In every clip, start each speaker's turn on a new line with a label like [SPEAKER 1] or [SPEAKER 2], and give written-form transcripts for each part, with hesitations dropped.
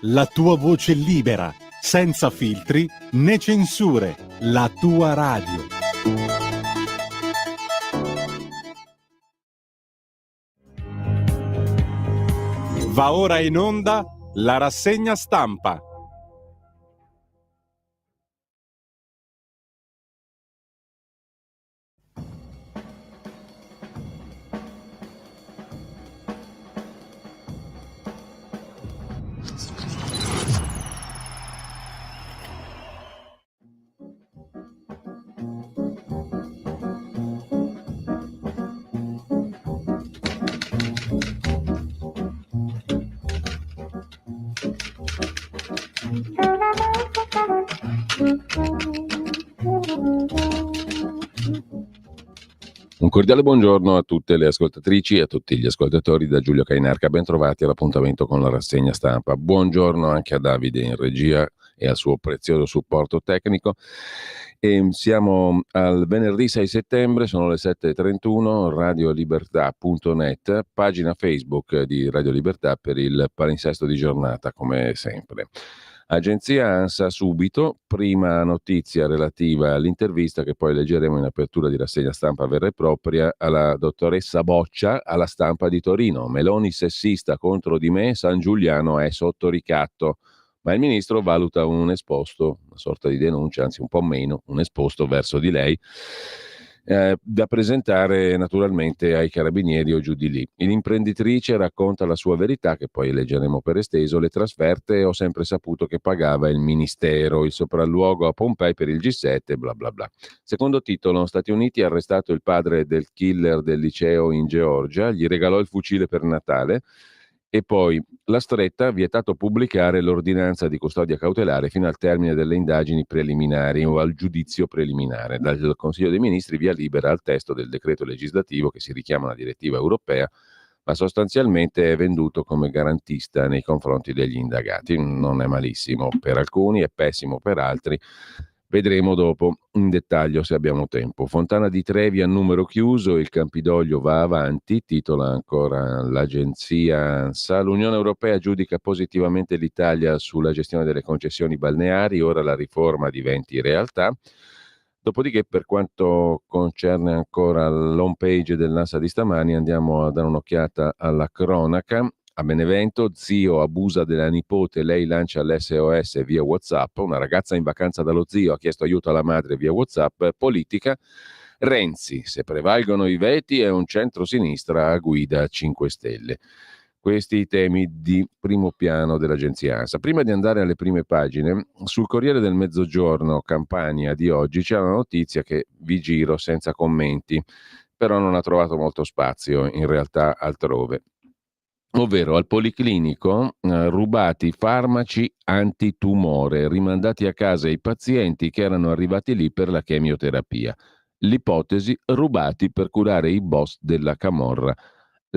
[SPEAKER 1] la tua voce libera, senza filtri né censure, la tua radio. Va ora in onda la rassegna stampa.
[SPEAKER 2] Un cordiale buongiorno a tutte le ascoltatrici e a tutti gli ascoltatori da Giulio Cainarca. Ben trovati all'appuntamento con la rassegna stampa. Buongiorno anche a Davide in regia e al suo prezioso supporto tecnico. E siamo al venerdì 6 settembre, sono le 7.31, radiolibertà.net, pagina Facebook di Radio Libertà per il palinsesto di giornata, come sempre. Agenzia ANSA subito, prima notizia relativa all'intervista che poi leggeremo in apertura di rassegna stampa vera e propria alla dottoressa Boccia alla Stampa di Torino. Meloni sessista contro di me, San Giuliano è sotto ricatto, ma il ministro valuta un esposto, una sorta di denuncia, anzi un po' meno, un esposto verso di lei, da presentare naturalmente ai carabinieri o giù di lì. L'imprenditrice racconta la sua verità, che poi leggeremo per esteso. Le trasferte ho sempre saputo che pagava il ministero, il sopralluogo a Pompei per il G7, bla bla bla. Secondo titolo, Stati Uniti ha arrestato il padre del killer del liceo in Georgia, gli regalò il fucile per Natale. E poi La Stretta, vietato pubblicare l'ordinanza di custodia cautelare fino al termine delle indagini preliminari o al giudizio preliminare. Dal Consiglio dei Ministri via libera al testo del decreto legislativo che si richiama alla direttiva europea, ma sostanzialmente è venduto come garantista nei confronti degli indagati. Non è malissimo per alcuni, è pessimo per altri. Vedremo dopo in dettaglio se abbiamo tempo. Fontana di Trevi a numero chiuso, il Campidoglio va avanti, titola ancora l'agenzia ANSA. L'Unione Europea giudica positivamente l'Italia sulla gestione delle concessioni balneari, ora la riforma diventi realtà. Dopodiché, per quanto concerne ancora l'home page dell'ANSA di stamani, andiamo a dare un'occhiata alla cronaca. A Benevento, zio abusa della nipote, lei lancia l'SOS via WhatsApp, una ragazza in vacanza dallo zio ha chiesto aiuto alla madre via WhatsApp. Politica, Renzi, se prevalgono i veti è un centro-sinistra a guida 5 Stelle. Questi i temi di primo piano dell'agenzia ANSA. Prima di andare alle prime pagine, sul Corriere del Mezzogiorno Campania di oggi c'è una notizia che vi giro senza commenti, però non ha trovato molto spazio in realtà altrove. Ovvero al Policlinico rubati farmaci antitumore, rimandati a casa i pazienti che erano arrivati lì per la chemioterapia. L'ipotesi: rubati per curare i boss della camorra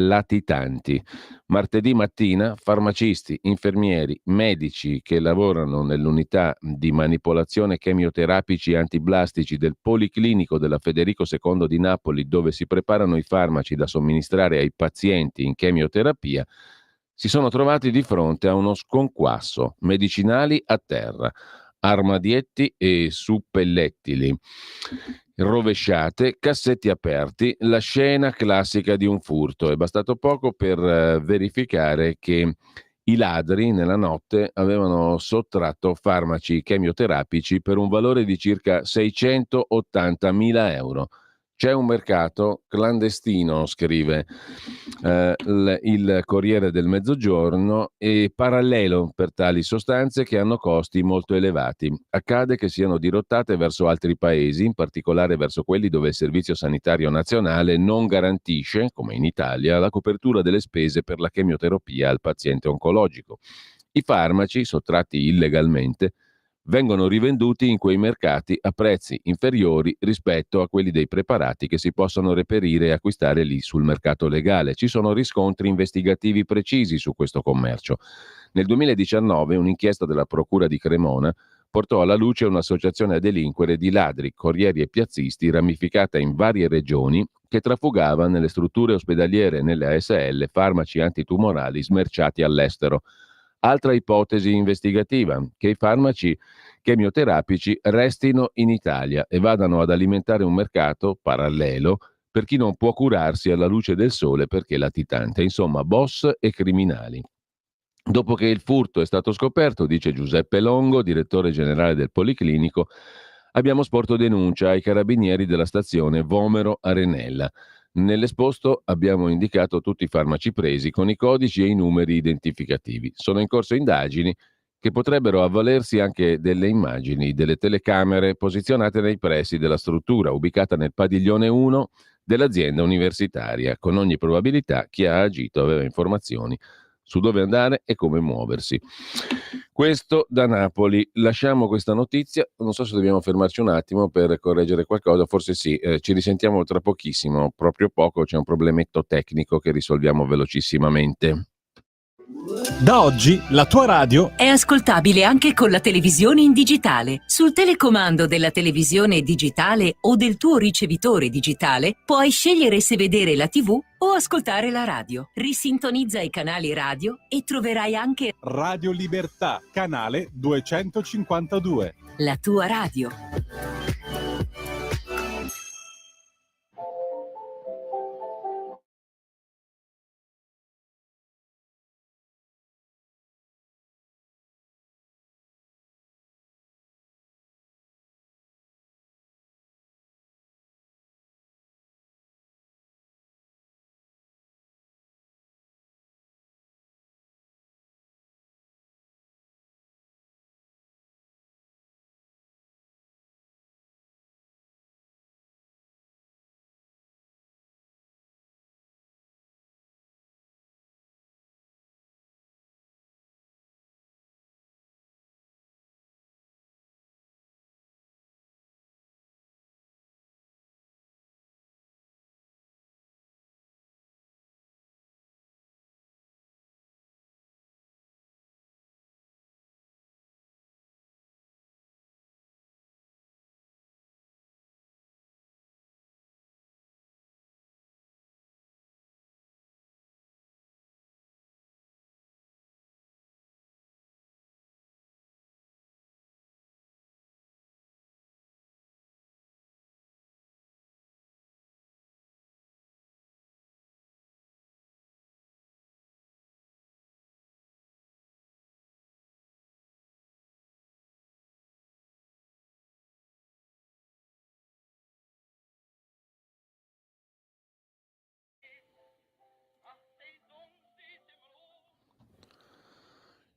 [SPEAKER 2] latitanti. Martedì mattina farmacisti, infermieri, medici che lavorano nell'unità di manipolazione chemioterapici antiblastici del Policlinico della Federico II di Napoli, dove si preparano i farmaci da somministrare ai pazienti in chemioterapia, si sono trovati di fronte a uno sconquasso: medicinali a terra, armadietti e suppellettili rovesciate, cassetti aperti, la scena classica di un furto. È bastato poco per verificare che i ladri nella notte avevano sottratto farmaci chemioterapici per un valore di circa 680.000 euro. C'è un mercato clandestino, scrive il Corriere del Mezzogiorno, e parallelo per tali sostanze che hanno costi molto elevati. Accade che siano dirottate verso altri paesi, in particolare verso quelli dove il Servizio Sanitario Nazionale non garantisce, come in Italia, la copertura delle spese per la chemioterapia al paziente oncologico. I farmaci, sottratti illegalmente, vengono rivenduti in quei mercati a prezzi inferiori rispetto a quelli dei preparati che si possono reperire e acquistare lì sul mercato legale. Ci sono riscontri investigativi precisi su questo commercio. Nel 2019 un'inchiesta della Procura di Cremona portò alla luce un'associazione a delinquere di ladri, corrieri e piazzisti ramificata in varie regioni che trafugava nelle strutture ospedaliere e nelle ASL farmaci antitumorali smerciati all'estero. Altra ipotesi investigativa, che i farmaci chemioterapici restino in Italia e vadano ad alimentare un mercato parallelo per chi non può curarsi alla luce del sole perché è latitante. Insomma, boss e criminali. Dopo che il furto è stato scoperto, dice Giuseppe Longo, direttore generale del Policlinico, abbiamo sporto denuncia ai carabinieri della stazione Vomero Arenella. Nell'esposto abbiamo indicato tutti i farmaci presi con i codici e i numeri identificativi. Sono in corso indagini che potrebbero avvalersi anche delle immagini delle telecamere posizionate nei pressi della struttura, ubicata nel padiglione 1 dell'azienda universitaria. Con ogni probabilità chi ha agito aveva informazioni su dove andare e come muoversi. Questo da Napoli. Lasciamo questa notizia, non so se dobbiamo fermarci un attimo per correggere qualcosa, forse sì, ci risentiamo tra pochissimo, proprio poco, c'è un problemetto tecnico che risolviamo velocissimamente.
[SPEAKER 1] Da oggi la tua radio
[SPEAKER 3] è ascoltabile anche con la televisione in digitale. Sul telecomando della televisione digitale o del tuo ricevitore digitale puoi scegliere se vedere la TV o ascoltare la radio. Risintonizza i canali radio e troverai anche
[SPEAKER 1] Radio Libertà, canale 252.
[SPEAKER 3] la tua radio.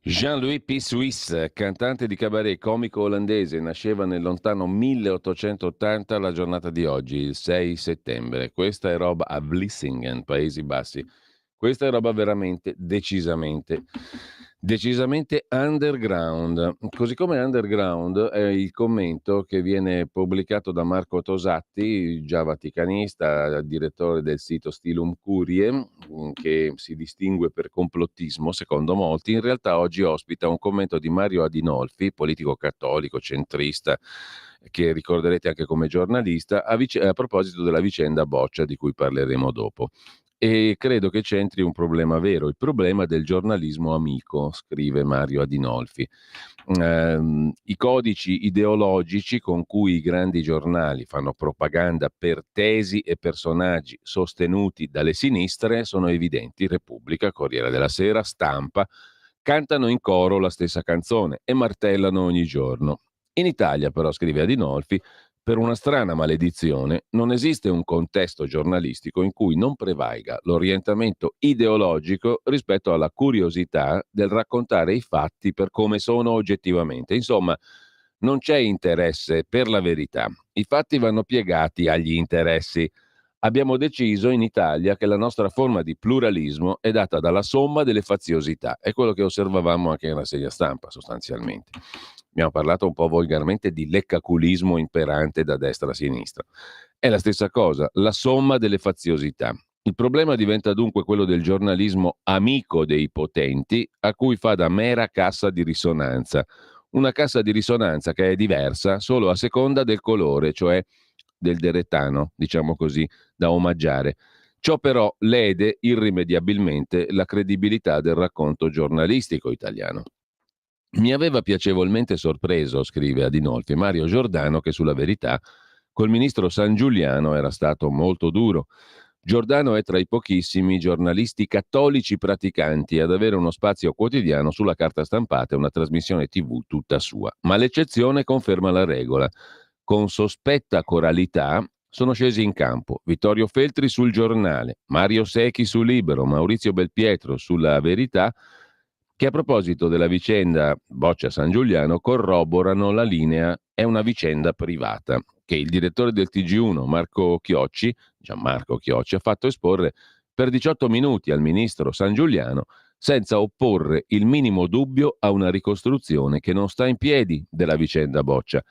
[SPEAKER 2] Jean-Louis P. Suisse, cantante di cabaret comico olandese, nasceva nel lontano 1880 la giornata di oggi, il 6 settembre. Questa è roba a Vlissingen, Paesi Bassi. Questa è roba veramente decisamente underground. Così come underground è il commento che viene pubblicato da Marco Tosatti, già vaticanista, direttore del sito Stilum Curiae, che si distingue per complottismo secondo molti. In realtà oggi ospita un commento di Mario Adinolfi, politico cattolico, centrista, che ricorderete anche come giornalista, a proposito della vicenda Boccia di cui parleremo dopo. E credo che c'entri un problema vero, il problema del giornalismo amico, scrive Mario Adinolfi. I codici ideologici con cui i grandi giornali fanno propaganda per tesi e personaggi sostenuti dalle sinistre sono evidenti. Repubblica, Corriere della Sera, Stampa cantano in coro la stessa canzone e martellano ogni giorno. In Italia, però, scrive Adinolfi, per una strana maledizione, non esiste un contesto giornalistico in cui non prevalga l'orientamento ideologico rispetto alla curiosità del raccontare i fatti per come sono oggettivamente. Insomma, non c'è interesse per la verità. I fatti vanno piegati agli interessi. Abbiamo deciso in Italia che la nostra forma di pluralismo è data dalla somma delle faziosità. È quello che osservavamo anche nella rassegna stampa, sostanzialmente. Abbiamo parlato un po' volgarmente di leccaculismo imperante da destra a sinistra. È la stessa cosa, la somma delle faziosità. Il problema diventa dunque quello del giornalismo amico dei potenti, a cui fa da mera cassa di risonanza. Una cassa di risonanza che è diversa solo a seconda del colore, cioè del deretano, diciamo così, da omaggiare. Ciò però lede irrimediabilmente la credibilità del racconto giornalistico italiano. Mi aveva piacevolmente sorpreso, scrive Adinolfi, Mario Giordano, che sulla Verità col ministro Sangiuliano era stato molto duro. Giordano è tra i pochissimi giornalisti cattolici praticanti ad avere uno spazio quotidiano sulla carta stampata e una trasmissione TV tutta sua. Ma l'eccezione conferma la regola. Con sospetta coralità sono scesi in campo Vittorio Feltri sul Giornale, Mario Secchi su Libero, Maurizio Belpietro sulla Verità, che a proposito della vicenda Boccia San Giuliano corroborano la linea è una vicenda privata che il direttore del TG1 Gianmarco Chiocci ha fatto esporre per 18 minuti al ministro San Giuliano senza opporre il minimo dubbio a una ricostruzione che non sta in piedi della vicenda Boccia.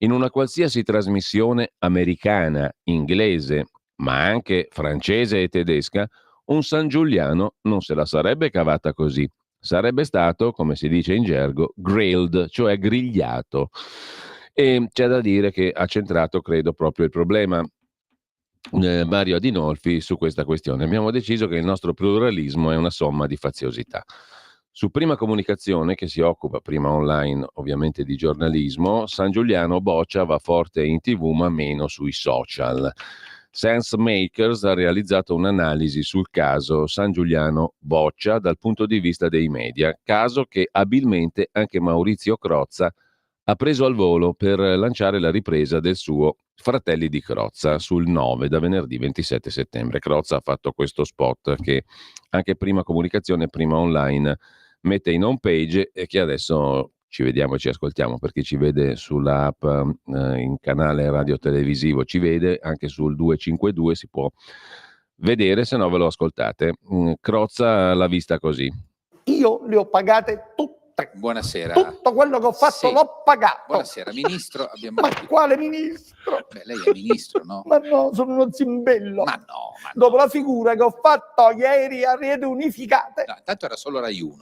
[SPEAKER 2] In una qualsiasi trasmissione americana, inglese, ma anche francese e tedesca, un San Giuliano non se la sarebbe cavata così. Sarebbe stato, come si dice in gergo, grilled, cioè grigliato. E c'è da dire che ha centrato, credo, proprio il problema Mario Adinolfi su questa questione. Abbiamo deciso che il nostro pluralismo è una somma di faziosità. Su Prima Comunicazione, che si occupa prima online ovviamente di giornalismo, San Giuliano Boccia va forte in TV ma meno sui social. Sense Makers ha realizzato un'analisi sul caso San Giuliano Boccia dal punto di vista dei media, caso che abilmente anche Maurizio Crozza ha preso al volo per lanciare la ripresa del suo Fratelli di Crozza sul 9 da venerdì 27 settembre. Crozza ha fatto questo spot che anche Prima Comunicazione, Prima Online mette in home page e che adesso ci vediamo e ci ascoltiamo, per chi ci vede sulla app in canale radio televisivo ci vede, anche sul 252 si può vedere, se no ve lo ascoltate. Crozza l'ha vista così.
[SPEAKER 4] Io le ho pagate tutte.
[SPEAKER 5] Buonasera.
[SPEAKER 4] Tutto quello che ho fatto
[SPEAKER 5] Sì.
[SPEAKER 4] l'ho pagato.
[SPEAKER 5] Buonasera, ministro. Abbiamo
[SPEAKER 4] Ma
[SPEAKER 5] capito.
[SPEAKER 4] quale ministro?
[SPEAKER 5] Beh, lei è ministro, no?
[SPEAKER 4] Ma no, sono uno zimbello.
[SPEAKER 5] Ma no, ma no.
[SPEAKER 4] Dopo la figura che ho fatto ieri a Rete Unificate,
[SPEAKER 5] No, tanto era solo Rai 1,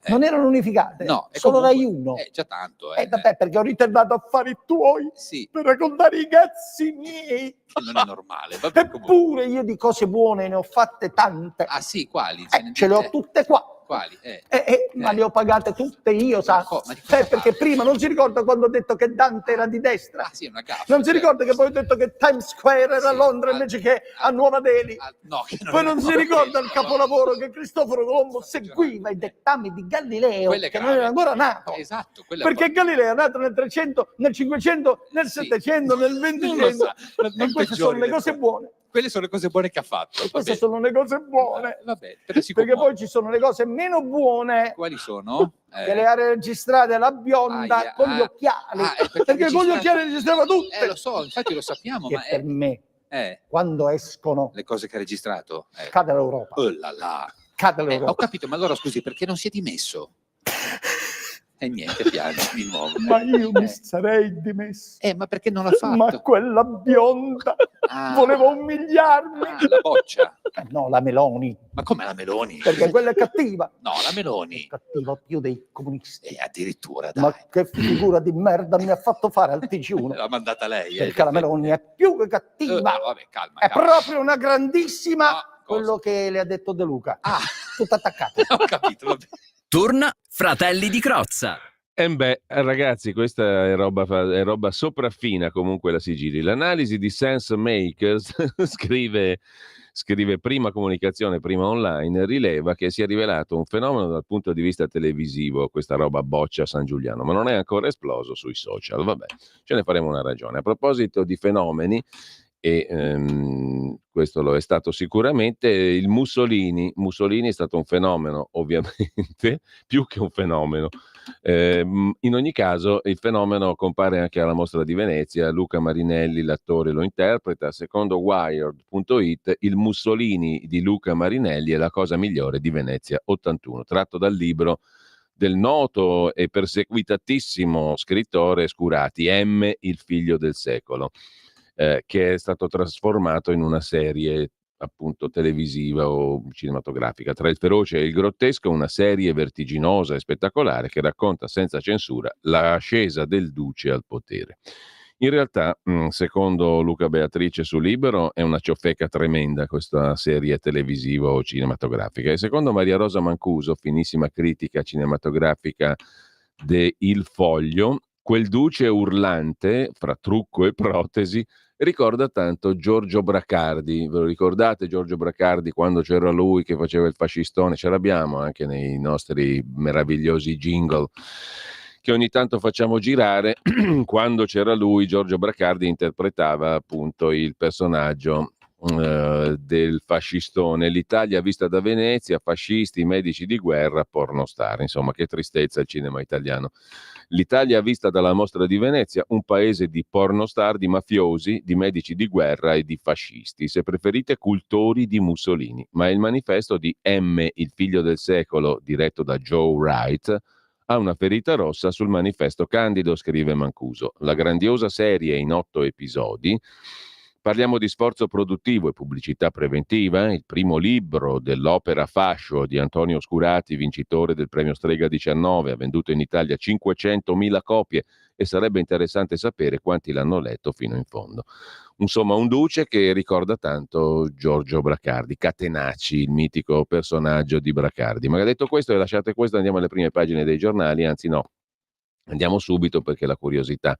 [SPEAKER 4] non erano unificate,
[SPEAKER 5] No, e
[SPEAKER 4] solo
[SPEAKER 5] comunque-
[SPEAKER 4] Rai 1.
[SPEAKER 5] Già tanto,
[SPEAKER 4] Vabbè, perché ho ritardato affari tuoi
[SPEAKER 5] Sì,
[SPEAKER 4] per raccontare i cazzi miei.
[SPEAKER 5] che non è normale. Vabbè, comunque.
[SPEAKER 4] Eppure io di cose buone ne ho fatte tante.
[SPEAKER 5] Ah sì, quali?
[SPEAKER 4] Ce le ho tutte qua.
[SPEAKER 5] Quali?
[SPEAKER 4] Ma le ho pagate tutte io, sa?
[SPEAKER 5] Ma di cosa
[SPEAKER 4] Perché
[SPEAKER 5] parli?
[SPEAKER 4] prima non si ricorda quando ho detto che Dante era di destra?
[SPEAKER 5] Ah sì, è una gaffa.
[SPEAKER 4] Non si ricorda che poi ho detto che Times Square era a
[SPEAKER 5] Sì,
[SPEAKER 4] Londra invece che a Nuova Delhi?
[SPEAKER 5] No, che
[SPEAKER 4] Poi non
[SPEAKER 5] è-
[SPEAKER 4] si ricorda il
[SPEAKER 5] no,
[SPEAKER 4] capolavoro che Cristoforo Colombo
[SPEAKER 5] Sta
[SPEAKER 4] seguiva i dettami di Galileo,
[SPEAKER 5] Quello è
[SPEAKER 4] che non
[SPEAKER 5] grave.
[SPEAKER 4] era ancora nato.
[SPEAKER 5] Esatto, quello è
[SPEAKER 4] Perché
[SPEAKER 5] proprio-
[SPEAKER 4] Galileo è nato nel 300, nel 500, nel
[SPEAKER 5] Sì.
[SPEAKER 4] 700, nel
[SPEAKER 5] Non
[SPEAKER 4] 2500.
[SPEAKER 5] lo sa, non
[SPEAKER 4] E queste sono
[SPEAKER 5] peggiori
[SPEAKER 4] le
[SPEAKER 5] le
[SPEAKER 4] cose
[SPEAKER 5] cose.
[SPEAKER 4] buone.
[SPEAKER 5] Quelle sono le cose buone che ha fatto.
[SPEAKER 4] E
[SPEAKER 5] va
[SPEAKER 4] queste
[SPEAKER 5] bene.
[SPEAKER 4] sono le cose buone.
[SPEAKER 5] Vabbè, però si
[SPEAKER 4] Perché
[SPEAKER 5] commuove.
[SPEAKER 4] poi ci sono le cose meno buone.
[SPEAKER 5] Quali sono?
[SPEAKER 4] Che le ha registrate la bionda
[SPEAKER 5] Aia,
[SPEAKER 4] con gli occhiali.
[SPEAKER 5] perché
[SPEAKER 4] con gli
[SPEAKER 5] registra-
[SPEAKER 4] occhiali registrava tutte.
[SPEAKER 5] Lo so, infatti lo sappiamo,
[SPEAKER 4] Che
[SPEAKER 5] ma
[SPEAKER 4] per me, quando escono,
[SPEAKER 5] le cose che ha registrato.
[SPEAKER 4] cade l'Europa.
[SPEAKER 5] Oh là là.
[SPEAKER 4] Cade
[SPEAKER 5] Ho
[SPEAKER 4] l'Europa.
[SPEAKER 5] capito, ma allora scusi, perché non si è dimesso? E niente, piange di nuovo.
[SPEAKER 4] Ma io mi sarei dimesso.
[SPEAKER 5] Ma perché non l'ha fatto?
[SPEAKER 4] Ma quella bionda
[SPEAKER 5] Ah.
[SPEAKER 4] voleva umiliarmi.
[SPEAKER 5] La Boccia.
[SPEAKER 4] No, la Meloni,
[SPEAKER 5] Ma come la Meloni?
[SPEAKER 4] perché quella è cattiva.
[SPEAKER 5] No, la Meloni.
[SPEAKER 4] Cattiva più dei comunisti.
[SPEAKER 5] Addirittura, dai.
[SPEAKER 4] Ma che figura di merda mi ha fatto fare al TG1?
[SPEAKER 5] L'ha mandata lei.
[SPEAKER 4] Perché la Meloni è più che cattiva.
[SPEAKER 5] Vabbè, calma.
[SPEAKER 4] È
[SPEAKER 5] calma.
[SPEAKER 4] proprio una grandissima,
[SPEAKER 5] Ah, cosa?
[SPEAKER 4] quello che le ha detto De Luca.
[SPEAKER 5] Ah,
[SPEAKER 4] Tutto attaccato.
[SPEAKER 5] ho capito, vabbè.
[SPEAKER 6] Torna Fratelli di Crozza.
[SPEAKER 2] Ragazzi, questa è roba sopraffina comunque la Sigilli. L'analisi di Sense Makers scrive Prima Comunicazione, Prima Online, rileva che si è rivelato un fenomeno dal punto di vista televisivo, questa roba Boccia San Giuliano, ma non è ancora esploso sui social. Vabbè, ce ne faremo una ragione. A proposito di fenomeni, e questo lo è stato sicuramente, il Mussolini è stato un fenomeno, ovviamente, più che un fenomeno. In ogni caso il fenomeno compare anche alla Mostra di Venezia. Luca Marinelli, l'attore, lo interpreta. Secondo Wired.it, il Mussolini di Luca Marinelli è la cosa migliore di Venezia 81, tratto dal libro del noto e perseguitatissimo scrittore Scurati, M, il figlio del secolo, che è stato trasformato in una serie appunto televisiva o cinematografica. Tra il feroce e il grottesco, una serie vertiginosa e spettacolare che racconta senza censura l'ascesa del duce al potere. In realtà, secondo Luca Beatrice su Libero, è una ciofeca tremenda questa serie televisiva o cinematografica. E secondo Maria Rosa Mancuso, finissima critica cinematografica de Il Foglio, quel duce urlante, fra trucco e protesi, ricorda tanto Giorgio Bracardi. Ve lo ricordate Giorgio Bracardi quando c'era lui che faceva il fascistone? Ce l'abbiamo anche nei nostri meravigliosi jingle che ogni tanto facciamo girare. Quando c'era lui, Giorgio Bracardi interpretava appunto il personaggio del fascistone. L'Italia vista da Venezia, fascisti, medici di guerra, pornostar. Insomma, che tristezza il cinema italiano. L'Italia vista dalla Mostra di Venezia, un paese di pornostar, di mafiosi, di medici di guerra e di fascisti, se preferite cultori di Mussolini. Ma il manifesto di M, il figlio del secolo, diretto da Joe Wright, ha una ferita rossa sul manifesto candido, scrive Mancuso. La grandiosa serie in 8 episodi. Parliamo di sforzo produttivo e pubblicità preventiva, il primo libro dell'opera Fascio di Antonio Scurati, vincitore del premio Strega 19, ha venduto in Italia 500.000 copie e sarebbe interessante sapere quanti l'hanno letto fino in fondo. Insomma, un duce che ricorda tanto Giorgio Bracardi, Catenacci, il mitico personaggio di Bracardi. Ma detto questo e lasciate questo, andiamo alle prime pagine dei giornali, anzi no, andiamo subito perché la curiosità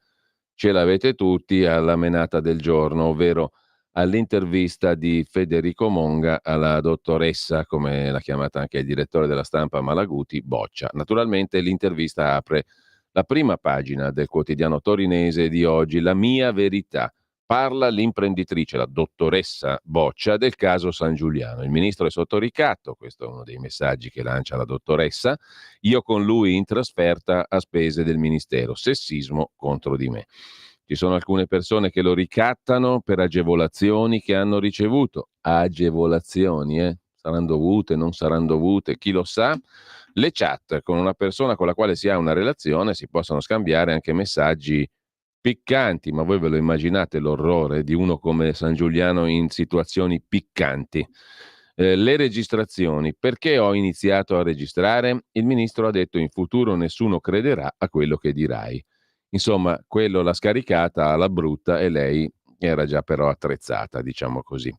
[SPEAKER 2] ce l'avete tutti alla menata del giorno, ovvero all'intervista di Federico Monga alla dottoressa, come l'ha chiamata anche il direttore della Stampa Malaguti, Boccia. Naturalmente l'intervista apre la prima pagina del quotidiano torinese di oggi, La mia verità. Parla l'imprenditrice, la dottoressa Boccia, del caso San Giuliano. Il ministro è sotto ricatto, questo è uno dei messaggi che lancia la dottoressa. Io con lui in trasferta a spese del ministero. Sessismo contro di me. Ci sono alcune persone che lo ricattano per agevolazioni che hanno ricevuto. Agevolazioni, saranno dovute, non saranno dovute, chi lo sa. Le chat con una persona con la quale si ha una relazione si possono scambiare anche messaggi piccanti, ma voi ve lo immaginate l'orrore di uno come San Giuliano in situazioni piccanti? Le registrazioni. Perché ho iniziato a registrare? Il ministro ha detto in futuro nessuno crederà a quello che dirai. Insomma, quello l'ha scaricata alla brutta e lei era già però attrezzata, diciamo così.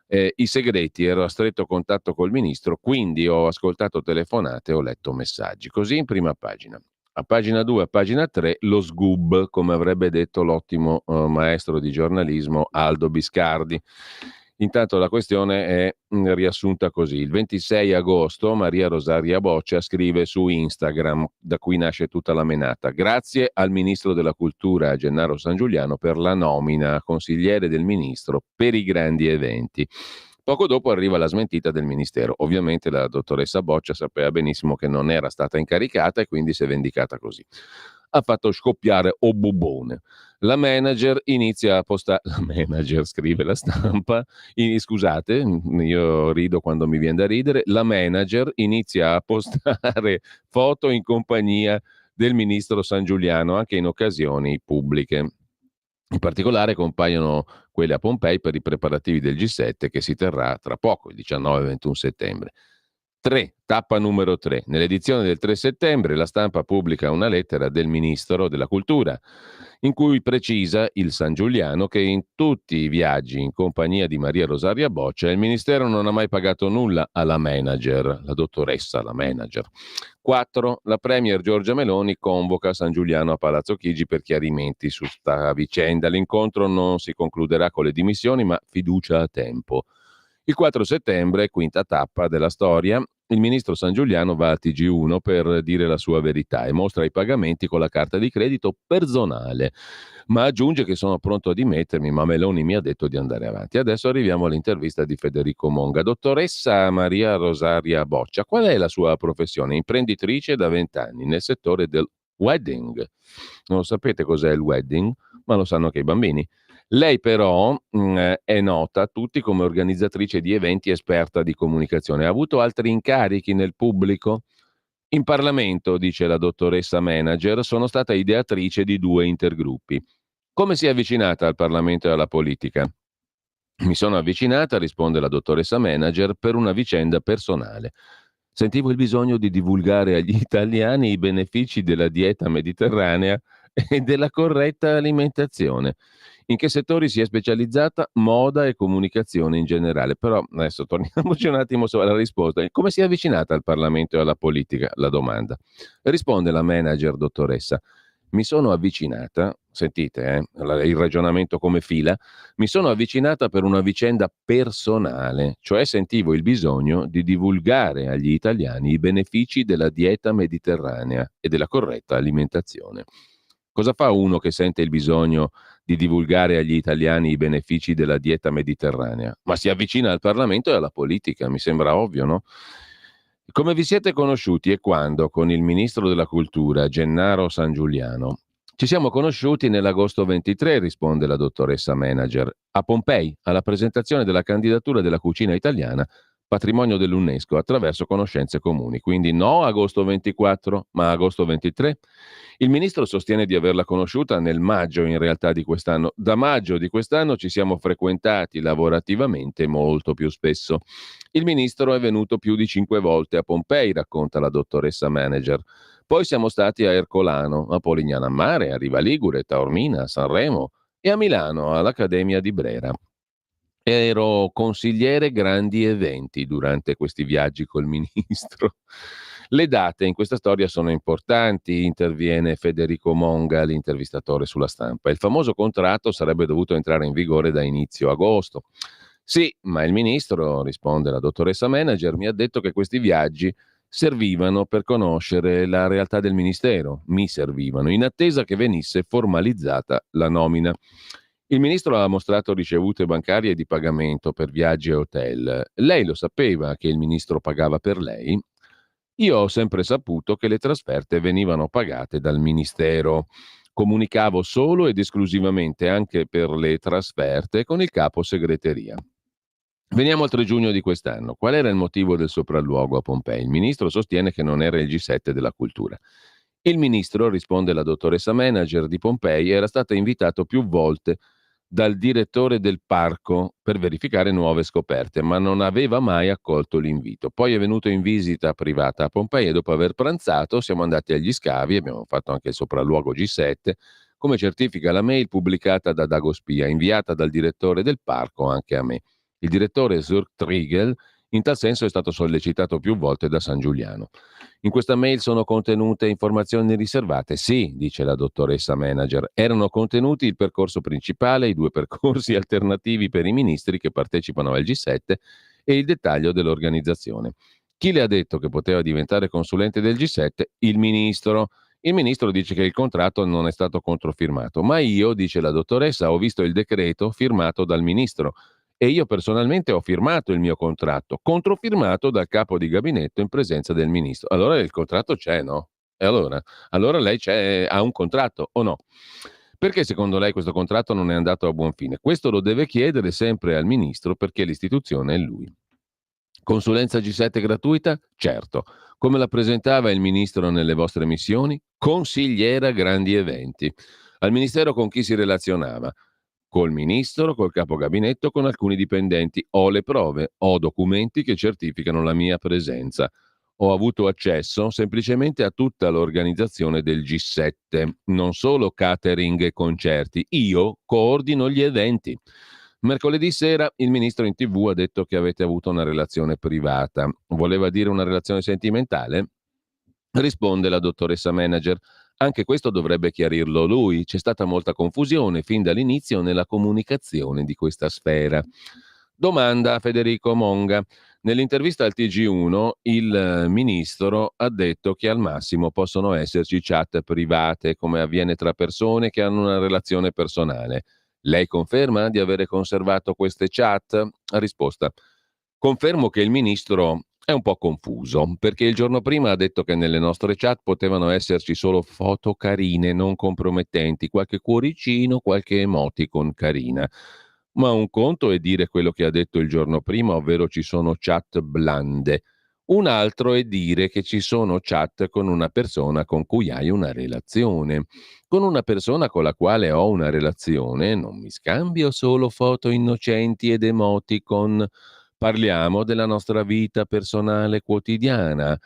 [SPEAKER 2] I segreti, ero a stretto contatto col ministro, quindi ho ascoltato telefonate e ho letto messaggi. Così in prima pagina. A pagina 2, a pagina 3, lo sgub, come avrebbe detto l'ottimo maestro di giornalismo Aldo Biscardi. Intanto la questione è riassunta così. Il 26 agosto Maria Rosaria Boccia scrive su Instagram, da cui nasce tutta la menata: grazie al ministro della cultura Gennaro San Giuliano per la nomina a consigliere del ministro per i grandi eventi. Poco dopo arriva la smentita del ministero. Ovviamente la dottoressa Boccia sapeva benissimo che non era stata incaricata e quindi si è vendicata così. Ha fatto scoppiare Obubone. La manager inizia a postare... La manager, scrive la Stampa. Scusate, io rido quando mi viene da ridere. La manager inizia a postare foto in compagnia del ministro San Giuliano, anche in occasioni pubbliche. In particolare compaiono quelle a Pompei per i preparativi del G7 che si terrà tra poco, il 19 e 21 settembre. 3. Tappa numero 3. Nell'edizione del 3 settembre la Stampa pubblica una lettera del Ministro della Cultura in cui precisa il San Giuliano che in tutti i viaggi in compagnia di Maria Rosaria Boccia il Ministero non ha mai pagato nulla alla manager, la dottoressa, la manager. 4. La Premier Giorgia Meloni convoca San Giuliano a Palazzo Chigi per chiarimenti su sta vicenda. L'incontro non si concluderà con le dimissioni, ma fiducia a tempo. Il 4 settembre, quinta tappa della storia, il ministro San Giuliano va al TG1 per dire la sua verità e mostra i pagamenti con la carta di credito personale, ma aggiunge che sono pronto a dimettermi, ma Meloni mi ha detto di andare avanti. Adesso arriviamo all'intervista di Federico Monga. Dottoressa Maria Rosaria Boccia, qual è la sua professione? Imprenditrice da 20 anni nel settore del wedding. Non lo sapete cos'è il wedding, ma lo sanno anche i bambini. Lei però è nota a tutti come organizzatrice di eventi, esperta di comunicazione. Ha avuto altri incarichi nel pubblico? In Parlamento, dice la dottoressa manager, sono stata ideatrice di 2 intergruppi. Come si è avvicinata al Parlamento e alla politica? Mi sono avvicinata, risponde la dottoressa manager, per una vicenda personale. Sentivo il bisogno di divulgare agli italiani i benefici della dieta mediterranea e della corretta alimentazione. In che settori si è specializzata? Moda e comunicazione in generale. Però adesso torniamoci un attimo sulla risposta. Come si è avvicinata al Parlamento e alla politica? La domanda. Risponde la manager dottoressa. Mi sono avvicinata, sentite il ragionamento come fila, mi sono avvicinata per una vicenda personale, cioè sentivo il bisogno di divulgare agli italiani i benefici della dieta mediterranea e della corretta alimentazione. Cosa fa uno che sente il bisogno di divulgare agli italiani i benefici della dieta mediterranea? Ma si avvicina al Parlamento e alla politica, mi sembra ovvio, no? Come vi siete conosciuti e quando? Con il ministro della cultura, Gennaro San Giuliano. Ci siamo conosciuti nell'agosto 23, risponde la dottoressa manager, a Pompei, alla presentazione della candidatura della cucina italiana, patrimonio dell'UNESCO, attraverso conoscenze comuni. Quindi no agosto 24, ma agosto 23. Il ministro sostiene di averla conosciuta nel maggio in realtà di quest'anno. Da maggio di quest'anno ci siamo frequentati lavorativamente molto più spesso. Il ministro è venuto più di 5 volte a Pompei, racconta la dottoressa manager. Poi siamo stati a Ercolano, a Polignano a Mare, a Riva Ligure, Taormina, a Sanremo e a Milano, all'Accademia di Brera. Ero consigliere grandi eventi durante questi viaggi col ministro. Le date in questa storia sono importanti, interviene Federico Monga, l'intervistatore sulla Stampa. Il famoso contratto sarebbe dovuto entrare in vigore da inizio agosto. Sì, ma il ministro, risponde la dottoressa manager, mi ha detto che questi viaggi servivano per conoscere la realtà del ministero, mi servivano, in attesa che venisse formalizzata la nomina. Il ministro ha mostrato ricevute bancarie di pagamento per viaggi e hotel. Lei lo sapeva che il ministro pagava per lei? Io ho sempre saputo che le trasferte venivano pagate dal ministero. Comunicavo solo ed esclusivamente anche per le trasferte con il capo segreteria. Veniamo al 3 giugno di quest'anno. Qual era il motivo del sopralluogo a Pompei? Il ministro sostiene che non era il G7 della cultura. Il ministro, risponde la dottoressa manager di Pompei, era stato invitato più volte dal direttore del parco per verificare nuove scoperte, ma non aveva mai accolto l'invito. Poi è venuto in visita privata a Pompei e dopo aver pranzato siamo andati agli scavi, abbiamo fatto anche il sopralluogo G7, come certifica la mail pubblicata da Dago Spia, inviata dal direttore del parco anche a me. Il direttore Zurtriegel in tal senso è stato sollecitato più volte da San Giuliano. In questa mail sono contenute informazioni riservate? Sì, dice la dottoressa manager. Erano contenuti il percorso principale, i 2 percorsi alternativi per i ministri che partecipano al G7 e il dettaglio dell'organizzazione. Chi le ha detto che poteva diventare consulente del G7? Il ministro. Il ministro dice che il contratto non è stato controfirmato, ma io, dice la dottoressa, ho visto il decreto firmato dal ministro. E io personalmente ho firmato il mio contratto, controfirmato dal capo di gabinetto in presenza del ministro. Allora il contratto c'è, no? E allora lei ha un contratto o no? Perché secondo lei questo contratto non è andato a buon fine? Questo lo deve chiedere sempre al ministro perché l'istituzione è lui. Consulenza G7 gratuita? Certo. Come la presentava il ministro nelle vostre missioni? Consigliera grandi eventi. Al ministero con chi si relazionava? Col ministro, col capo gabinetto, con alcuni dipendenti. Ho le prove, ho documenti che certificano la mia presenza. Ho avuto accesso semplicemente a tutta l'organizzazione del G7, non solo catering e concerti. Io coordino gli eventi. Mercoledì sera il ministro in TV ha detto che avete avuto una relazione privata. Voleva dire una relazione sentimentale? Risponde la dottoressa manager. Anche questo dovrebbe chiarirlo lui. C'è stata molta confusione fin dall'inizio nella comunicazione di questa sfera. Domanda a Federico Monga. Nell'intervista al TG1 il ministro ha detto che al massimo possono esserci chat private, come avviene tra persone che hanno una relazione personale. Lei conferma di avere conservato queste chat? Risposta. Confermo che il ministro è un po' confuso, perché il giorno prima ha detto che nelle nostre chat potevano esserci solo foto carine, non compromettenti, qualche cuoricino, qualche emoticon carina. Ma un conto è dire quello che ha detto il giorno prima, ovvero ci sono chat blande. Un altro è dire che ci sono chat con una persona con cui hai una relazione. Con una persona con la quale ho una relazione non mi scambio solo foto innocenti ed emoticon. Parliamo della nostra vita personale quotidiana.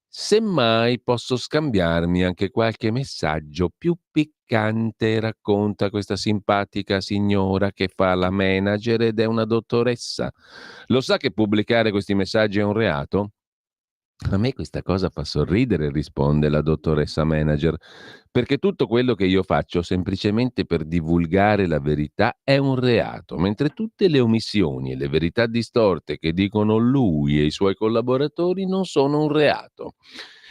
[SPEAKER 2] Semmai posso scambiarmi anche qualche messaggio più piccante, racconta questa simpatica signora che fa la manager ed è una dottoressa. Lo sa che pubblicare questi messaggi è un reato? A me questa cosa fa sorridere, risponde la dottoressa manager, perché tutto quello che io faccio semplicemente per divulgare la verità è un reato, mentre tutte le omissioni e le verità distorte che dicono lui e i suoi collaboratori non sono un reato.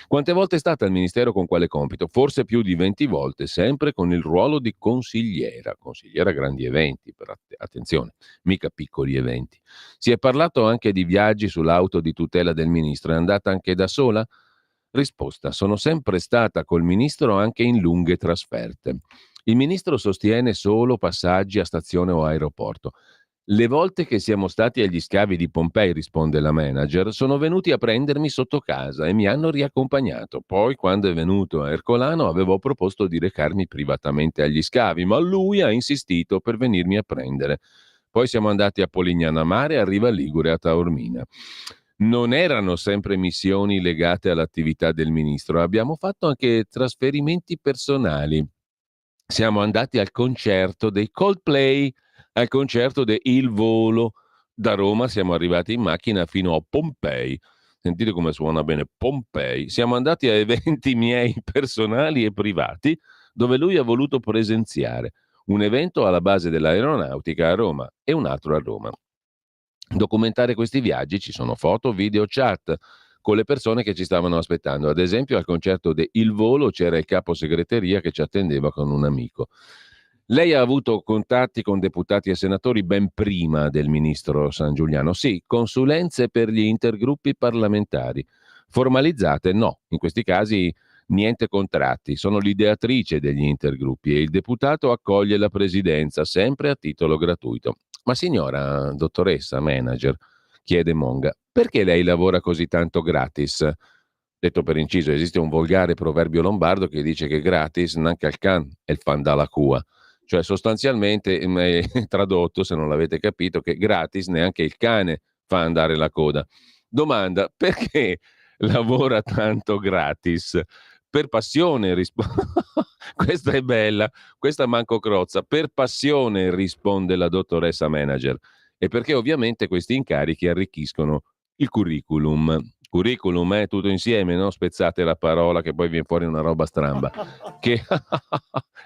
[SPEAKER 2] Quante volte è stata al ministero con quale compito? Forse più di 20 volte, sempre con il ruolo di consigliera a grandi eventi, attenzione, mica piccoli eventi. Si è parlato anche di viaggi sull'auto di tutela del ministro. È andata anche da sola? Risposta: sono sempre stata col ministro anche in lunghe trasferte. Il ministro sostiene solo passaggi a stazione o aeroporto. Le volte che siamo stati agli scavi di Pompei, risponde la manager, sono venuti a prendermi sotto casa e mi hanno riaccompagnato. Poi, quando è venuto a Ercolano, avevo proposto di recarmi privatamente agli scavi, ma lui ha insistito per venirmi a prendere. Poi siamo andati a Polignano a Mare, a Riva Ligure, a Taormina. Non erano sempre missioni legate all'attività del ministro, abbiamo fatto anche trasferimenti personali. Siamo andati al concerto dei Coldplay, al concerto de Il Volo. Da Roma siamo arrivati in macchina fino a Pompei. Sentite come suona bene Pompei. Siamo andati a eventi miei personali e privati dove lui ha voluto presenziare. Un evento alla base dell'aeronautica a Roma e un altro a Roma. Documentare questi viaggi, ci sono foto, video, chat con le persone che ci stavano aspettando. Ad esempio al concerto de Il Volo c'era il capo segreteria che ci attendeva con un amico. Lei ha avuto contatti con deputati e senatori ben prima del ministro Sangiuliano? Sì, consulenze per gli intergruppi parlamentari. Formalizzate? No, in questi casi niente contratti, sono l'ideatrice degli intergruppi e il deputato accoglie la presidenza, sempre a titolo gratuito. Ma signora dottoressa manager, chiede Monga, perché lei lavora così tanto gratis? Detto per inciso, esiste un volgare proverbio lombardo che dice che gratis neanche al can è il fan dalla cua. Cioè sostanzialmente, tradotto, se non l'avete capito, che gratis neanche il cane fa andare la coda. Domanda, perché lavora tanto gratis? Per passione, questa è bella, questa manco crozza. Per passione, risponde la dottoressa manager. E perché ovviamente questi incarichi arricchiscono il curriculum. Curriculum è tutto insieme, no? Spezzate la parola che poi viene fuori una roba stramba. Che...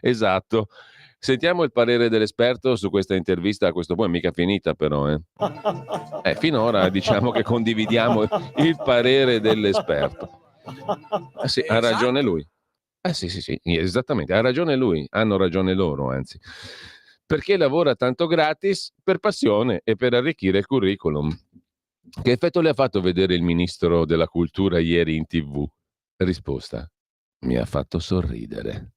[SPEAKER 2] esatto. Sentiamo il parere dell'esperto su questa intervista, a questo punto mica finita però. Finora diciamo che condividiamo il parere dell'esperto. Sì, ha ragione lui. Sì, esattamente, ha ragione lui, hanno ragione loro, anzi. Perché lavora tanto gratis? Per passione e per arricchire il curriculum. Che effetto le ha fatto vedere il ministro della cultura ieri in TV? Risposta: mi ha fatto sorridere.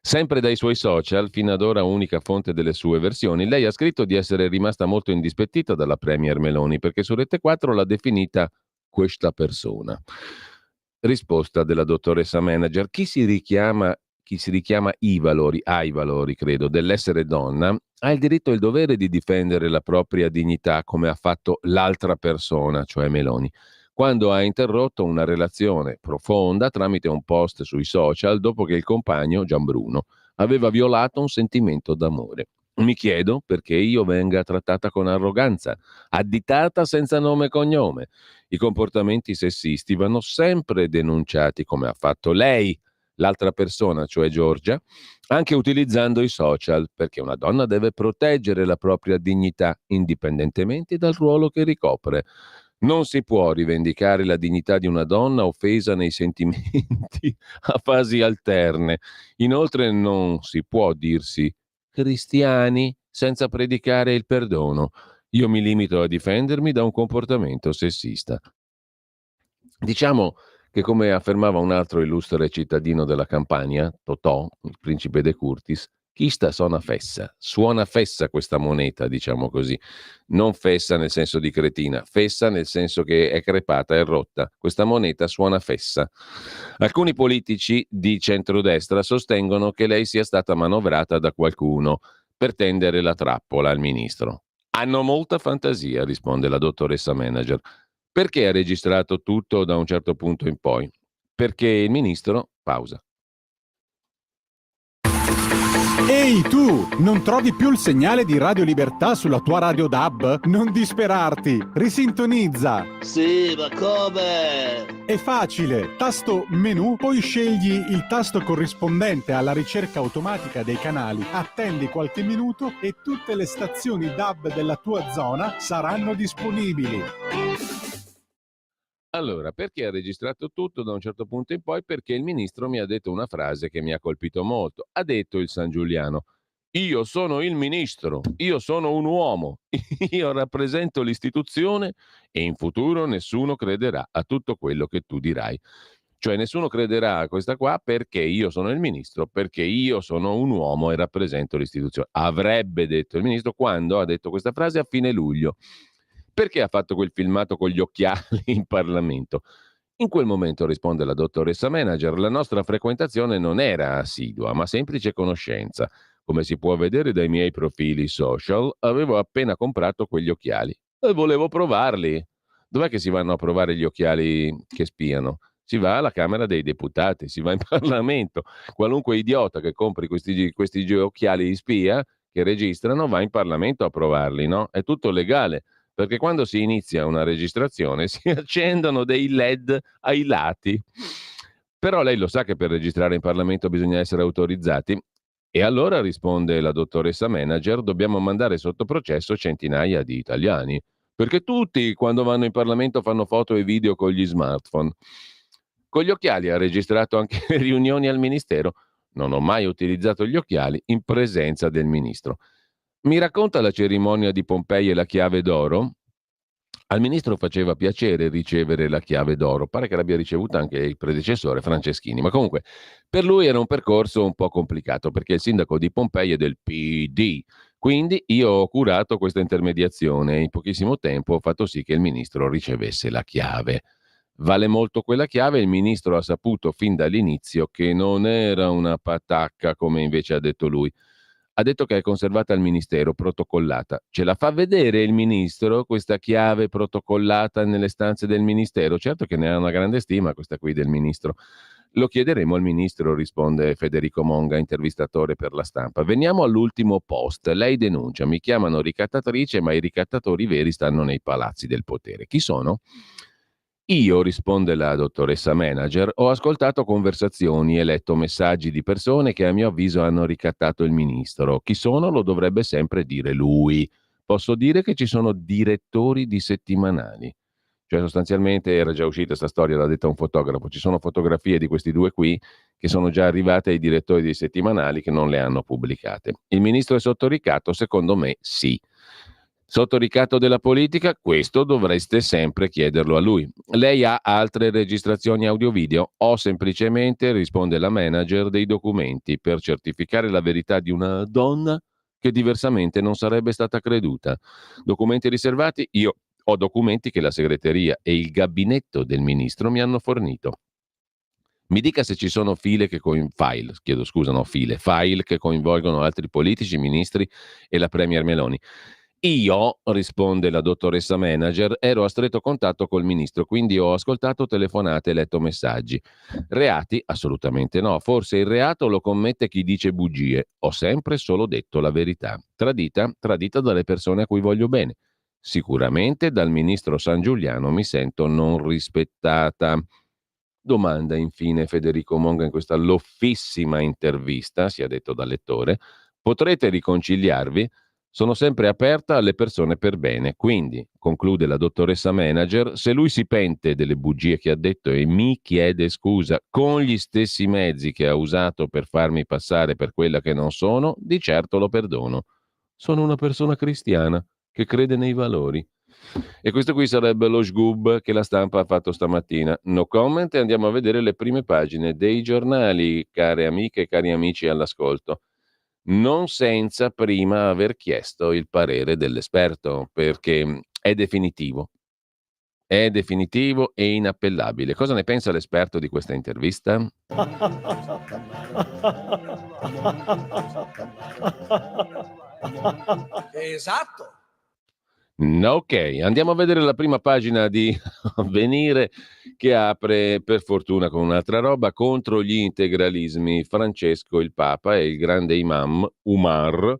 [SPEAKER 2] Sempre dai suoi social, fino ad ora unica fonte delle sue versioni, lei ha scritto di essere rimasta molto indispettita dalla premier Meloni perché su Rete 4 l'ha definita questa persona. Risposta della dottoressa manager: chi si richiama ai valori, credo, dell'essere donna, ha il diritto e il dovere di difendere la propria dignità come ha fatto l'altra persona, cioè Meloni, quando ha interrotto una relazione profonda tramite un post sui social dopo che il compagno, Gianbruno, aveva violato un sentimento d'amore. Mi chiedo perché io venga trattata con arroganza, additata senza nome e cognome. I comportamenti sessisti vanno sempre denunciati come ha fatto lei, l'altra persona, cioè Giorgia, anche utilizzando i social, perché una donna deve proteggere la propria dignità indipendentemente dal ruolo che ricopre. Non si può rivendicare la dignità di una donna offesa nei sentimenti a fasi alterne. Inoltre non si può dirsi cristiani senza predicare il perdono. Io mi limito a difendermi da un comportamento sessista. Diciamo che, come affermava un altro illustre cittadino della Campania, Totò, il principe de Curtis, chi sta suona fessa questa moneta, diciamo così, non fessa nel senso di cretina, fessa nel senso che è crepata, è rotta, questa moneta suona fessa. Alcuni politici di centrodestra sostengono che lei sia stata manovrata da qualcuno per tendere la trappola al ministro. Hanno molta fantasia, risponde la dottoressa manager. Perché ha registrato tutto da un certo punto in poi? Perché il ministro, pausa.
[SPEAKER 1] Ehi tu, non trovi più il segnale di Radio Libertà sulla tua radio DAB? Non disperarti, risintonizza.
[SPEAKER 7] Sì, ma come?
[SPEAKER 1] È facile, tasto menu, poi scegli il tasto corrispondente alla ricerca automatica dei canali, attendi qualche minuto e tutte le stazioni DAB della tua zona saranno disponibili.
[SPEAKER 2] Allora, perché ha registrato tutto da un certo punto in poi? Perché il ministro mi ha detto una frase che mi ha colpito molto. Ha detto il San Giuliano: io sono il ministro, io sono un uomo, io rappresento l'istituzione e in futuro nessuno crederà a tutto quello che tu dirai. Cioè nessuno crederà a questa qua perché io sono il ministro, perché io sono un uomo e rappresento l'istituzione. Avrebbe detto il ministro quando ha detto questa frase a fine luglio. Perché ha fatto quel filmato con gli occhiali in Parlamento? In quel momento, risponde la dottoressa manager, la nostra frequentazione non era assidua, ma semplice conoscenza. Come si può vedere dai miei profili social, avevo appena comprato quegli occhiali e volevo provarli. Dov'è che si vanno a provare gli occhiali che spiano? Si va alla Camera dei Deputati, si va in Parlamento. Qualunque idiota che compri questi occhiali spia che registrano va in Parlamento a provarli, no? È tutto legale. Perché quando si inizia una registrazione si accendono dei LED ai lati. Però lei lo sa che per registrare in Parlamento bisogna essere autorizzati? E allora, risponde la dottoressa manager, dobbiamo mandare sotto processo centinaia di italiani. Perché tutti, quando vanno in Parlamento, fanno foto e video con gli smartphone. Con gli occhiali ha registrato anche le riunioni al Ministero. Non ho mai utilizzato gli occhiali in presenza del Ministro. Mi racconta la cerimonia di Pompei e la chiave d'oro? Al ministro faceva piacere ricevere la chiave d'oro, pare che l'abbia ricevuta anche il predecessore Franceschini, ma comunque per lui era un percorso un po' complicato perché il sindaco di Pompei è del PD, quindi io ho curato questa intermediazione e in pochissimo tempo ho fatto sì che il ministro ricevesse la chiave. Vale molto quella chiave, il ministro ha saputo fin dall'inizio che non era una patacca come invece ha detto lui. Ha detto che è conservata al ministero, protocollata. Ce la fa vedere il ministro questa chiave protocollata nelle stanze del ministero? Certo che ne ha una grande stima questa qui del ministro. Lo chiederemo al ministro, risponde Federico Monga, intervistatore per La Stampa. Veniamo all'ultimo post. Lei denuncia, mi chiamano ricattatrice, ma i ricattatori veri stanno nei palazzi del potere. Chi sono? Io, risponde la dottoressa manager, ho ascoltato conversazioni e letto messaggi di persone che a mio avviso hanno ricattato il ministro. Chi sono lo dovrebbe sempre dire lui. Posso dire che ci sono direttori di settimanali. Cioè sostanzialmente era già uscita questa storia, l'ha detta un fotografo, ci sono fotografie di questi due qui che sono già arrivate ai direttori dei settimanali che non le hanno pubblicate. Il ministro è sotto ricatto? Secondo me sì. Sotto ricatto della politica, questo dovreste sempre chiederlo a lui. Lei ha altre registrazioni audio-video o semplicemente, risponde la manager, dei documenti per certificare la verità di una donna che diversamente non sarebbe stata creduta. Documenti riservati? Io ho documenti che la segreteria e il gabinetto del ministro mi hanno fornito. Mi dica se ci sono file che coinvolgono altri politici, ministri e la Premier Meloni. Io, risponde la dottoressa manager, ero a stretto contatto col ministro, quindi ho ascoltato telefonate e letto messaggi. Reati? Assolutamente no. Forse il reato lo commette chi dice bugie. Ho sempre solo detto la verità. Tradita? Tradita dalle persone a cui voglio bene. Sicuramente dal ministro San Giuliano mi sento non rispettata. Domanda infine Federico Monga in questa loffissima intervista, sia detto dal lettore, potrete riconciliarvi? Sono sempre aperta alle persone per bene, quindi, conclude la dottoressa manager, se lui si pente delle bugie che ha detto e mi chiede scusa con gli stessi mezzi che ha usato per farmi passare per quella che non sono, di certo lo perdono. Sono una persona cristiana che crede nei valori. E questo qui sarebbe lo sgub che la Stampa ha fatto stamattina. No comment e andiamo a vedere le prime pagine dei giornali, care amiche e cari amici all'ascolto. Non senza prima aver chiesto il parere dell'esperto, perché è definitivo e inappellabile. Cosa ne pensa l'esperto di questa intervista?
[SPEAKER 4] Esatto.
[SPEAKER 2] Ok, andiamo a vedere la prima pagina di Avvenire, che apre per fortuna con un'altra roba: contro gli integralismi. Francesco il Papa e il grande imam Umar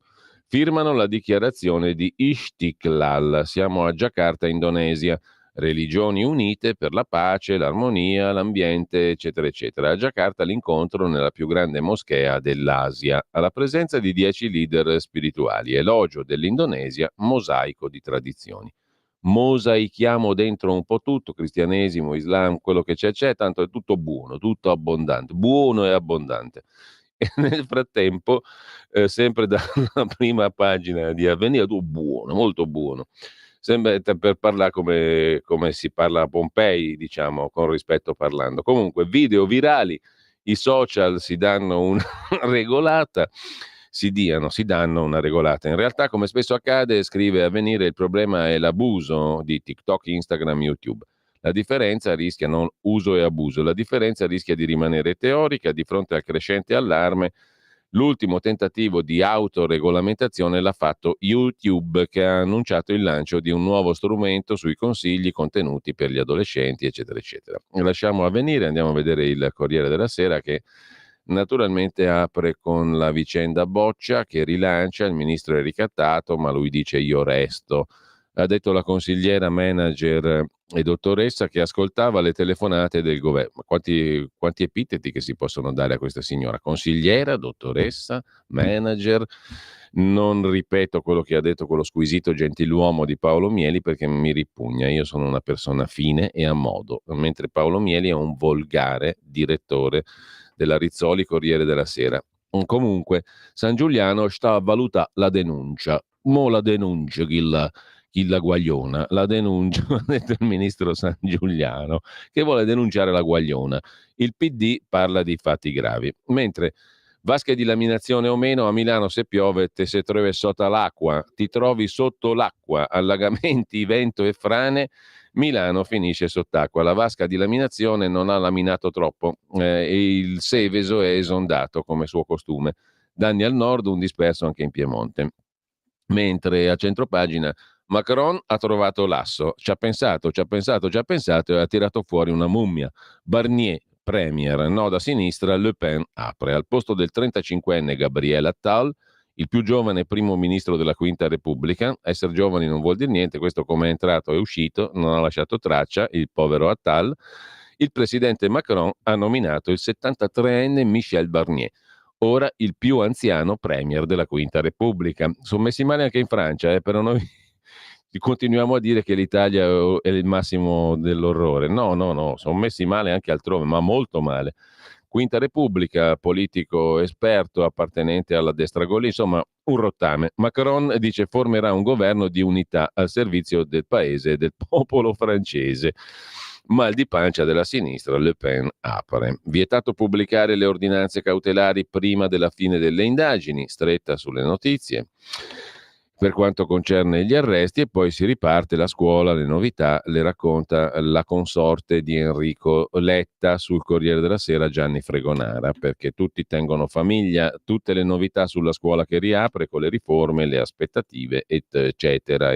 [SPEAKER 2] firmano la dichiarazione di Istiklal. Siamo a Giacarta, Indonesia. Religioni unite per la pace, l'armonia, l'ambiente, eccetera, eccetera. A Giacarta l'incontro nella più grande moschea dell'Asia, alla presenza di 10 leader spirituali. Elogio dell'Indonesia, mosaico di tradizioni. Mosaichiamo dentro un po' tutto, cristianesimo, islam, quello che c'è, tanto è tutto buono, tutto abbondante, buono e abbondante. E nel frattempo, sempre dalla prima pagina di Avvenire, tu buono, molto buono. Sembra per parlare come si parla a Pompei, diciamo, con rispetto parlando. Comunque, video virali, i social si danno una regolata, si danno una regolata. In realtà, come spesso accade, scrive Avvenire, il problema è l'abuso di TikTok, Instagram, YouTube. La differenza rischia, non uso e abuso, la differenza rischia di rimanere teorica di fronte al crescente allarme. L'ultimo tentativo di autoregolamentazione l'ha fatto YouTube, che ha annunciato il lancio di un nuovo strumento sui consigli contenuti per gli adolescenti, eccetera, eccetera. Lasciamo Avvenire, andiamo a vedere il Corriere della Sera, che naturalmente apre con la vicenda Boccia, che rilancia: il ministro è ricattato, ma lui dice io resto. Ha detto la consigliera manager e dottoressa che ascoltava le telefonate del governo. Ma quanti epiteti che si possono dare a questa signora? Consigliera, dottoressa, manager. Non ripeto quello che ha detto quello squisito gentiluomo di Paolo Mieli, perché mi ripugna. Io sono una persona fine e a modo, mentre Paolo Mieli è un volgare direttore della Rizzoli Corriere della Sera. Comunque, San Giuliano sta a valutare la denuncia. Mo la denuncia chi la guagliona, la denuncia, ha detto il ministro San Giuliano, che vuole denunciare la guagliona. Il PD parla di fatti gravi, mentre vasche di laminazione o meno, a Milano se piove te se trovi sotto l'acqua, ti trovi sotto l'acqua, allagamenti, vento e frane, Milano finisce sott'acqua. La vasca di laminazione non ha laminato troppo e il Seveso è esondato come suo costume. Danni al nord, un disperso anche in Piemonte. Mentre a centropagina Macron ha trovato l'asso, ci ha pensato e ha tirato fuori una mummia. Barnier, premier, no da sinistra, Le Pen apre. Al posto del 35enne Gabriel Attal, il più giovane primo ministro della Quinta Repubblica. Essere giovani non vuol dire niente, questo come è entrato è uscito, non ha lasciato traccia, il povero Attal. Il presidente Macron ha nominato il 73enne Michel Barnier, ora il più anziano premier della Quinta Repubblica. Sono messi male anche in Francia, però noi continuiamo a dire che l'Italia è il massimo dell'orrore. No, sono messi male anche altrove, ma molto male. Quinta Repubblica, politico esperto, appartenente alla destra Golli, insomma un rottame. Macron dice formerà un governo di unità al servizio del paese e del popolo francese. Mal di pancia della sinistra, Le Pen apre. Vietato pubblicare le ordinanze cautelari prima della fine delle indagini, stretta sulle notizie per quanto concerne gli arresti, e poi si riparte la scuola, le novità, le racconta la consorte di Enrico Letta sul Corriere della Sera, Gianni Fregonara, perché tutti tengono famiglia, tutte le novità sulla scuola che riapre con le riforme, le aspettative, eccetera.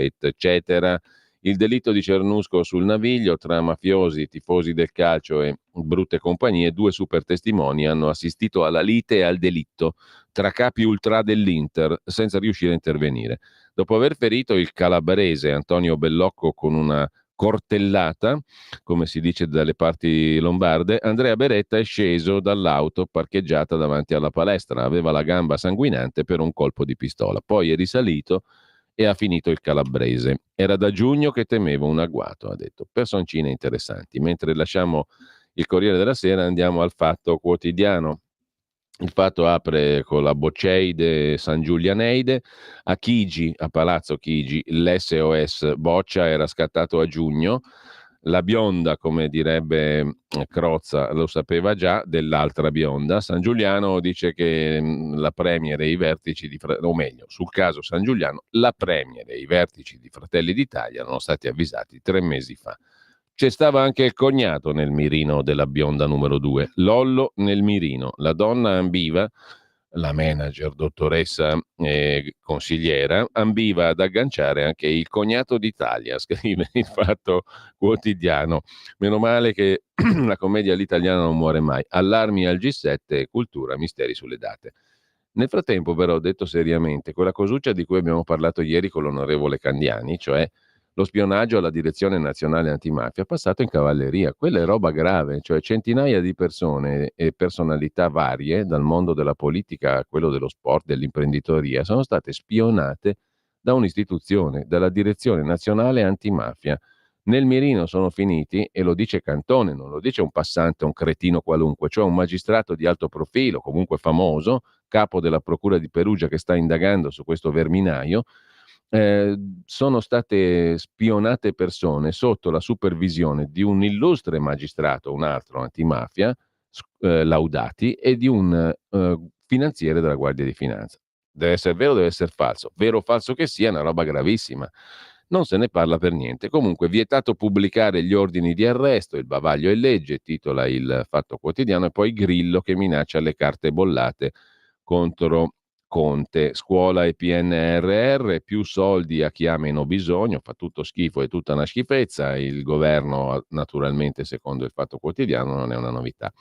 [SPEAKER 2] Il delitto di Cernusco sul Naviglio, tra mafiosi, tifosi del calcio e brutte compagnie, 2 super testimoni hanno assistito alla lite e al delitto tra capi ultra dell'Inter senza riuscire a intervenire. Dopo aver ferito il calabrese Antonio Bellocco con una cortellata, come si dice dalle parti lombarde, Andrea Beretta è sceso dall'auto parcheggiata davanti alla palestra, aveva la gamba sanguinante per un colpo di pistola, poi è risalito e ha finito il calabrese. Era da giugno che temevo un agguato, ha detto. Personcine interessanti. Mentre lasciamo il Corriere della Sera andiamo al Fatto Quotidiano. Il Fatto apre con la Bocceide San Giulianeide. A Chigi, a Palazzo Chigi, l'SOS Boccia era scattato a giugno. La bionda, come direbbe Crozza, lo sapeva già, dell'altra bionda. San Giuliano dice che la premier e i vertici o meglio, sul caso San Giuliano, la premier e i vertici di Fratelli d'Italia erano stati avvisati 3 mesi fa. C'è stava anche il cognato nel mirino della bionda numero 2, Lollo nel mirino. La donna ambiva la manager, dottoressa consigliera, ambiva ad agganciare anche il cognato d'Italia, scrive il Fatto Quotidiano. Meno male che la commedia all'italiana non muore mai. Allarmi al G7, cultura, misteri sulle date. Nel frattempo, però, detto seriamente, quella cosuccia di cui abbiamo parlato ieri con l'onorevole Candiani, cioè lo spionaggio alla Direzione Nazionale Antimafia, è passato in cavalleria. Quella è roba grave, cioè centinaia di persone e personalità varie, dal mondo della politica a quello dello sport, dell'imprenditoria, sono state spionate da un'istituzione, dalla Direzione Nazionale Antimafia. Nel mirino sono finiti, e lo dice Cantone, non lo dice un passante, un cretino qualunque, cioè un magistrato di alto profilo, comunque famoso, capo della Procura di Perugia che sta indagando su questo verminaio. Sono state spionate persone sotto la supervisione di un illustre magistrato, un altro antimafia, Laudati, e di un finanziere della Guardia di Finanza. Deve essere vero, deve essere falso. Vero o falso che sia, è una roba gravissima. Non se ne parla per niente. Comunque, vietato pubblicare gli ordini di arresto, il bavaglio è legge, titola il Fatto Quotidiano, e poi Grillo che minaccia le carte bollate contro Conte. Scuola e PNRR, più soldi a chi ha meno bisogno, fa tutto schifo, è tutta una schifezza. Il governo, naturalmente, secondo il Fatto Quotidiano, non è una novità.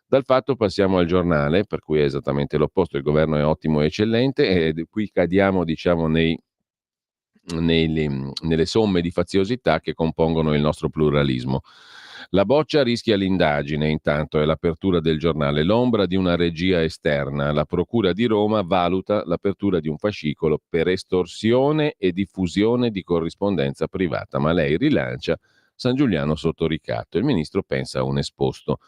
[SPEAKER 2] Dal Fatto passiamo al Giornale, per cui è esattamente l'opposto, il governo è ottimo e eccellente, e qui cadiamo, diciamo, nelle somme di faziosità che compongono il nostro pluralismo. La boccia rischia l'indagine, intanto è l'apertura del Giornale, l'ombra di una regia esterna. La Procura di Roma valuta l'apertura di un fascicolo per estorsione e diffusione di corrispondenza privata, ma lei rilancia San Giuliano sotto ricatto. Il ministro pensa a un esposto.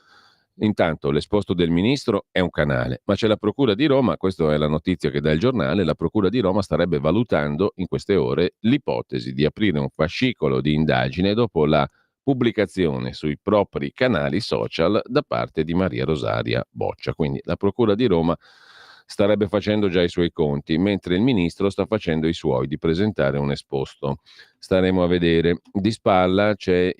[SPEAKER 2] Intanto l'esposto del ministro è un canale, ma c'è la Procura di Roma, questa è la notizia che dà il Giornale, la Procura di Roma starebbe valutando in queste ore l'ipotesi di aprire un fascicolo di indagine dopo la pubblicazione sui propri canali social da parte di Maria Rosaria Boccia. Quindi la Procura di Roma starebbe facendo già i suoi conti, mentre il ministro sta facendo i suoi di presentare un esposto. Staremo a vedere. Di spalla c'è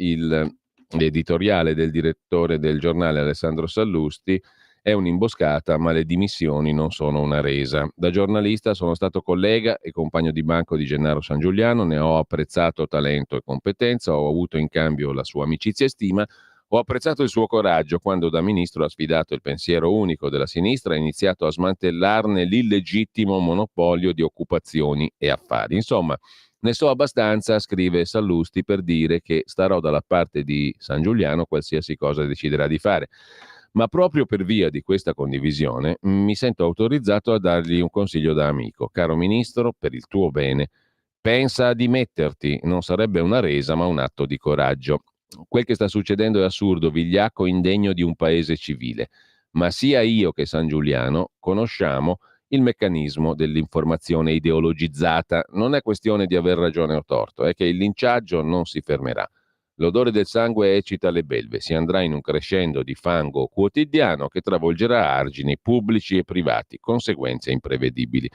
[SPEAKER 2] l'editoriale del direttore del Giornale Alessandro Sallusti. È un'imboscata, ma le dimissioni non sono una resa. Da giornalista sono stato collega e compagno di banco di Gennaro San Giuliano, ne ho apprezzato talento e competenza, ho avuto in cambio la sua amicizia e stima, ho apprezzato il suo coraggio quando da ministro ha sfidato il pensiero unico della sinistra e ha iniziato a smantellarne l'illegittimo monopolio di occupazioni e affari. Insomma, ne so abbastanza, scrive Sallusti, per dire che starò dalla parte di San Giuliano qualsiasi cosa deciderà di fare. Ma proprio per via di questa condivisione mi sento autorizzato a dargli un consiglio da amico. Caro ministro, per il tuo bene, pensa a dimetterti. Non sarebbe una resa, ma un atto di coraggio. Quel che sta succedendo è assurdo, vigliacco, indegno di un paese civile. Ma sia io che San Giuliano conosciamo il meccanismo dell'informazione ideologizzata. Non è questione di aver ragione o torto, è che il linciaggio non si fermerà. L'odore del sangue eccita le belve, si andrà in un crescendo di fango quotidiano che travolgerà argini pubblici e privati, conseguenze imprevedibili.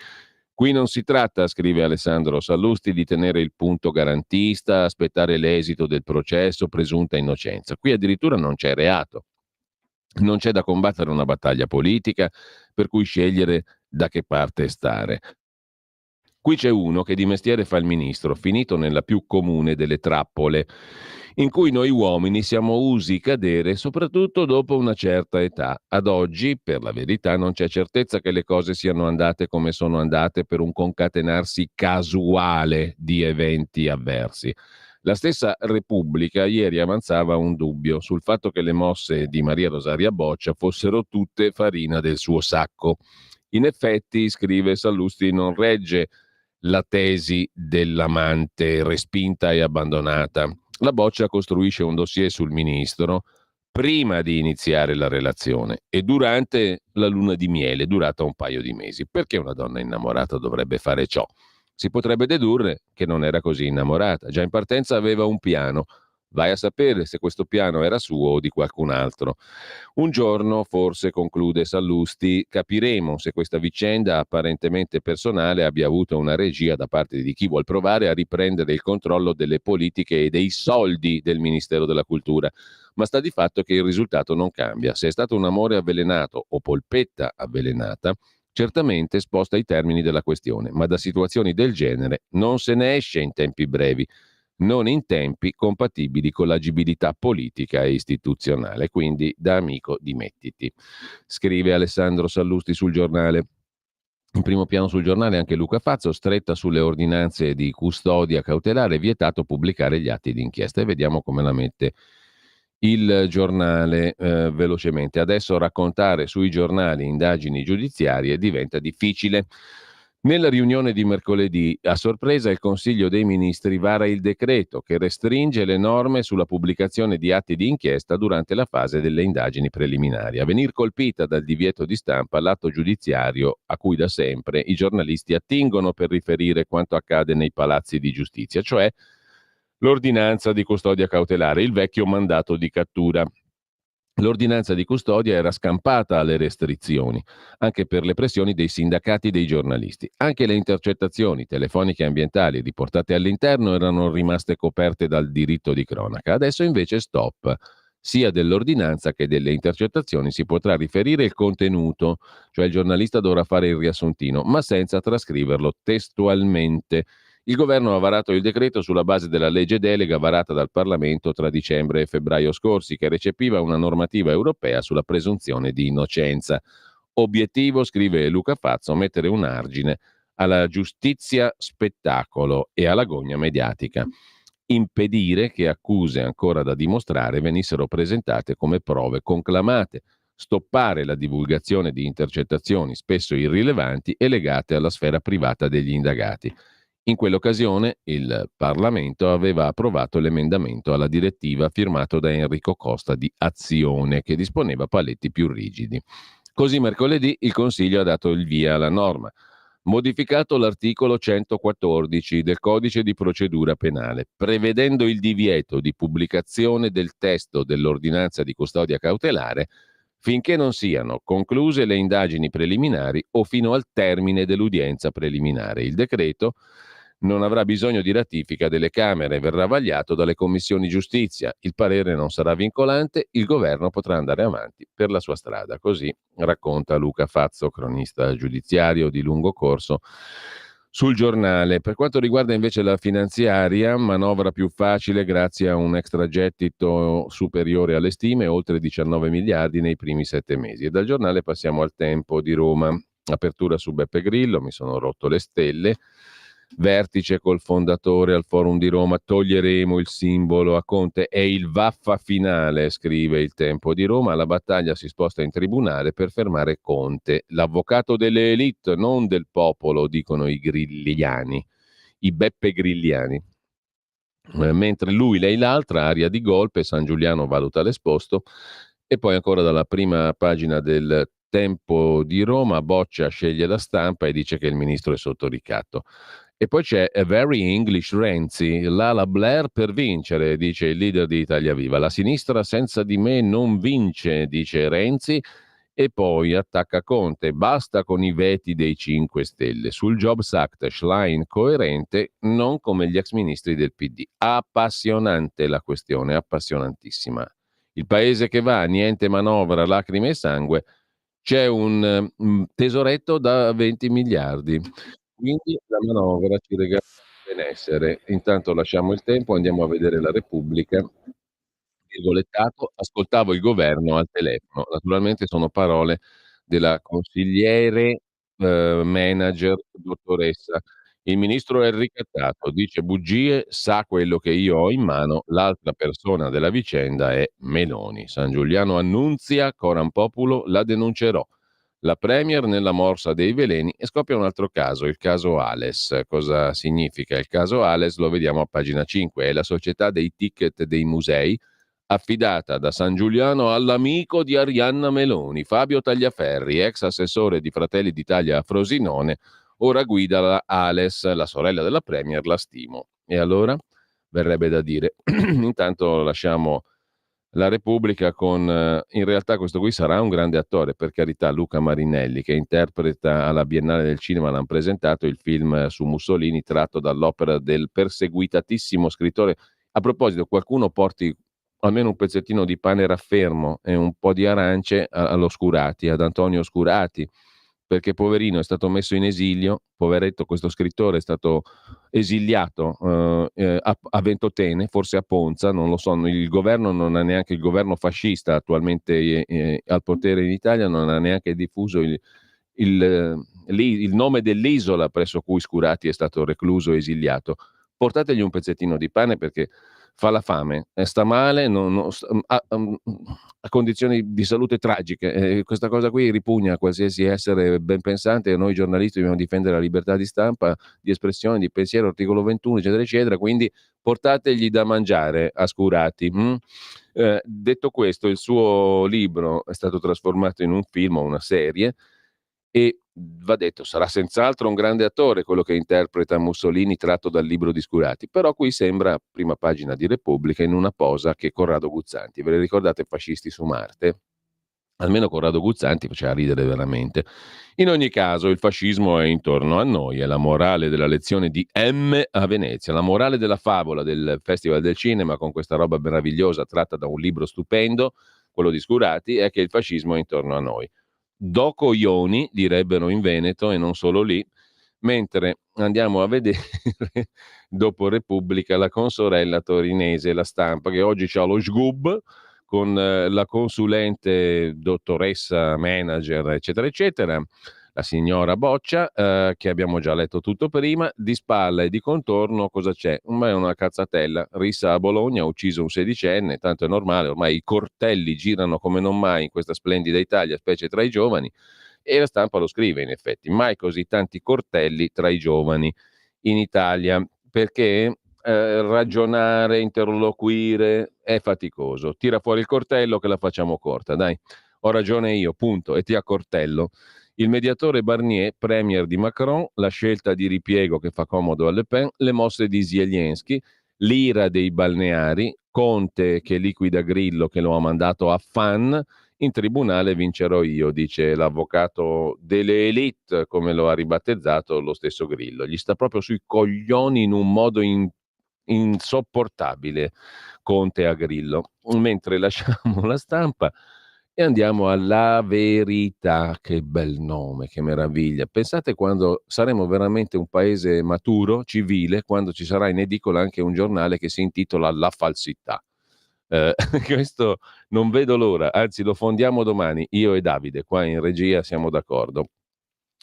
[SPEAKER 2] Qui non si tratta, scrive Alessandro Sallusti, di tenere il punto garantista, aspettare l'esito del processo, presunta innocenza. Qui addirittura non c'è reato. Non c'è da combattere una battaglia politica, per cui scegliere da che parte stare. Qui c'è uno che di mestiere fa il ministro, finito nella più comune delle trappole, in cui noi uomini siamo usi cadere soprattutto dopo una certa età. Ad oggi, per la verità, non c'è certezza che le cose siano andate come sono andate per un concatenarsi casuale di eventi avversi. La stessa Repubblica ieri avanzava un dubbio sul fatto che le mosse di Maria Rosaria Boccia fossero tutte farina del suo sacco. In effetti, scrive Sallusti, non regge la tesi dell'amante respinta e abbandonata. La Boccia costruisce un dossier sul ministro prima di iniziare la relazione e durante la luna di miele, durata un paio di mesi. Perché una donna innamorata dovrebbe fare ciò? Si potrebbe dedurre che non era così innamorata. Già in partenza aveva un piano. Vai a sapere se questo piano era suo o di qualcun altro. Un giorno, forse, conclude Sallusti, capiremo se questa vicenda apparentemente personale abbia avuto una regia da parte di chi vuol provare a riprendere il controllo delle politiche e dei soldi del Ministero della Cultura. Ma sta di fatto che il risultato non cambia. Se è stato un amore avvelenato o polpetta avvelenata, certamente sposta i termini della questione, ma da situazioni del genere non se ne esce in tempi brevi, non in tempi compatibili con l'agibilità politica e istituzionale. Quindi, da amico, dimettiti. Scrive Alessandro Sallusti sul Giornale. In primo piano sul Giornale anche Luca Fazzo, stretta sulle ordinanze di custodia cautelare, vietato pubblicare gli atti d'inchiesta. E vediamo come la mette il Giornale velocemente. Adesso raccontare sui giornali indagini giudiziarie diventa difficile. Nella riunione di mercoledì, a sorpresa, il Consiglio dei Ministri vara il decreto che restringe le norme sulla pubblicazione di atti di inchiesta durante la fase delle indagini preliminari. A venir colpita dal divieto di stampa l'atto giudiziario a cui da sempre i giornalisti attingono per riferire quanto accade nei palazzi di giustizia, cioè l'ordinanza di custodia cautelare, il vecchio mandato di cattura. L'ordinanza di custodia era scampata alle restrizioni, anche per le pressioni dei sindacati dei giornalisti. Anche le intercettazioni telefoniche e ambientali riportate all'interno erano rimaste coperte dal diritto di cronaca. Adesso invece stop. Sia dell'ordinanza che delle intercettazioni si potrà riferire il contenuto, cioè il giornalista dovrà fare il riassuntino, ma senza trascriverlo testualmente. Il governo ha varato il decreto sulla base della legge delega varata dal Parlamento tra dicembre e febbraio scorsi, che recepiva una normativa europea sulla presunzione di innocenza. Obiettivo, scrive Luca Fazzo, mettere un argine alla giustizia spettacolo e alla gogna mediatica. Impedire che accuse ancora da dimostrare venissero presentate come prove conclamate. Stoppare la divulgazione di intercettazioni spesso irrilevanti e legate alla sfera privata degli indagati. In quell'occasione il Parlamento aveva approvato l'emendamento alla direttiva firmato da Enrico Costa di Azione, che disponeva paletti più rigidi. Così mercoledì il Consiglio ha dato il via alla norma, modificato l'articolo 114 del Codice di procedura penale, prevedendo il divieto di pubblicazione del testo dell'ordinanza di custodia cautelare finché non siano concluse le indagini preliminari o fino al termine dell'udienza preliminare. Il decreto non avrà bisogno di ratifica delle Camere, verrà vagliato dalle commissioni giustizia. Il parere non sarà vincolante, il governo potrà andare avanti per la sua strada. Così racconta Luca Fazzo, cronista giudiziario di lungo corso, sul Giornale. Per quanto riguarda invece la finanziaria, manovra più facile grazie a un extragettito superiore alle stime, oltre 19 miliardi nei primi 7 mesi. E dal Giornale passiamo al Tempo di Roma. Apertura su Beppe Grillo, mi sono rotto le stelle. Vertice col fondatore al Forum di Roma, toglieremo il simbolo a Conte, è il vaffa finale, scrive il Tempo di Roma, la battaglia si sposta in tribunale per fermare Conte, l'avvocato delle elite, non del popolo, dicono i grilliani, i Beppe Grilliani. Mentre lui, lei, l'altra, aria di golpe, San Giuliano valuta l'esposto, e poi ancora dalla prima pagina del Tempo di Roma, Boccia sceglie la stampa e dice che il ministro è sotto ricatto. E poi c'è A Very English Renzi, l'ala Blair per vincere, dice il leader di Italia Viva. La sinistra senza di me non vince, dice Renzi, e poi attacca Conte. Basta con i veti dei 5 Stelle. Sul Jobs Act, Schlein coerente, non come gli ex ministri del PD. Appassionante la questione, appassionantissima. Il paese che va, niente manovra, lacrime e sangue, c'è un tesoretto da 20 miliardi. Quindi la manovra ci regala benessere. Intanto lasciamo il Tempo, andiamo a vedere la Repubblica. Virgolettato, ascoltavo il governo al telefono. Naturalmente sono parole della consigliere manager dottoressa. Il ministro è ricattato, dice bugie, sa quello che io ho in mano, l'altra persona della vicenda è Meloni. San Giuliano annunzia, coram populo, la denuncerò. La Premier nella morsa dei veleni e scoppia un altro caso, il caso Ales. Cosa significa il caso Ales? Lo vediamo a pagina 5. È la società dei ticket dei musei affidata da San Giuliano all'amico di Arianna Meloni, Fabio Tagliaferri, ex assessore di Fratelli d'Italia a Frosinone, ora guida la Ales, la sorella della Premier, la stimo. E allora? Verrebbe da dire. Intanto lasciamo la Repubblica con, in realtà questo qui sarà un grande attore, per carità, Luca Marinelli, che interpreta alla Biennale del Cinema, l'hanno presentato, il film su Mussolini tratto dall'opera del perseguitatissimo scrittore. A proposito, qualcuno porti almeno un pezzettino di pane raffermo e un po' di arance allo Scurati, ad Antonio Scurati, perché poverino è stato messo in esilio, poveretto questo scrittore è stato esiliato a Ventotene, forse a Ponza, non lo so, il governo non ha neanche, il governo fascista attualmente al potere in Italia non ha neanche diffuso il nome dell'isola presso cui Scurati è stato recluso e esiliato. Portategli un pezzettino di pane perché fa la fame, sta male, ha condizioni di salute tragiche. Questa cosa qui ripugna a qualsiasi essere ben pensante, e noi giornalisti dobbiamo difendere la libertà di stampa, di espressione, di pensiero, articolo 21, eccetera, eccetera, quindi portategli da mangiare a Scurati. Detto questo, il suo libro è stato trasformato in un film o una serie, e va detto, sarà senz'altro un grande attore quello che interpreta Mussolini tratto dal libro di Scurati, però qui sembra prima pagina di Repubblica in una posa che Corrado Guzzanti. Ve le ricordate Fascisti su Marte? Almeno Corrado Guzzanti faceva ridere veramente. In ogni caso, il fascismo è intorno a noi, è la morale della lezione di M a Venezia, la morale della favola del Festival del Cinema, con questa roba meravigliosa tratta da un libro stupendo, quello di Scurati, è che il fascismo è intorno a noi. Do coglioni, direbbero in Veneto, e non solo lì, mentre andiamo a vedere dopo Repubblica la consorella torinese, La Stampa, che oggi c'ha lo sgub con la consulente, dottoressa, manager, eccetera, eccetera, la signora Boccia, che abbiamo già letto tutto prima. Di spalla e di contorno cosa c'è? Ma è una cazzatella. Rissa a Bologna ha ucciso un sedicenne, tanto è normale, ormai i cortelli girano come non mai in questa splendida Italia, specie tra i giovani, e La Stampa lo scrive in effetti, mai così tanti cortelli tra i giovani in Italia, perché ragionare, interloquire è faticoso. Tira fuori il cortello che la facciamo corta, dai, ho ragione io, punto, e ti accortello. Il mediatore Barnier, premier di Macron, la scelta di ripiego che fa comodo a Le Pen, le mosse di Zelensky, l'ira dei balneari, Conte che liquida Grillo che lo ha mandato a fan, in tribunale vincerò io, dice l'avvocato delle elite, come lo ha ribattezzato lo stesso Grillo. Gli sta proprio sui coglioni in un modo insopportabile Conte a Grillo. Mentre lasciamo La Stampa e andiamo alla Verità. Che bel nome, che meraviglia. Pensate quando saremo veramente un paese maturo, civile, quando ci sarà in edicola anche un giornale che si intitola La Falsità. Questo non vedo l'ora, anzi lo fondiamo domani, io e Davide, qua in regia siamo d'accordo.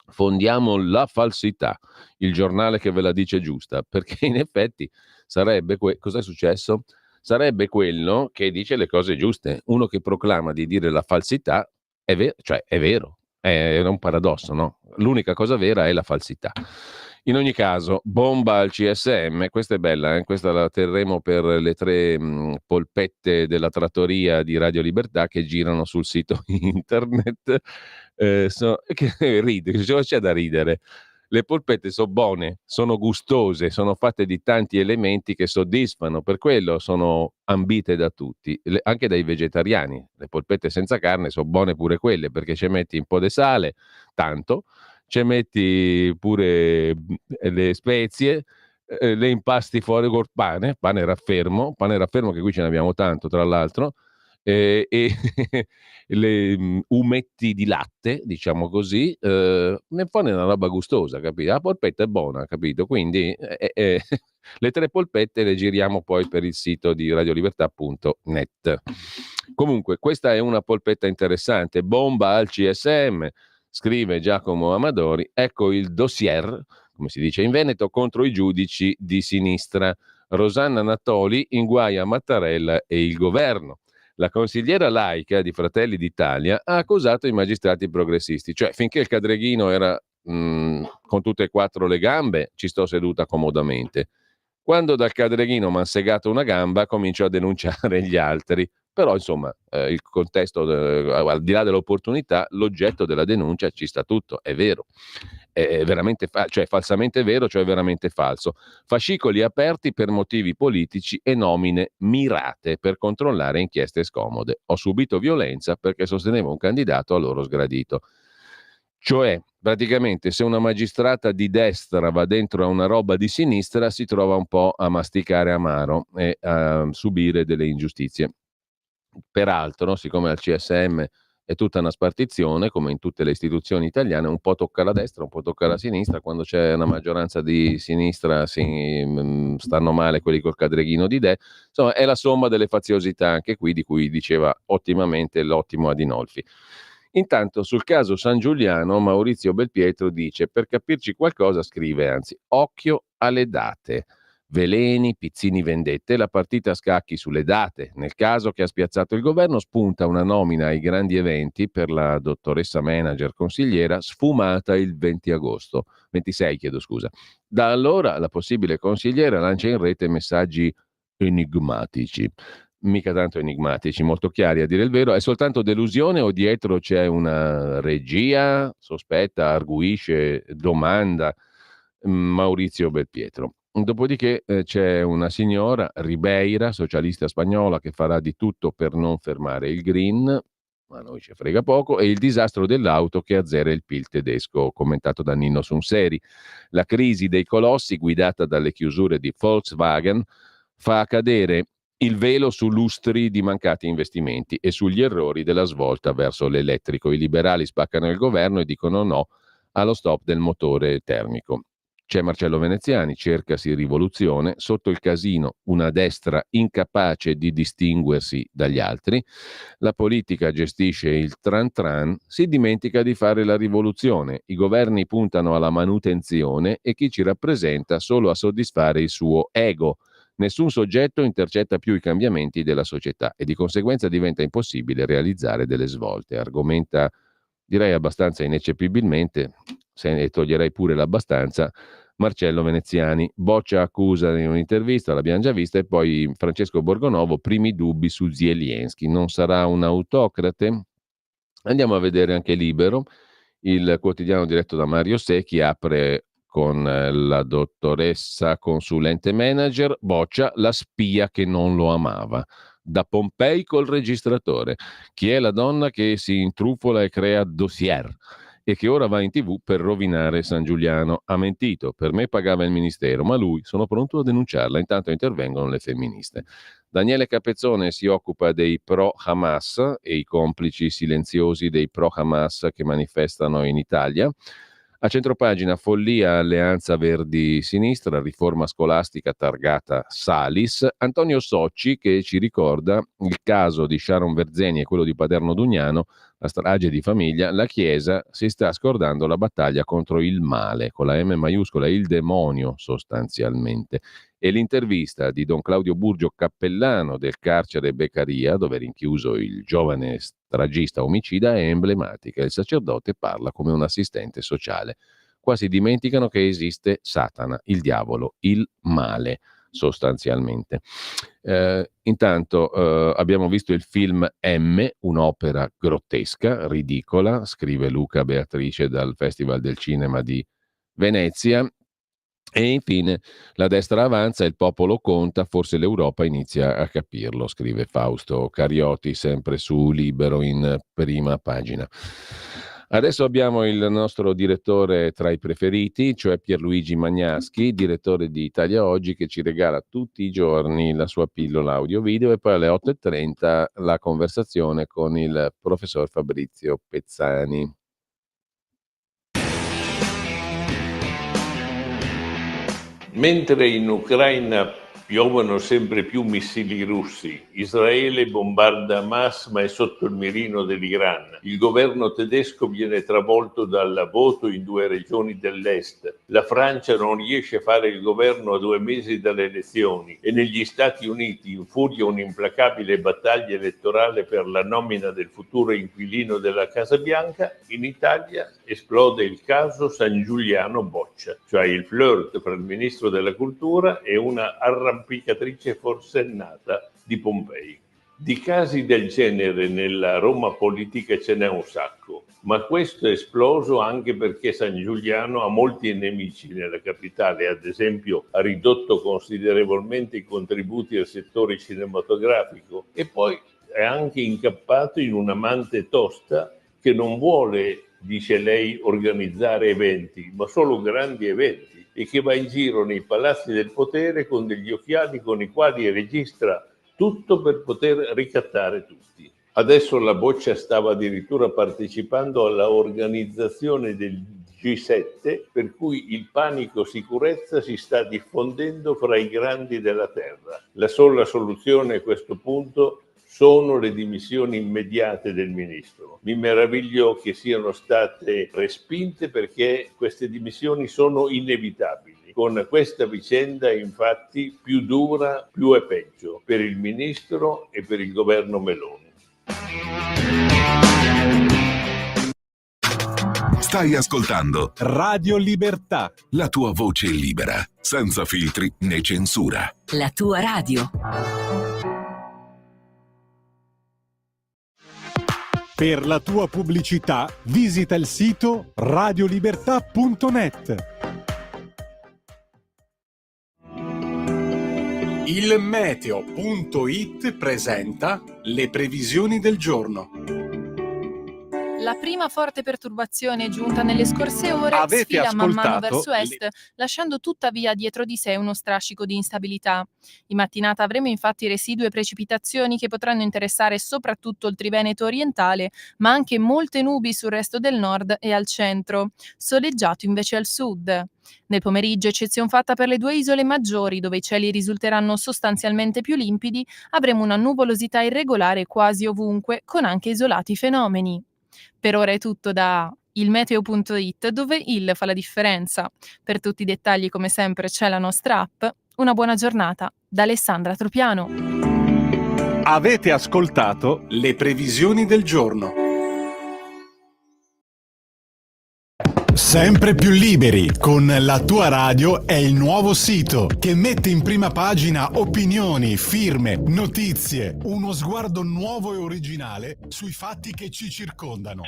[SPEAKER 2] Fondiamo La Falsità, il giornale che ve la dice giusta, perché in effetti sarebbe cos'è successo? Sarebbe quello che dice le cose giuste. Uno che proclama di dire la falsità è vero, cioè è vero, è un paradosso, no? L'unica cosa vera è la falsità. In ogni caso, bomba al CSM, questa è bella, questa la terremo per le 3 polpette della trattoria di Radio Libertà che girano sul sito internet. Che ride, cosa c'è da ridere? Le polpette sono buone, sono gustose, sono fatte di tanti elementi che soddisfano, per quello sono ambite da tutti, anche dai vegetariani. Le polpette senza carne sono buone pure quelle, perché ci metti un po' di sale, tanto, ci metti pure le spezie, le impasti fuori col pane raffermo che qui ce ne abbiamo tanto tra l'altro, e le umetti di latte, diciamo così, ne fanno una roba gustosa, capito? La polpetta è buona, capito? Quindi le 3 polpette le giriamo poi per il sito di radiolibertà.net. Comunque, questa è una polpetta interessante. Bomba al CSM, scrive Giacomo Amadori, ecco il dossier, come si dice in Veneto, contro i giudici di sinistra. Rosanna Natoli inguaia Mattarella e il governo. La consigliera laica di Fratelli d'Italia ha accusato i magistrati progressisti, cioè finché il Cadreghino era con tutte e 4 le gambe ci sto seduta comodamente. Quando dal Cadreghino mi han segato una gamba comincio a denunciare gli altri. Però insomma il contesto, al di là dell'opportunità, l'oggetto della denuncia ci sta tutto, è vero. È veramente cioè falsamente vero, cioè veramente falso. Fascicoli aperti per motivi politici e nomine mirate per controllare inchieste scomode. Ho subito violenza perché sostenevo un candidato a loro sgradito. Cioè, praticamente, se una magistrata di destra va dentro a una roba di sinistra, si trova un po' a masticare amaro e a subire delle ingiustizie. Peraltro, siccome al CSM è tutta una spartizione, come in tutte le istituzioni italiane, un po' tocca alla destra, un po' tocca alla sinistra, quando c'è una maggioranza di sinistra stanno male quelli col cadreghino di De, insomma è la somma delle faziosità anche qui, di cui diceva ottimamente l'ottimo Adinolfi. Intanto sul caso San Giuliano Maurizio Belpietro dice: per capirci qualcosa, scrive anzi, occhio alle date. Veleni, pizzini, vendette, la partita a scacchi sulle date. Nel caso che ha spiazzato il governo spunta una nomina ai grandi eventi per la dottoressa manager consigliera sfumata il 26, chiedo scusa. Da allora la possibile consigliera lancia in rete messaggi enigmatici. Mica tanto enigmatici, molto chiari a dire il vero. È soltanto delusione o dietro c'è una regia? Sospetta, arguisce, domanda Maurizio Belpietro. Dopodiché c'è una signora, Ribeira, socialista spagnola, che farà di tutto per non fermare il green, ma a noi ci frega poco, e il disastro dell'auto che azzera il PIL tedesco, commentato da Nino Sunseri. La crisi dei colossi, guidata dalle chiusure di Volkswagen, fa cadere il velo su lustri di mancati investimenti e sugli errori della svolta verso l'elettrico. I liberali spaccano il governo e dicono no allo stop del motore termico. C'è Marcello Veneziani, cercasi rivoluzione, sotto il casino una destra incapace di distinguersi dagli altri, la politica gestisce il tran tran, si dimentica di fare la rivoluzione, i governi puntano alla manutenzione e chi ci rappresenta solo a soddisfare il suo ego. Nessun soggetto intercetta più i cambiamenti della società e di conseguenza diventa impossibile realizzare delle svolte, argomenta direi abbastanza ineccepibilmente, se ne toglierei pure l'abbastanza, Marcello Veneziani. Boccia accusa in un'intervista, l'abbiamo già vista, e poi Francesco Borgonovo, primi dubbi su Zelensky, non sarà un autocrate? Andiamo a vedere anche Libero, il quotidiano diretto da Mario Secchi, apre con la dottoressa consulente manager, Boccia, la spia che non lo amava. Da Pompei col registratore. Chi è la donna che si intrufola e crea dossier e che ora va in TV per rovinare San Giuliano? Ha mentito, per me pagava il ministero, ma lui sono pronto a denunciarla. Intanto intervengono le femministe. Daniele Capezzone si occupa dei pro-Hamas e i complici silenziosi dei pro-Hamas che manifestano in Italia. A centropagina, follia, alleanza Verdi-Sinistra, riforma scolastica targata Salis. Antonio Socci che ci ricorda il caso di Sharon Verzeni e quello di Paderno Dugnano, la strage di famiglia. La Chiesa si sta scordando la battaglia contro il male, con la M maiuscola, il demonio sostanzialmente. E l'intervista di Don Claudio Burgio, cappellano del carcere Beccaria, dove è rinchiuso il giovane stragista omicida, è emblematica. Il sacerdote parla come un assistente sociale. Quasi dimenticano che esiste Satana, il diavolo, il male, sostanzialmente. Intanto abbiamo visto il film M, un'opera grottesca, ridicola, scrive Luca Beatrice dal Festival del Cinema di Venezia. E infine la destra avanza, il popolo conta, forse l'Europa inizia a capirlo, scrive Fausto Carioti, sempre su Libero in prima pagina. Adesso abbiamo il nostro direttore tra i preferiti, cioè Pierluigi Magnaschi, direttore di Italia Oggi, che ci regala tutti i giorni la sua pillola audio-video, e poi alle 8:30 la conversazione con il professor Fabrizio Pezzani.
[SPEAKER 8] Mentre in Ucraina piovono sempre più missili russi, Israele bombarda Hamas ma è sotto il mirino dell'Iran. Il governo tedesco viene travolto dal voto in 2 regioni dell'est. La Francia non riesce a fare il governo a 2 mesi dalle elezioni e negli Stati Uniti infuria un'implacabile battaglia elettorale per la nomina del futuro inquilino della Casa Bianca. In Italia esplode il caso San Giuliano Boccia, cioè il flirt fra il ministro della cultura e una arrampicatrice forsennata di Pompei. Di casi del genere nella Roma politica ce n'è un sacco, ma questo è esploso anche perché San Giuliano ha molti nemici nella capitale. Ad esempio ha ridotto considerevolmente i contributi al settore cinematografico e poi è anche incappato in un'amante tosta che non vuole, dice lei, organizzare eventi, ma solo grandi eventi, e che va in giro nei palazzi del potere con degli occhiali con i quali registra tutto per poter ricattare tutti. Adesso la Boccia stava addirittura partecipando alla organizzazione del G7, per cui il panico sicurezza si sta diffondendo fra i grandi della terra. La sola soluzione a questo punto sono le dimissioni immediate del ministro. Mi meraviglio che siano state respinte, perché queste dimissioni sono inevitabili. Con questa vicenda, infatti, più dura, più è peggio per il ministro e per il governo Meloni.
[SPEAKER 9] Stai ascoltando
[SPEAKER 1] Radio Libertà.
[SPEAKER 9] la tua voce libera, senza filtri né censura.
[SPEAKER 3] La tua radio.
[SPEAKER 1] Per la tua pubblicità visita il sito radiolibertà.net. Il meteo.it presenta le previsioni del giorno.
[SPEAKER 10] La prima forte perturbazione giunta nelle scorse ore
[SPEAKER 1] Avete
[SPEAKER 10] sfila man mano
[SPEAKER 1] ascoltato
[SPEAKER 10] verso est, lasciando tuttavia dietro di sé uno strascico di instabilità. In mattinata avremo infatti residue precipitazioni che potranno interessare soprattutto il Triveneto orientale, ma anche molte nubi sul resto del nord e al centro, soleggiato invece al sud. Nel pomeriggio, eccezion fatta per le 2 isole maggiori, dove i cieli risulteranno sostanzialmente più limpidi, avremo una nuvolosità irregolare quasi ovunque, con anche isolati fenomeni. Per ora è tutto da ilmeteo.it, dove il fa la differenza. Per tutti i dettagli, come sempre, c'è la nostra app. Una buona giornata da Alessandra Tropiano.
[SPEAKER 1] Avete ascoltato le previsioni del giorno. Sempre più liberi con La tua radio è il nuovo sito che mette in prima pagina opinioni, firme, notizie, uno sguardo nuovo e originale sui fatti che ci circondano.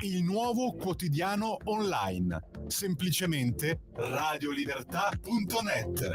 [SPEAKER 1] Il nuovo quotidiano online, semplicemente radiolibertà.net.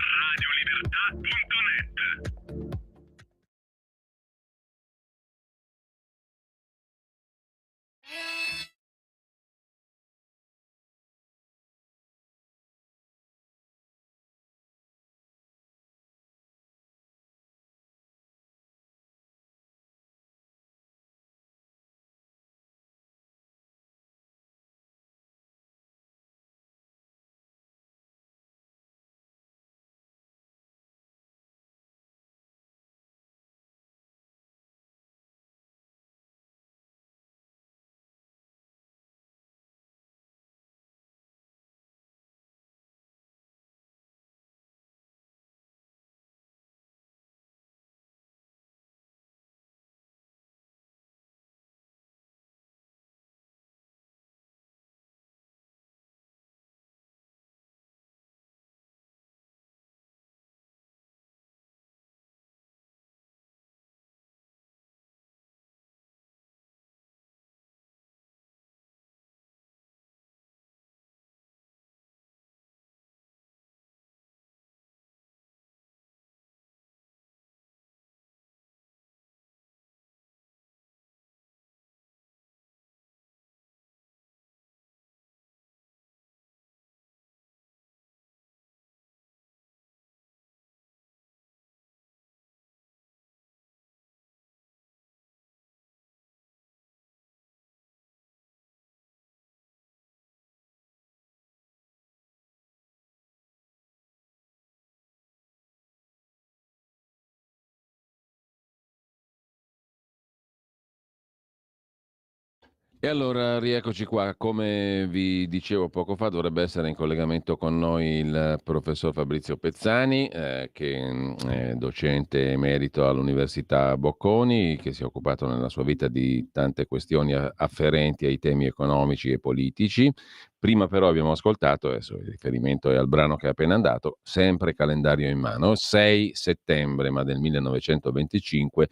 [SPEAKER 2] E allora rieccoci qua, come vi dicevo poco fa dovrebbe essere in collegamento con noi il professor Fabrizio Pezzani, che è docente emerito all'Università Bocconi, che si è occupato nella sua vita di tante questioni afferenti ai temi economici e politici. Prima però abbiamo ascoltato, adesso il riferimento è al brano che è appena andato, sempre calendario in mano, 6 settembre ma del 1925,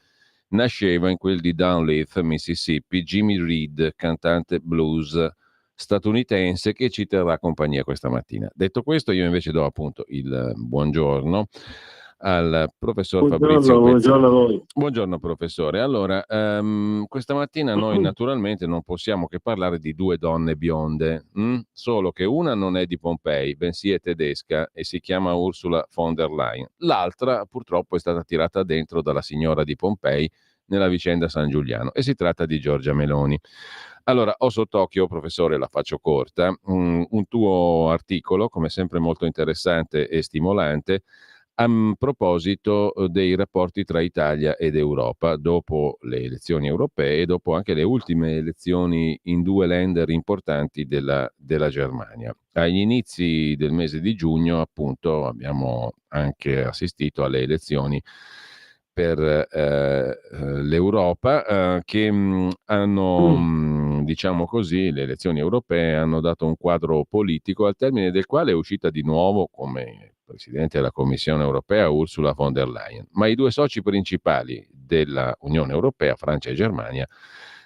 [SPEAKER 2] nasceva in quel di Dunleith, Mississippi, Jimmy Reed, cantante blues statunitense che ci terrà compagnia questa mattina. Detto questo, io invece do appunto il buongiorno al professor Fabrizio Pezzani.
[SPEAKER 11] Buongiorno a voi.
[SPEAKER 2] Buongiorno professore. Allora, questa mattina noi naturalmente non possiamo che parlare di 2 donne bionde, solo che una non è di Pompei, bensì è tedesca e si chiama Ursula von der Leyen. L'altra purtroppo è stata tirata dentro dalla signora di Pompei, nella vicenda San Giuliano, e si tratta di Giorgia Meloni. Allora, ho sott'occhio, professore, la faccio corta, un tuo articolo, come sempre molto interessante e stimolante, a proposito dei rapporti tra Italia ed Europa dopo le elezioni europee e dopo anche le ultime elezioni in due Länder importanti della Germania. Agli inizi del mese di giugno, appunto, abbiamo anche assistito alle elezioni per l'Europa che hanno, diciamo così, le elezioni europee hanno dato un quadro politico al termine del quale è uscita di nuovo come Presidente della Commissione europea Ursula von der Leyen, ma i due soci principali della Unione Europea, Francia e Germania,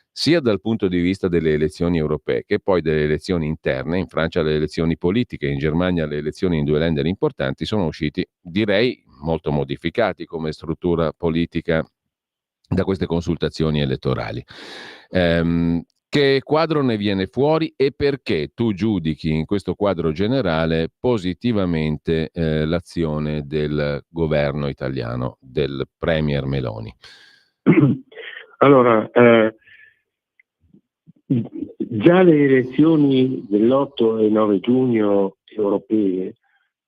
[SPEAKER 2] sia dal punto di vista delle elezioni europee che poi delle elezioni interne, in Francia le elezioni politiche, in Germania le elezioni in due Länder importanti, sono usciti, direi, molto modificati come struttura politica da queste consultazioni elettorali. Che quadro ne viene fuori e perché tu giudichi in questo quadro generale positivamente l'azione del governo italiano, del Premier Meloni?
[SPEAKER 11] Allora, già le elezioni dell'8 e 9 giugno europee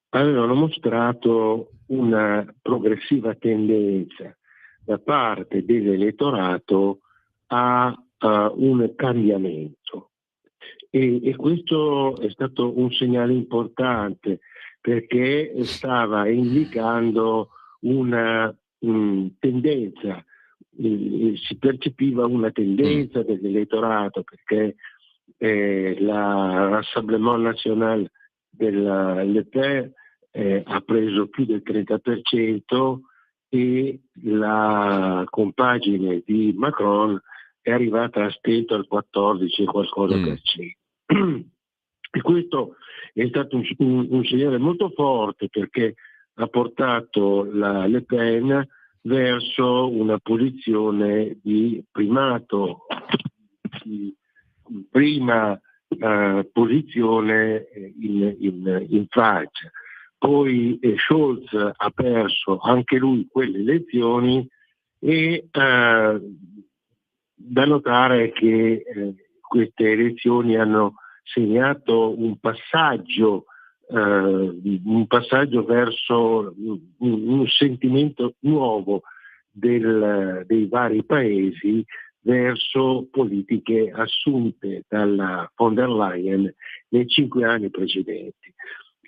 [SPEAKER 11] avevano mostrato una progressiva tendenza da parte dell'elettorato a un cambiamento, e questo è stato un segnale importante perché stava indicando una tendenza, si percepiva una tendenza dell'elettorato perché la Rassemblement National della Le Pen ha preso più del 30% e la compagine di Macron è arrivata a stento al 14 qualcosa per cento. E questo è stato un segnale molto forte perché ha portato la Le Pen verso una posizione di primato, di prima posizione in Francia. Poi Scholz ha perso anche lui quelle elezioni e da notare che queste elezioni hanno segnato un passaggio verso un sentimento nuovo dei vari paesi verso politiche assunte dalla von der Leyen nei 5 anni precedenti.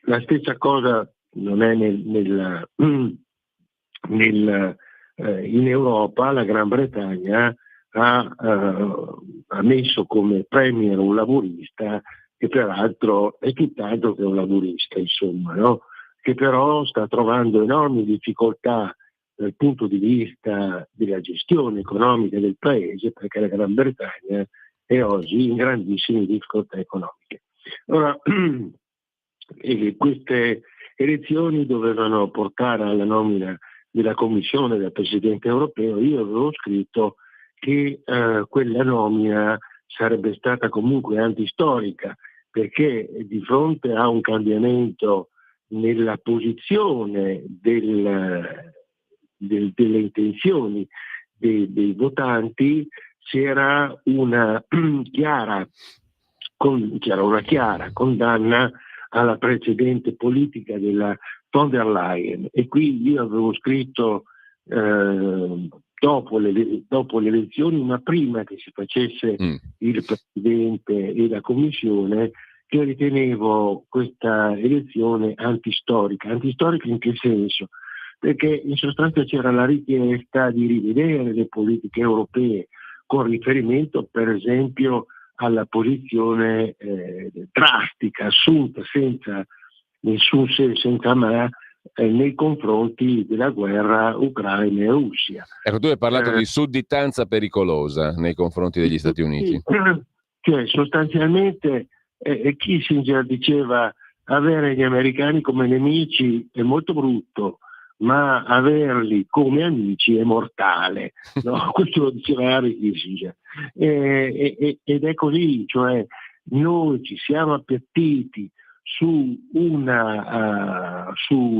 [SPEAKER 11] La stessa cosa non è in Europa. La Gran Bretagna ha messo come premier un laburista che peraltro è tutt'altro che un laburista, insomma, no? Che però sta trovando enormi difficoltà dal punto di vista della gestione economica del paese, perché la Gran Bretagna è oggi in grandissime difficoltà economiche. Allora, queste elezioni dovevano portare alla nomina della Commissione del Presidente europeo. Io avevo scritto che quella nomina sarebbe stata comunque antistorica, perché di fronte a un cambiamento nella posizione delle intenzioni dei votanti c'era una chiara condanna alla precedente politica della von der Leyen, e qui io avevo scritto dopo le elezioni, ma prima che si facesse il Presidente e la Commissione, che ritenevo questa elezione antistorica. Antistorica in che senso? Perché in sostanza c'era la richiesta di rivedere le politiche europee con riferimento per esempio alla posizione drastica assunta senza nessun se, senza ma nei confronti della guerra Ucraina e Russia.
[SPEAKER 2] Ecco, tu hai parlato di sudditanza pericolosa nei confronti degli Stati Uniti.
[SPEAKER 11] Cioè sostanzialmente Kissinger diceva: avere gli americani come nemici è molto brutto, ma averli come amici è mortale. No? Questo lo diceva Harry Kissinger. Ed è così, cioè noi ci siamo appiattiti su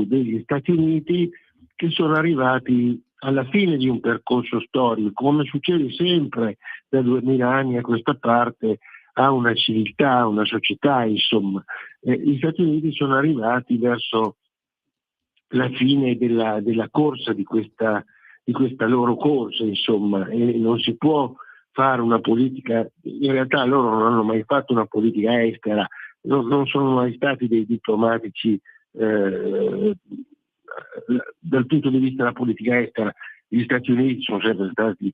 [SPEAKER 11] degli Stati Uniti che sono arrivati alla fine di un percorso storico, come succede sempre da 2000 anni a questa parte, a una civiltà, una società, insomma. Gli Stati Uniti sono arrivati verso la fine della corsa, di questa loro corsa, insomma, e non si può fare una politica. In realtà loro non hanno mai fatto una politica estera, non sono mai stati dei diplomatici dal punto di vista della politica estera. Gli Stati Uniti sono sempre stati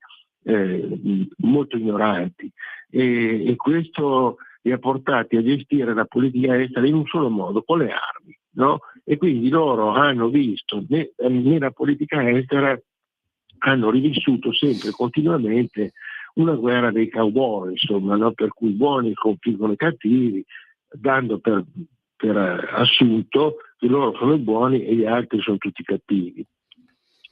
[SPEAKER 11] molto ignoranti e questo li ha portati a gestire la politica estera in un solo modo, con le armi, no? E quindi loro hanno visto nella politica estera, hanno rivissuto sempre continuamente una guerra dei cowboy, insomma, no? Per cui i buoni sconfiggono i cattivi, dando per assunto che loro sono i buoni e gli altri sono tutti cattivi.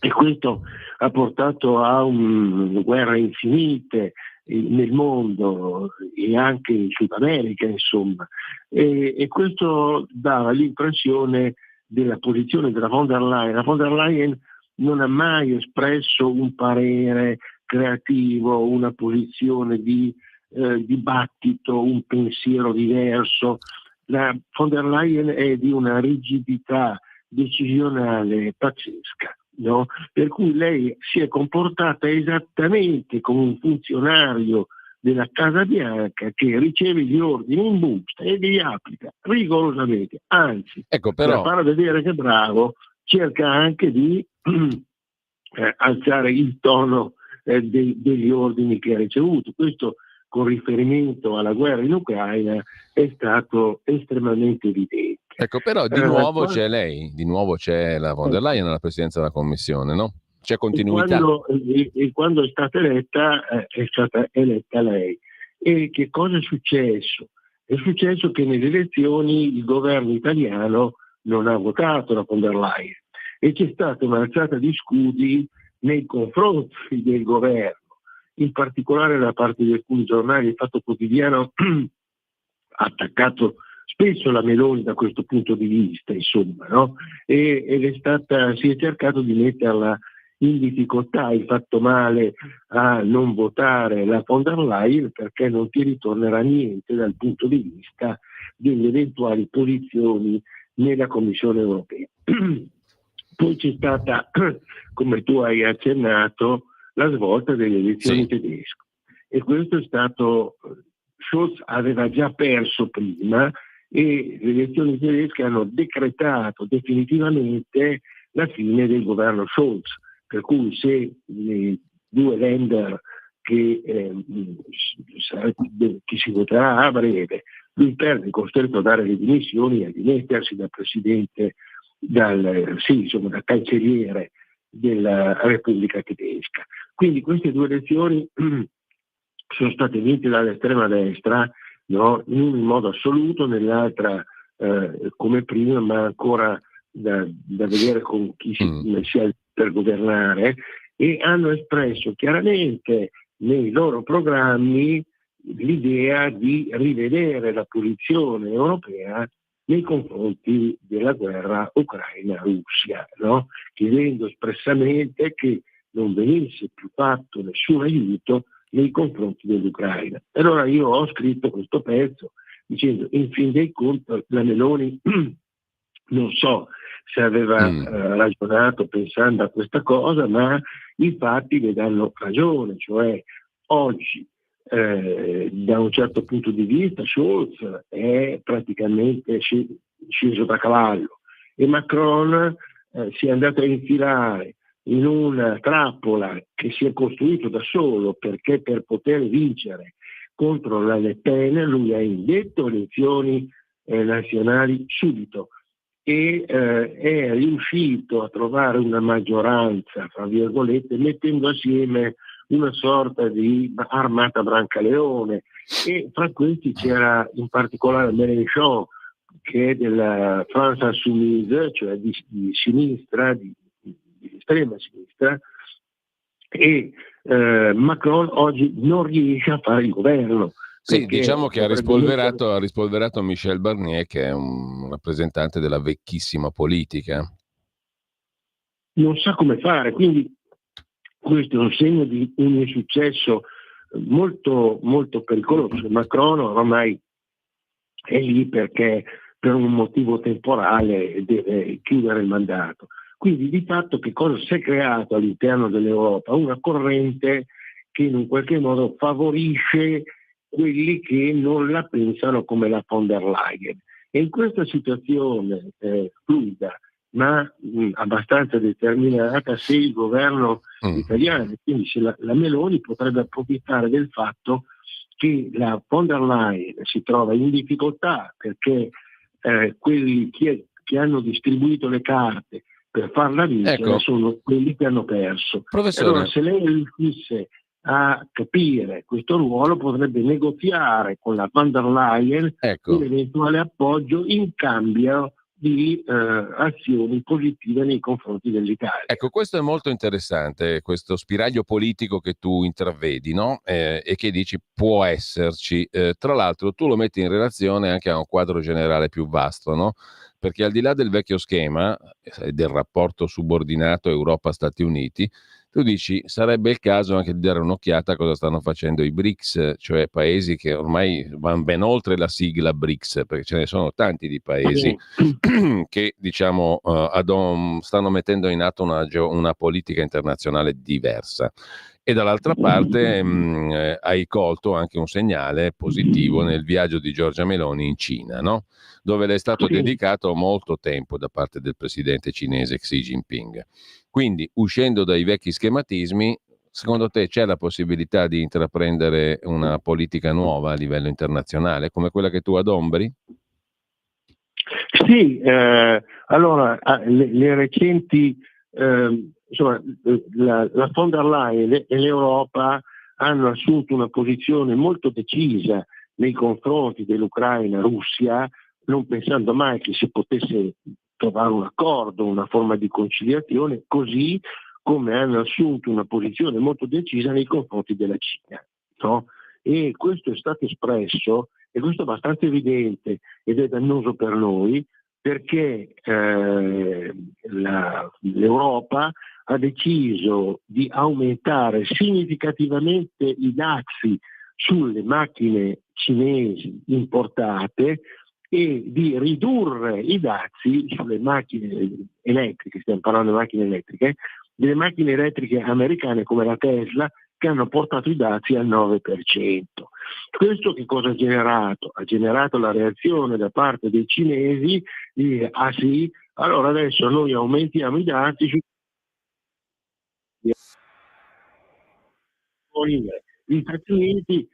[SPEAKER 11] E questo ha portato a guerre infinite nel mondo e anche in Sud America, insomma. E questo dava l'impressione della posizione della von der Leyen. La von der Leyen non ha mai espresso un parere creativo, una posizione di dibattito, un pensiero diverso. La von der Leyen è di una rigidità decisionale pazzesca, no? Per cui lei si è comportata esattamente come un funzionario della Casa Bianca che riceve gli ordini in busta e li applica rigorosamente, anzi,
[SPEAKER 2] ecco, però,
[SPEAKER 11] per far vedere che è bravo, cerca anche di alzare il tono degli ordini che ha ricevuto. Questo, con riferimento alla guerra in Ucraina, è stato estremamente evidente.
[SPEAKER 2] Ecco, però di nuovo c'è lei, di nuovo c'è la von der Leyen alla presidenza della Commissione, no? C'è continuità.
[SPEAKER 11] Quando è stata eletta lei. E che cosa è successo? È successo che nelle elezioni il governo italiano non ha votato la von der Leyen e c'è stata un'alzata di scudi nei confronti del governo, in particolare da parte di alcuni giornali. Il Fatto Quotidiano ha attaccato spesso la Meloni da questo punto di vista, insomma, no? Ed si è cercato di metterla in difficoltà. Hai fatto male a non votare la von der Leyen perché non ti ritornerà niente dal punto di vista delle eventuali posizioni nella Commissione europea. Poi c'è stata, come tu hai accennato, la svolta delle elezioni tedesche, e questo è stato, Scholz aveva già perso prima e le elezioni tedesche hanno decretato definitivamente la fine del governo Scholz, per cui se le due Länder che si voterà a breve, lui perde, è costretto a dare le dimissioni e a dimettersi da presidente, dal cancelliere della Repubblica Tedesca. Quindi queste due elezioni sono state vinte dall'estrema destra, no? In un modo assoluto, nell'altra come prima, ma ancora da vedere con chi si è per governare, e hanno espresso chiaramente nei loro programmi l'idea di rivedere la posizione europea nei confronti della guerra Ucraina-Russia, no? Chiedendo espressamente che non venisse più fatto nessun aiuto nei confronti dell'Ucraina. Allora io ho scritto questo pezzo dicendo, in fin dei conti, la Meloni non so se aveva ragionato pensando a questa cosa, ma i fatti le danno ragione, cioè oggi da un certo punto di vista Scholz è praticamente sceso da cavallo e Macron si è andato a infilare in una trappola che si è costruito da solo, perché per poter vincere contro la Le Pen lui ha indetto elezioni nazionali subito e è riuscito a trovare una maggioranza, fra virgolette, mettendo assieme una sorta di armata Brancaleone, e fra questi c'era in particolare Mélenchon, che è della France Insoumise, cioè di sinistra, di estrema sinistra, e Macron oggi non riesce a fare il governo.
[SPEAKER 2] Sì, diciamo che ha rispolverato Michel Barnier, che è un rappresentante della vecchissima politica.
[SPEAKER 11] non sa come fare, quindi questo è un segno di un insuccesso molto, molto pericoloso. Macron ormai è lì perché per un motivo temporale deve chiudere il mandato. Quindi di fatto che cosa si è creato all'interno dell'Europa? Una corrente che in un qualche modo favorisce quelli che non la pensano come la von der Leyen. E in questa situazione fluida, ma abbastanza determinata, se il governo italiano, quindi se la Meloni, potrebbe approfittare del fatto che la von der Leyen si trova in difficoltà perché quelli che hanno distribuito le carte per farla vincere sono quelli che hanno perso. Allora, se lei riuscisse a capire questo ruolo, potrebbe negoziare con la von der Leyen un eventuale appoggio in cambio di azioni positive nei confronti dell'Italia.
[SPEAKER 2] Ecco, questo è molto interessante, questo spiraglio politico che tu intravedi, no? E che dici può esserci. Tra l'altro tu lo metti in relazione anche a un quadro generale più vasto, no? Perché al di là del vecchio schema del rapporto subordinato Europa-Stati Uniti, tu dici sarebbe il caso anche di dare un'occhiata a cosa stanno facendo i BRICS, cioè paesi che ormai vanno ben oltre la sigla BRICS, perché ce ne sono tanti di paesi che diciamo stanno mettendo in atto una politica internazionale diversa. E dall'altra parte hai colto anche un segnale positivo nel viaggio di Giorgia Meloni in Cina, no? Dove le è stato dedicato molto tempo da parte del presidente cinese Xi Jinping. Quindi, uscendo dai vecchi schematismi, secondo te c'è la possibilità di intraprendere una politica nuova a livello internazionale, come quella che tu adombri?
[SPEAKER 11] Sì, allora le recenti, insomma, la von der Leyen e l'Europa hanno assunto una posizione molto decisa nei confronti dell'Ucraina-Russia, non pensando mai che si potesse trovare un accordo, una forma di conciliazione, così come hanno assunto una posizione molto decisa nei confronti della Cina, no? E questo è stato espresso, e questo è abbastanza evidente ed è dannoso per noi, perché l'Europa ha deciso di aumentare significativamente i dazi sulle macchine cinesi importate e di ridurre i dazi sulle macchine elettriche, stiamo parlando di macchine elettriche, delle macchine elettriche americane come la Tesla, che hanno portato i dazi al 9%. Questo che cosa ha generato? Ha generato la reazione da parte dei cinesi di dire, ah sì, allora adesso noi aumentiamo i dazi gli Stati Uniti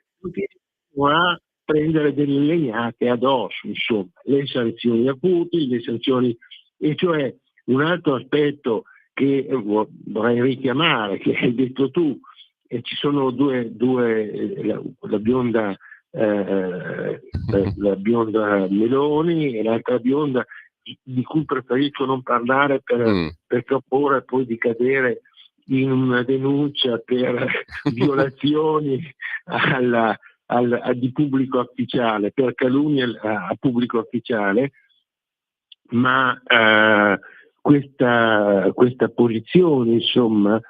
[SPEAKER 11] a prendere delle legnate addosso, insomma, le sanzioni a Putin, le sanzioni, e cioè un altro aspetto che vorrei richiamare, che hai detto tu, e ci sono la bionda Meloni e l'altra bionda di cui preferisco non parlare perché ho paura poi di cadere in una denuncia per violazioni di pubblico ufficiale, per calunnia a pubblico ufficiale, ma questa posizione, insomma,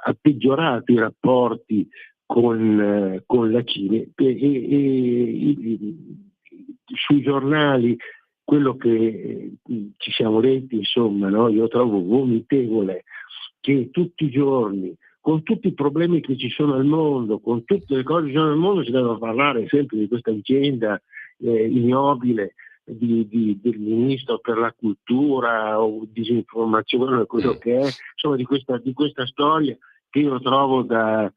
[SPEAKER 11] ha peggiorato i rapporti con la Cina e sui giornali quello che ci siamo letti, insomma, no? Io trovo vomitevole che tutti i giorni, con tutti i problemi che ci sono al mondo, con tutte le cose che ci sono al mondo, si deve parlare sempre di questa vicenda ignobile del ministro per la cultura o disinformazione, quello che è, insomma, di questa storia che io trovo da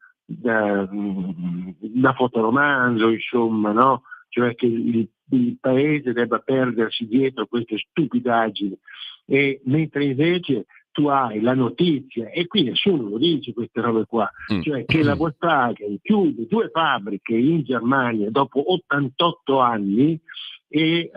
[SPEAKER 11] fotoromanzo, insomma, no? Cioè che il paese debba perdersi dietro queste stupidaggini, e mentre invece tu hai la notizia, e qui nessuno lo dice queste robe qua, cioè che la Volkswagen chiude 2 fabbriche in Germania dopo 88 anni e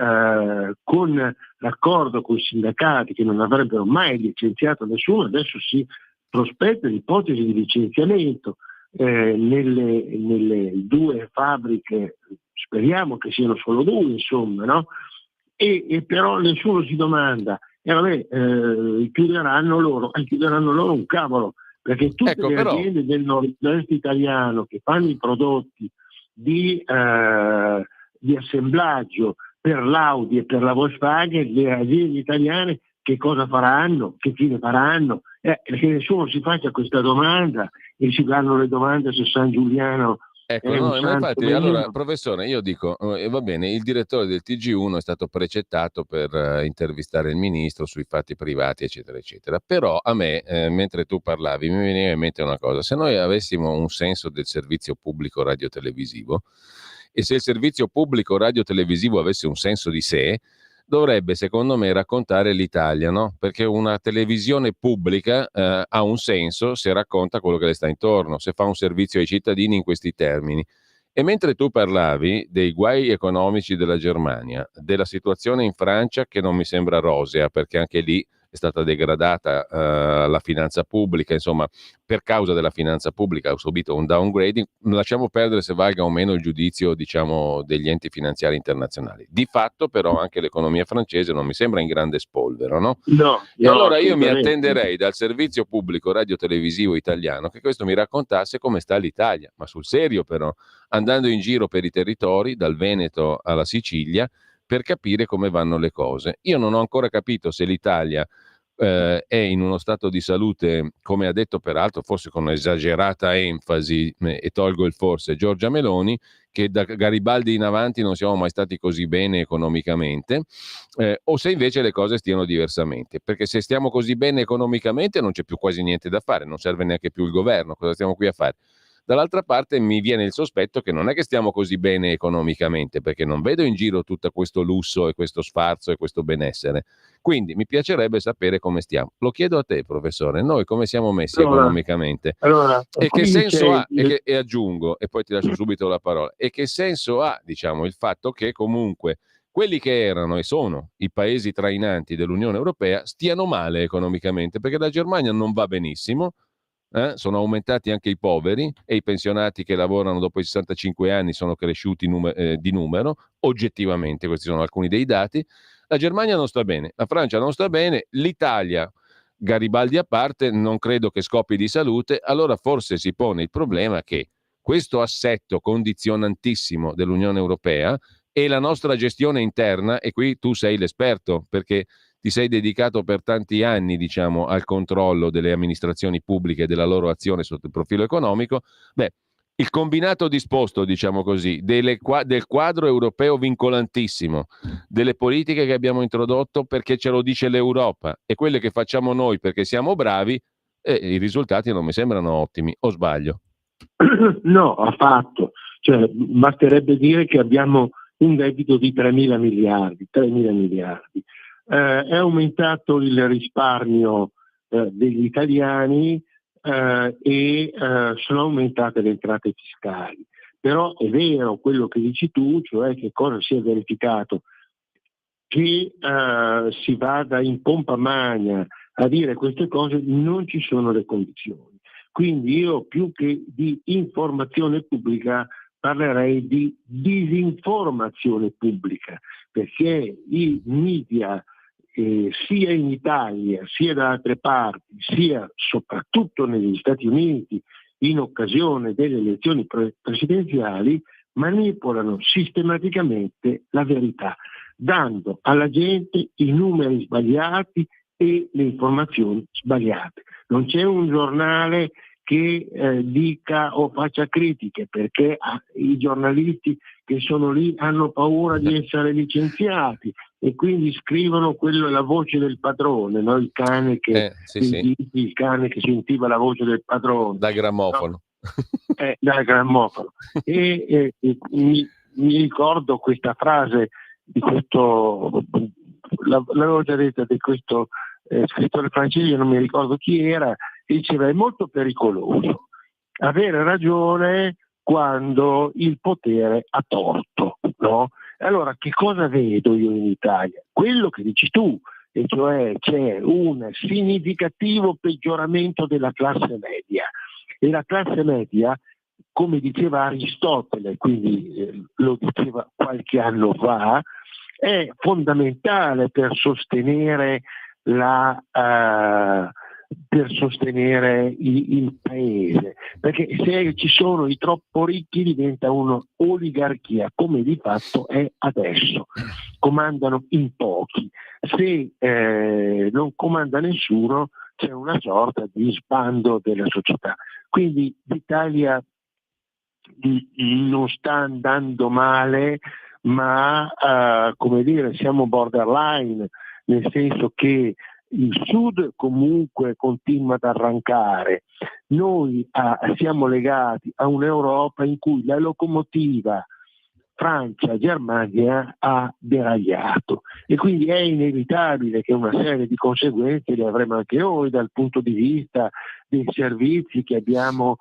[SPEAKER 11] con l'accordo con i sindacati che non avrebbero mai licenziato nessuno, adesso si prospetta l'ipotesi di licenziamento nelle 2 fabbriche, speriamo che siano solo 2, insomma, no? E però nessuno si domanda, e vabbè, chiuderanno loro un cavolo, perché tutte le aziende del nord-est italiano che fanno i prodotti di assemblaggio per l'Audi e per la Volkswagen, le aziende italiane che cosa faranno? Che fine faranno? Perché nessuno si faccia questa domanda e si danno le domande su San Giuliano.
[SPEAKER 2] Ecco, no, ma infatti, allora, professore, io dico, va bene, il direttore del TG1 è stato precettato per intervistare il ministro sui fatti privati, eccetera, eccetera. Però a me, mentre tu parlavi, mi veniva in mente una cosa. Se noi avessimo un senso del servizio pubblico radiotelevisivo, e se il servizio pubblico radiotelevisivo avesse un senso di sé, dovrebbe, secondo me, raccontare l'Italia, no? Perché una televisione pubblica ha un senso se racconta quello che le sta intorno, se fa un servizio ai cittadini in questi termini. E mentre tu parlavi dei guai economici della Germania, della situazione in Francia che non mi sembra rosea, perché anche lì è stata degradata la finanza pubblica, insomma, per causa della finanza pubblica ha subito un downgrading. Lasciamo perdere se valga o meno il giudizio, diciamo, degli enti finanziari internazionali. Di fatto, però, anche l'economia francese non mi sembra in grande spolvero, no? E allora io mi attenderei dal servizio pubblico radiotelevisivo italiano che questo mi raccontasse come sta l'Italia, ma sul serio, però, andando in giro per i territori, dal Veneto alla Sicilia, per capire come vanno le cose. Io non ho ancora capito se l'Italia è in uno stato di salute, come ha detto peraltro, forse con esagerata enfasi, e tolgo il forse, Giorgia Meloni, che da Garibaldi in avanti non siamo mai stati così bene economicamente, o se invece le cose stiano diversamente. Perché se stiamo così bene economicamente non c'è più quasi niente da fare, non serve neanche più il governo, cosa stiamo qui a fare? Dall'altra parte mi viene il sospetto che non è che stiamo così bene economicamente, perché non vedo in giro tutto questo lusso e questo sfarzo e questo benessere. Quindi mi piacerebbe sapere come stiamo. Lo chiedo a te, professore, noi come siamo messi economicamente? E che senso ha, e aggiungo, e poi ti lascio subito la parola, e che senso ha, diciamo, il fatto che comunque quelli che erano e sono i paesi trainanti dell'Unione Europea stiano male economicamente, perché la Germania non va benissimo, sono aumentati anche i poveri e i pensionati che lavorano dopo i 65 anni sono cresciuti di numero, oggettivamente questi sono alcuni dei dati. La Germania non sta bene, la Francia non sta bene, l'Italia, Garibaldi a parte, non credo che scoppi di salute. Allora forse si pone il problema che questo assetto condizionantissimo dell'Unione Europea e la nostra gestione interna, e qui tu sei l'esperto perché ti sei dedicato per tanti anni, diciamo, al controllo delle amministrazioni pubbliche e della loro azione sotto il profilo economico. Il combinato disposto, diciamo così, del quadro europeo vincolantissimo, delle politiche che abbiamo introdotto perché ce lo dice l'Europa e quelle che facciamo noi perché siamo bravi, i risultati non mi sembrano ottimi, o sbaglio?
[SPEAKER 11] No, affatto. Cioè, basterebbe dire che abbiamo un debito di 3.000 miliardi. È aumentato il risparmio degli italiani e sono aumentate le entrate fiscali. Però è vero quello che dici tu, cioè che cosa si è verificato? Che si vada in pompa magna a dire queste cose, non ci sono le condizioni. Quindi io più che di informazione pubblica parlerei di disinformazione pubblica, perché i media sia in Italia sia da altre parti, sia soprattutto negli Stati Uniti in occasione delle elezioni presidenziali, manipolano sistematicamente la verità, dando alla gente i numeri sbagliati e le informazioni sbagliate. Non c'è un giornale che dica o faccia critiche, perché i giornalisti che sono lì hanno paura di essere licenziati e quindi scrivono quello è la voce del padrone, no? Il cane che il cane che sentiva la voce del padrone
[SPEAKER 2] dal grammofono.
[SPEAKER 11] No? Dal grammofono. E mi ricordo questa frase di questo, l'avevo già detta, di questo scrittore francese, non mi ricordo chi era, che diceva: è molto pericoloso avere ragione quando il potere ha torto, no? Allora che cosa vedo io in Italia? Quello che dici tu, e cioè c'è un significativo peggioramento della classe media, e la classe media, come diceva Aristotele, quindi lo diceva qualche anno fa, è fondamentale per sostenere per sostenere il paese, perché se ci sono i troppo ricchi diventa un'oligarchia, come di fatto è adesso, comandano in pochi, se non comanda nessuno c'è una sorta di sbando della società. Quindi l'Italia non sta andando male, ma come dire, siamo borderline, nel senso che il Sud comunque continua ad arrancare. Noi siamo legati a un'Europa in cui la locomotiva Francia-Germania ha deragliato e quindi è inevitabile che una serie di conseguenze le avremo anche noi dal punto di vista dei servizi che abbiamo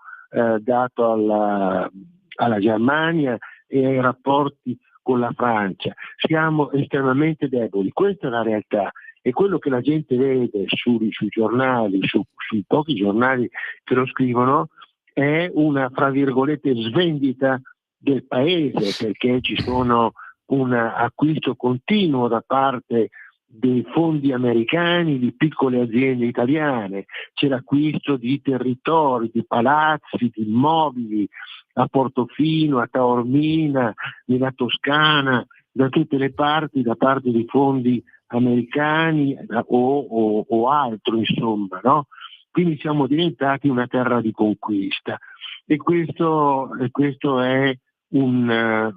[SPEAKER 11] dato alla Germania e ai rapporti con la Francia. Siamo estremamente deboli, questa è la realtà. E quello che la gente vede sui giornali, sui pochi giornali che lo scrivono, è una, fra virgolette, svendita del paese, perché ci sono un acquisto continuo da parte dei fondi americani di piccole aziende italiane, c'è l'acquisto di territori, di palazzi, di immobili a Portofino, a Taormina, nella Toscana, da tutte le parti, da parte di fondi americani o altro, insomma, no? Quindi siamo diventati una terra di conquista e questo è un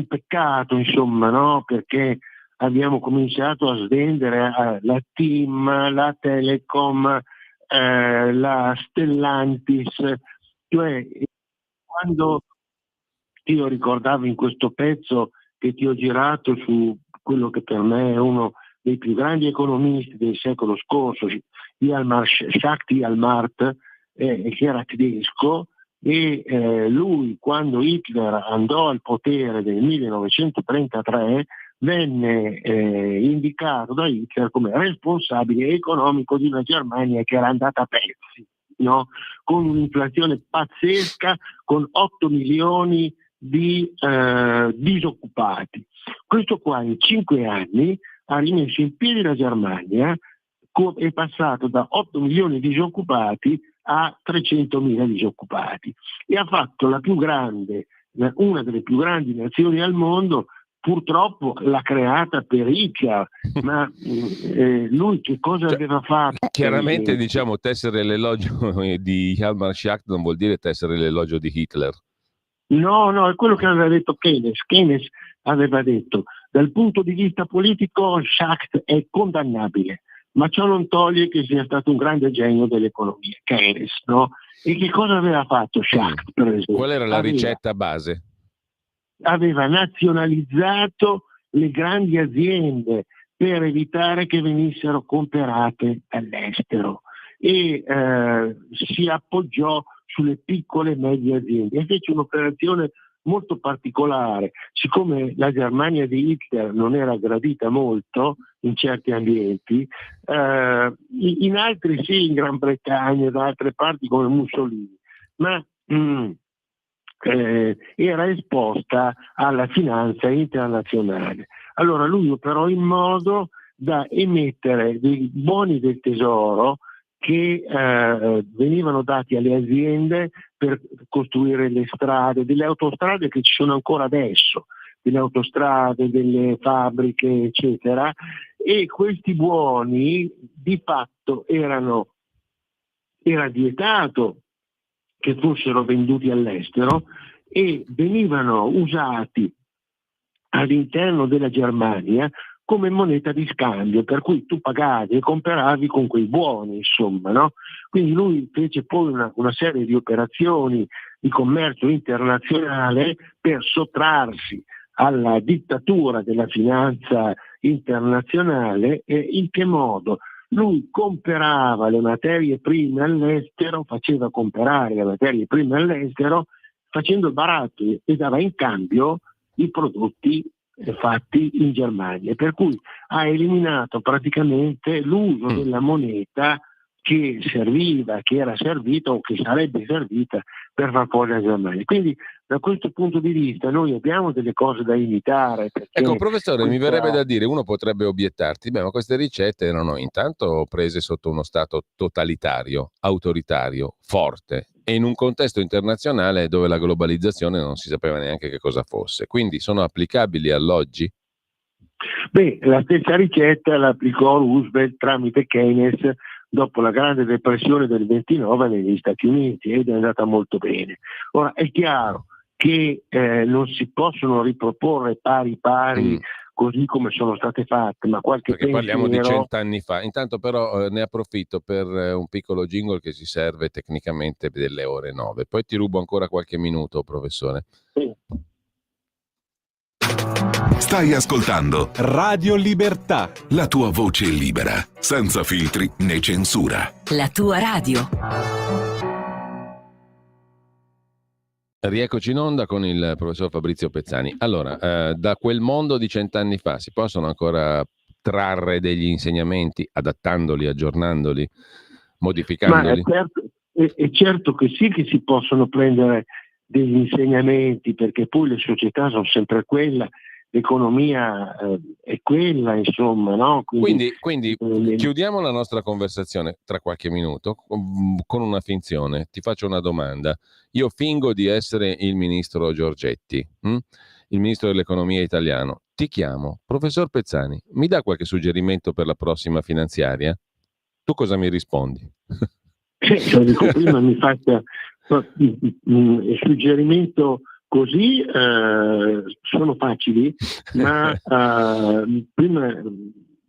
[SPEAKER 11] peccato, insomma, no? Perché abbiamo cominciato a svendere la TIM, la Telecom, la Stellantis, cioè quando io ricordavo in questo pezzo che ti ho girato su quello che per me è uno dei più grandi economisti del secolo scorso, Shakti Almart, che era tedesco, e lui, quando Hitler andò al potere nel 1933, venne indicato da Hitler come responsabile economico di una Germania che era andata a pezzi, no? Con un'inflazione pazzesca, con 8 milioni di disoccupati. Questo qua in 5 anni ha rimesso in piedi la Germania, è passato da 8 milioni di disoccupati a 300.000 disoccupati e ha fatto una delle più grandi nazioni al mondo. Purtroppo l'ha creata per Hitler, ma lui che cosa aveva fatto?
[SPEAKER 2] Chiaramente, diciamo, tessere l'elogio di Hjalmar Schacht non vuol dire tessere l'elogio di Hitler.
[SPEAKER 11] No, è quello che aveva detto Keynes. Keynes aveva detto: dal punto di vista politico Schacht è condannabile, ma ciò non toglie che sia stato un grande genio dell'economia, Keynes, no? E che cosa aveva fatto Schacht, per esempio?
[SPEAKER 2] Qual era la ricetta base?
[SPEAKER 11] Aveva nazionalizzato le grandi aziende per evitare che venissero comprate all'estero e si appoggiò sulle piccole e medie aziende e fece un'operazione molto particolare. Siccome la Germania di Hitler non era gradita molto in certi ambienti, in altri sì, in Gran Bretagna e da altre parti come Mussolini, ma era esposta alla finanza internazionale. Allora lui operò in modo da emettere dei buoni del tesoro che venivano dati alle aziende per costruire le strade, delle autostrade che ci sono ancora adesso, delle autostrade, delle fabbriche, eccetera, e questi buoni di fatto era vietato che fossero venduti all'estero e venivano usati all'interno della Germania come moneta di scambio, per cui tu pagavi e comperavi con quei buoni, insomma, no? Quindi lui fece poi una serie di operazioni di commercio internazionale per sottrarsi alla dittatura della finanza internazionale. E in che modo? Lui comprava le materie prime all'estero, faceva comprare le materie prime all'estero facendo il baratto e dava in cambio i prodotti fatti in Germania, per cui ha eliminato praticamente l'uso della moneta che serviva, che era servita o che sarebbe servita per far fuori la Germania. Quindi da questo punto di vista noi abbiamo delle cose da imitare.
[SPEAKER 2] Ecco, professore, mi verrebbe da dire, uno potrebbe obiettarti, ma queste ricette erano intanto prese sotto uno stato totalitario, autoritario, forte, e in un contesto internazionale dove la globalizzazione non si sapeva neanche che cosa fosse. Quindi sono applicabili all'oggi?
[SPEAKER 11] Beh, la stessa ricetta la applicò Roosevelt tramite Keynes dopo la grande depressione del 29 negli Stati Uniti, ed è andata molto bene. Ora è chiaro che non si possono riproporre pari così come sono state fatte, ma qualche
[SPEAKER 2] Perché
[SPEAKER 11] pensiero...
[SPEAKER 2] parliamo di 100 anni fa. Intanto però ne approfitto per un piccolo jingle che si serve tecnicamente delle ore 9. Poi ti rubo ancora qualche minuto, professore.
[SPEAKER 11] Sì.
[SPEAKER 9] Stai ascoltando
[SPEAKER 1] Radio Libertà,
[SPEAKER 9] la tua voce libera, senza filtri né censura.
[SPEAKER 3] La tua radio.
[SPEAKER 2] Rieccoci in onda con il professor Fabrizio Pezzani. Allora, da quel mondo di 100 anni fa si possono ancora trarre degli insegnamenti, adattandoli, aggiornandoli, modificandoli?
[SPEAKER 11] Ma è certo che sì, che si possono prendere degli insegnamenti, perché poi le società sono sempre quella, l'economia è quella, insomma, no?
[SPEAKER 2] Quindi chiudiamo la nostra conversazione tra qualche minuto con una finzione. Ti faccio una domanda. Io fingo di essere il ministro Giorgetti, il ministro dell'economia italiano. Ti chiamo, professor Pezzani, mi dà qualche suggerimento per la prossima finanziaria? Tu cosa mi rispondi?
[SPEAKER 11] Dico, prima mi faccia il suggerimento. Così sono facili, ma prima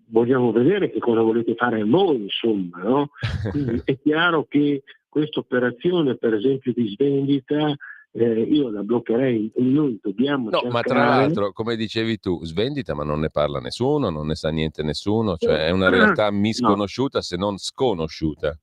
[SPEAKER 11] vogliamo vedere che cosa volete fare voi, insomma, no? Quindi è chiaro che questa operazione, per esempio, di svendita, io la bloccherei. Noi dobbiamo cercare...
[SPEAKER 2] ma tra l'altro, come dicevi tu, svendita, ma non ne parla nessuno, non ne sa niente nessuno, cioè è una realtà misconosciuta, se non sconosciuta.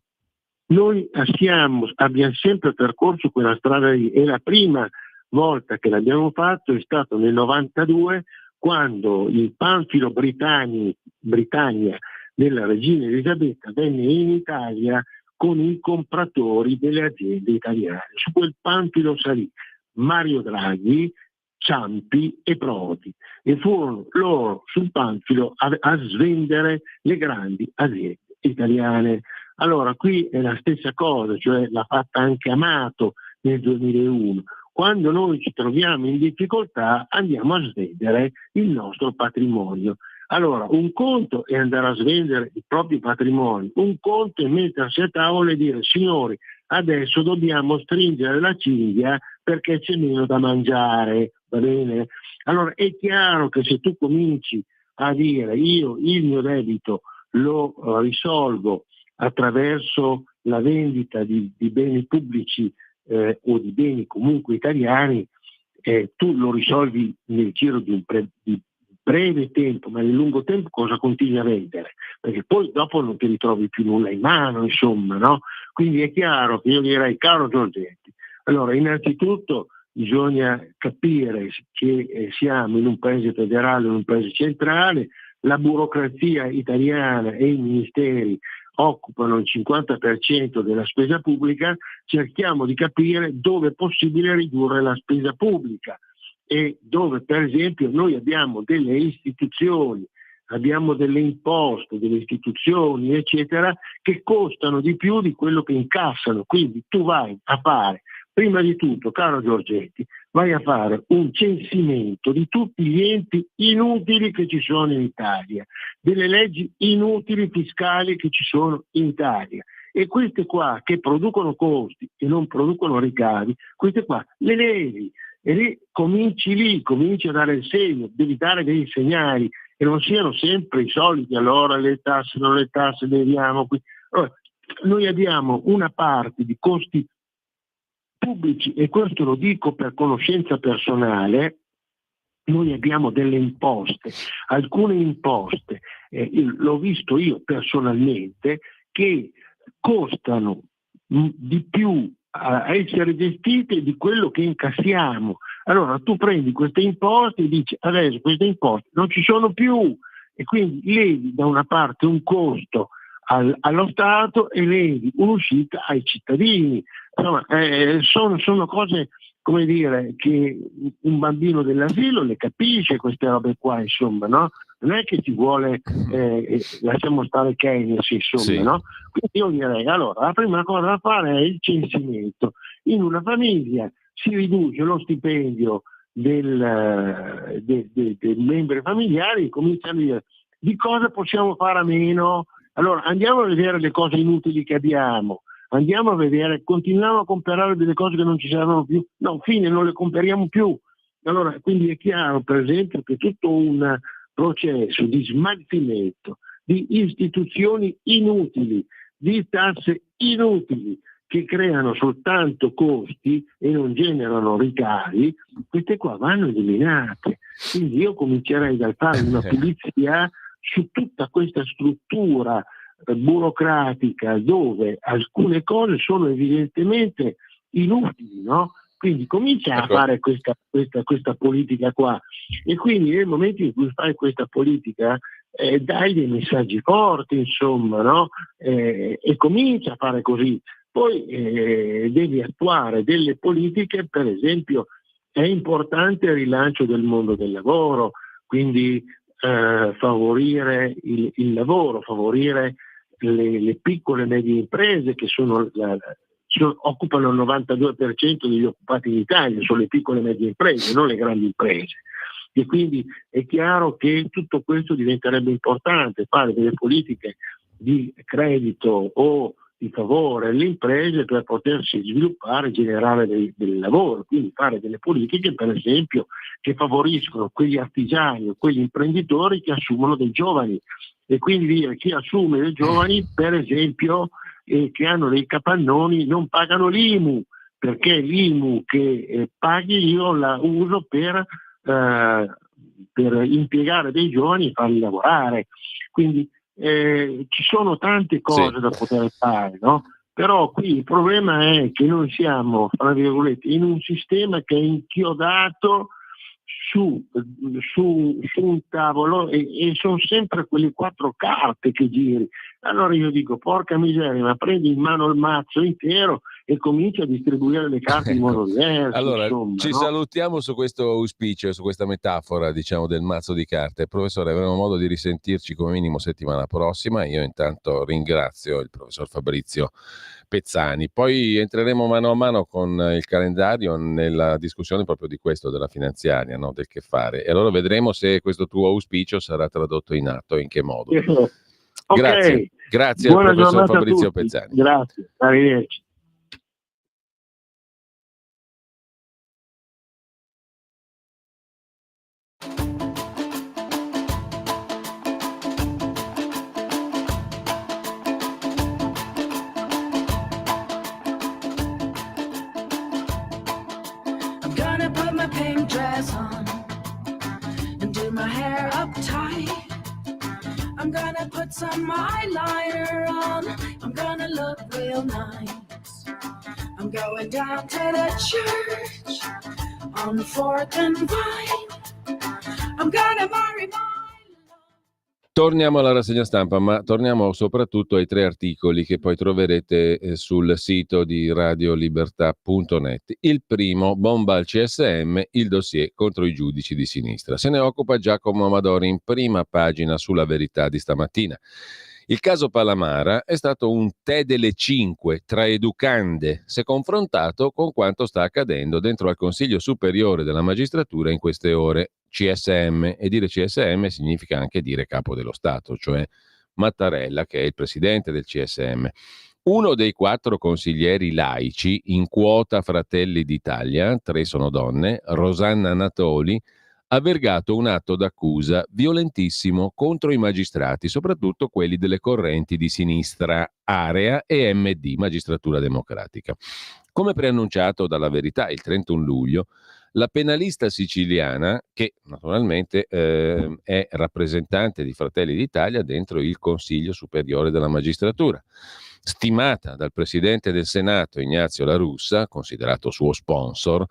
[SPEAKER 11] Noi abbiamo sempre percorso quella strada lì, e la prima volta che l'abbiamo fatto è stato nel 92, quando il Panfilo Britannia della regina Elisabetta venne in Italia con i compratori delle aziende italiane. Su quel Panfilo salì Mario Draghi, Ciampi e Prodi, e furono loro sul Panfilo a svendere le grandi aziende italiane. Allora qui è la stessa cosa, cioè l'ha fatta anche Amato nel 2001. Quando noi ci troviamo in difficoltà andiamo a svendere il nostro patrimonio. Allora, un conto è andare a svendere il proprio patrimonio, un conto è mettersi a tavola e dire: signori, adesso dobbiamo stringere la cinghia perché c'è meno da mangiare, va bene? Allora è chiaro che se tu cominci a dire: io il mio debito lo risolvo attraverso la vendita di beni pubblici o di beni comunque italiani, tu lo risolvi nel giro di breve tempo, ma nel lungo tempo cosa continui a vendere? Perché poi dopo non ti ritrovi più nulla in mano, insomma, no? Quindi è chiaro che io direi: caro Giorgetti, allora innanzitutto bisogna capire che siamo in un paese federale, in un paese centrale, la burocrazia italiana e i ministeri occupano il 50% della spesa pubblica, cerchiamo di capire dove è possibile ridurre la spesa pubblica e dove, per esempio, noi abbiamo delle istituzioni, abbiamo delle imposte, delle istituzioni, eccetera, che costano di più di quello che incassano. Quindi tu vai a fare, prima di tutto, caro Giorgetti, vai a fare un censimento di tutti gli enti inutili che ci sono in Italia, delle leggi inutili fiscali che ci sono in Italia, e queste qua che producono costi e non producono ricavi, queste qua le levi, e lì cominci a dare il segno, devi dare dei segnali, e non siano sempre i soliti: allora le tasse, non le tasse, leviamo qui. Allora, noi abbiamo una parte di costi pubblici, e questo lo dico per conoscenza personale. Noi abbiamo delle imposte, alcune imposte, l'ho visto io personalmente, che costano di più a essere gestite di quello che incassiamo. Allora tu prendi queste imposte e dici: adesso queste imposte non ci sono più, e quindi levi da una parte un costo allo Stato e levi un'uscita ai cittadini. Insomma, sono cose, come dire, che un bambino dell'asilo le capisce queste robe qua, insomma, no? Non è che ci vuole, lasciamo stare Keynes, insomma,
[SPEAKER 2] Sì.
[SPEAKER 11] no? Quindi io direi, allora, la prima cosa da fare è il censimento. In una famiglia si riduce lo stipendio dei membri familiari, comincia a dire di cosa possiamo fare a meno. Allora andiamo a vedere le cose inutili che abbiamo, andiamo a vedere, continuiamo a comprare delle cose che non ci servono più, no, fine, non le compriamo più. Allora, quindi è chiaro, per esempio, che tutto un processo di smaltimento di istituzioni inutili, di tasse inutili, che creano soltanto costi e non generano ricavi, queste qua vanno eliminate. Quindi io comincerei dal fare una pulizia su tutta questa struttura burocratica dove alcune cose sono evidentemente inutili, no? Quindi comincia a fare questa politica qua, e quindi nel momento in cui fai questa politica dai dei messaggi forti, insomma, no? E comincia a fare così. Poi devi attuare delle politiche, per esempio è importante il rilancio del mondo del lavoro, quindi favorire il lavoro, favorire le piccole e medie imprese che occupano il 92% degli occupati in Italia, sono le piccole e medie imprese, non le grandi imprese. E quindi è chiaro che tutto questo diventerebbe importante, fare delle politiche di credito o di favore alle imprese per potersi sviluppare e generare del lavoro, quindi fare delle politiche, per esempio, che favoriscono quegli artigiani o quegli imprenditori che assumono dei giovani, e quindi dire chi assume dei giovani, per esempio, che hanno dei capannoni, non pagano l'IMU, perché l'IMU che paghi io la uso per impiegare dei giovani e farli lavorare. Quindi ci sono tante cose da poter fare, no? Però qui il problema è che noi siamo, fra virgolette, in un sistema che è inchiodato su un tavolo e sono sempre quelle 4 carte che giri. Allora io dico, porca miseria, ma prendi in mano il mazzo intero e comincia a distribuire le carte in modo diverso.
[SPEAKER 2] Allora,
[SPEAKER 11] insomma,
[SPEAKER 2] ci salutiamo su questo auspicio, su questa metafora, diciamo, del mazzo di carte. Professore, avremo modo di risentirci come minimo settimana prossima. Io intanto ringrazio il professor Fabrizio Pezzani. Poi entreremo mano a mano con il calendario nella discussione proprio di questo, della finanziaria, no? Del che fare. E allora vedremo se questo tuo auspicio sarà tradotto in atto e in che modo.
[SPEAKER 11] Okay.
[SPEAKER 2] Grazie
[SPEAKER 11] Buona
[SPEAKER 2] al professor
[SPEAKER 11] giornata a
[SPEAKER 2] Fabrizio
[SPEAKER 11] tutti.
[SPEAKER 2] Pezzani.
[SPEAKER 11] Grazie, arrivederci.
[SPEAKER 12] I'm gonna put my pink dress on and do my hair up tight. I'm gonna put some eyeliner on. I'm gonna look real nice. I'm going down to the church on 4th and Vine. I'm gonna marry my...
[SPEAKER 2] Torniamo alla rassegna stampa, ma torniamo soprattutto ai 3 articoli che poi troverete sul sito di radiolibertà.net. Il primo, bomba al CSM, il dossier contro i giudici di sinistra. Se ne occupa Giacomo Amadori in prima pagina sulla Verità di stamattina. Il caso Palamara è stato un tè delle 5 tra educande, se confrontato con quanto sta accadendo dentro al Consiglio Superiore della Magistratura in queste ore. CSM, e dire CSM significa anche dire Capo dello Stato, cioè Mattarella, che è il presidente del CSM. Uno dei 4 consiglieri laici in quota Fratelli d'Italia, 3 sono donne, Rosanna Natoli, ha vergato un atto d'accusa violentissimo contro i magistrati, soprattutto quelli delle correnti di sinistra Area e MD, Magistratura Democratica. Come preannunciato dalla Verità il 31 luglio, la penalista siciliana, che naturalmente è rappresentante di Fratelli d'Italia dentro il Consiglio Superiore della Magistratura, stimata dal Presidente del Senato Ignazio La Russa, considerato suo sponsor,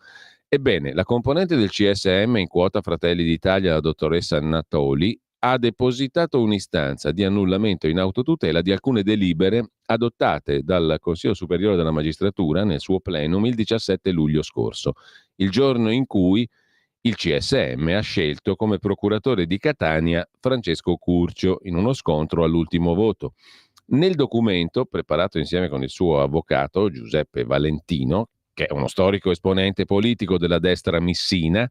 [SPEAKER 2] ebbene, la componente del CSM in quota Fratelli d'Italia, la dottoressa Natoli, ha depositato un'istanza di annullamento in autotutela di alcune delibere adottate dal Consiglio Superiore della Magistratura nel suo plenum il 17 luglio scorso, il giorno in cui il CSM ha scelto come procuratore di Catania Francesco Curcio in uno scontro all'ultimo voto. Nel documento, preparato insieme con il suo avvocato Giuseppe Valentino, che è uno storico esponente politico della destra missina,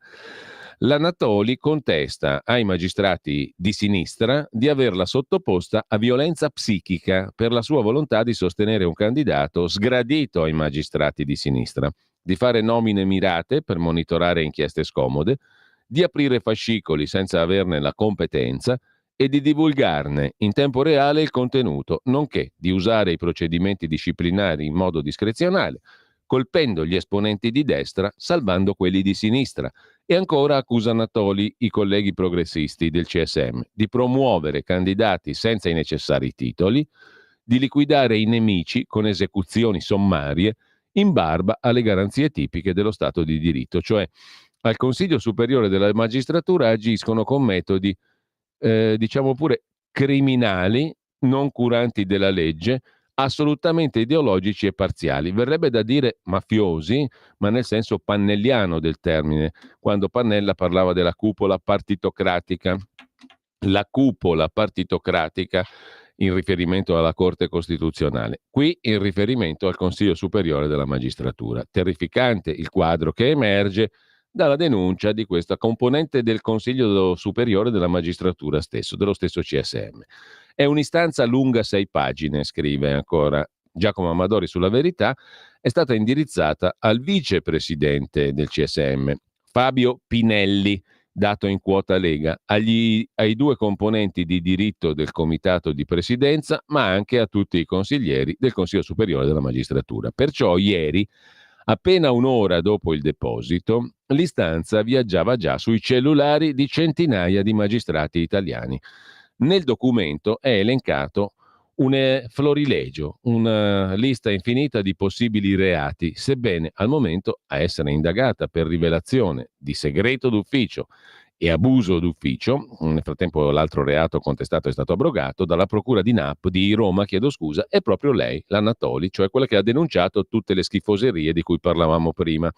[SPEAKER 2] l'Anatoli contesta ai magistrati di sinistra di averla sottoposta a violenza psichica per la sua volontà di sostenere un candidato sgradito ai magistrati di sinistra, di fare nomine mirate per monitorare inchieste scomode, di aprire fascicoli senza averne la competenza e di divulgarne in tempo reale il contenuto, nonché di usare i procedimenti disciplinari in modo discrezionale, colpendo gli esponenti di destra, salvando quelli di sinistra. E ancora accusa Anatoli i colleghi progressisti del CSM di promuovere candidati senza i necessari titoli, di liquidare i nemici con esecuzioni sommarie in barba alle garanzie tipiche dello Stato di diritto, cioè al Consiglio Superiore della Magistratura agiscono con metodi, diciamo pure, criminali, non curanti della legge, assolutamente ideologici e parziali. Verrebbe da dire mafiosi, ma nel senso pannelliano del termine, quando Pannella parlava della cupola partitocratica. La cupola partitocratica in riferimento alla Corte Costituzionale, qui in riferimento al Consiglio Superiore della Magistratura. Terrificante il quadro che emerge dalla denuncia di questa componente del Consiglio Superiore della Magistratura stesso, dello stesso CSM. È un'istanza lunga 6 pagine, scrive ancora Giacomo Amadori sulla Verità, è stata indirizzata al vicepresidente del CSM, Fabio Pinelli, dato in quota Lega, ai 2 componenti di diritto del Comitato di Presidenza, ma anche a tutti i consiglieri del Consiglio Superiore della Magistratura. Perciò ieri, appena un'ora dopo il deposito, l'istanza viaggiava già sui cellulari di centinaia di magistrati italiani. Nel documento è elencato un florilegio, una lista infinita di possibili reati, sebbene al momento a essere indagata per rivelazione di segreto d'ufficio e abuso d'ufficio, nel frattempo l'altro reato contestato è stato abrogato, dalla Procura di Roma, è proprio lei, l'Anatoli, cioè quella che ha denunciato tutte le schifoserie di cui parlavamo prima.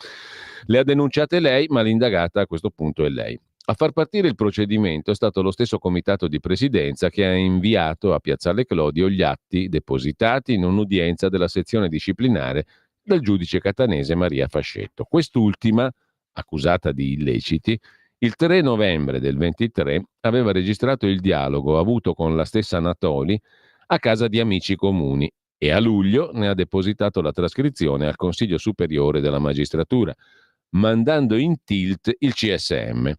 [SPEAKER 2] Le ha denunciate lei, ma l'indagata a questo punto è lei. A far partire il procedimento è stato lo stesso comitato di presidenza che ha inviato a Piazzale Clodio gli atti depositati in un'udienza della sezione disciplinare del giudice catanese Maria Fascetto. Quest'ultima, accusata di illeciti, il 3 novembre del 23 aveva registrato il dialogo avuto con la stessa Anatoli a casa di amici comuni e a luglio ne ha depositato la trascrizione al Consiglio Superiore della Magistratura, mandando in tilt il CSM.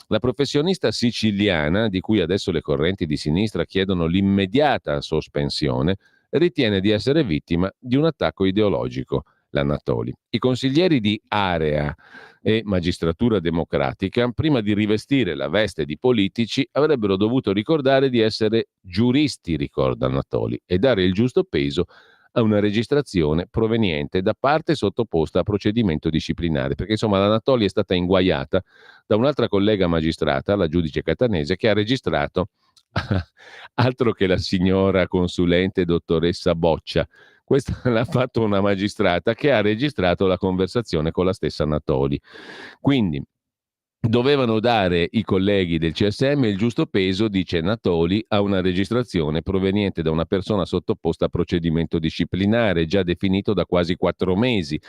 [SPEAKER 2] La professionista siciliana, di cui adesso le correnti di sinistra chiedono l'immediata sospensione, ritiene di essere vittima di un attacco ideologico, l'Anatoli. I consiglieri di Area e Magistratura Democratica, prima di rivestire la veste di politici, avrebbero dovuto ricordare di essere giuristi, ricorda Anatoli, e dare il giusto peso a una registrazione proveniente da parte sottoposta a procedimento disciplinare, perché insomma l'Anatoli è stata inguaiata da un'altra collega magistrata, la giudice catanese, che ha registrato altro che la signora consulente dottoressa Boccia. Questa l'ha fatto una magistrata che ha registrato la conversazione con la stessa Anatoli. Quindi dovevano dare i colleghi del CSM il giusto peso, dice Anatoli, a una registrazione proveniente da una persona sottoposta a procedimento disciplinare già definito da quasi 4 mesi,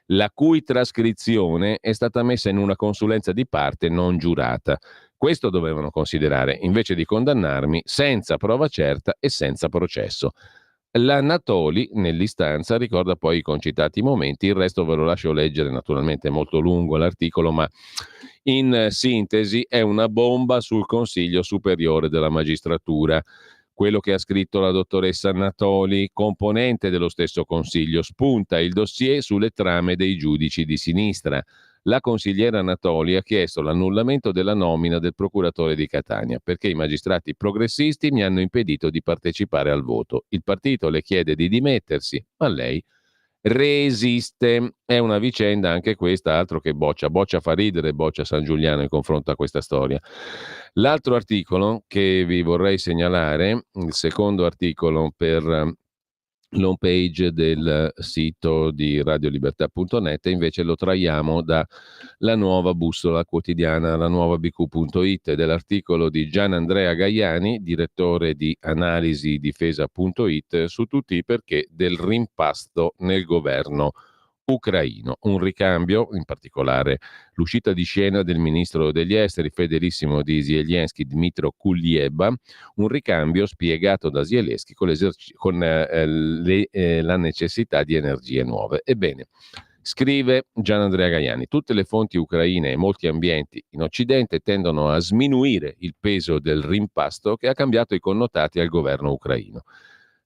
[SPEAKER 2] la cui trascrizione è stata messa in una consulenza di parte non giurata. Questo dovevano considerare, invece di condannarmi senza prova certa e senza processo. L'Anatoli nell'istanza ricorda poi i concitati momenti, il resto ve lo lascio leggere, naturalmente è molto lungo l'articolo, ma in sintesi è una bomba sul Consiglio Superiore della Magistratura. Quello che ha scritto la dottoressa Anatoli, componente dello stesso Consiglio, spunta il dossier sulle trame dei giudici di sinistra. La consigliera Anatoli ha chiesto l'annullamento della nomina del procuratore di Catania perché i magistrati progressisti mi hanno impedito di partecipare al voto. Il partito le chiede di dimettersi, ma lei resiste. È una vicenda anche questa, altro che Boccia. Boccia fa ridere, Boccia San Giuliano in confronto a questa storia. L'altro articolo che vi vorrei segnalare, il secondo articolo per l'home page del sito di radiolibertà.net, invece lo traiamo dalla Nuova Bussola Quotidiana, la nuova bq.it, dell'articolo di Gian Andrea Gaiani, direttore di analisi difesa.it, su tutti i perché del rimpasto nel governo ucraino. Un ricambio, in particolare l'uscita di scena del ministro degli esteri fedelissimo di Zelensky, Dmytro Kuleba, un ricambio spiegato da Zelensky con la necessità di energie nuove. Ebbene, scrive Gian Andrea Gaiani, tutte le fonti ucraine e molti ambienti in Occidente tendono a sminuire il peso del rimpasto che ha cambiato i connotati al governo ucraino.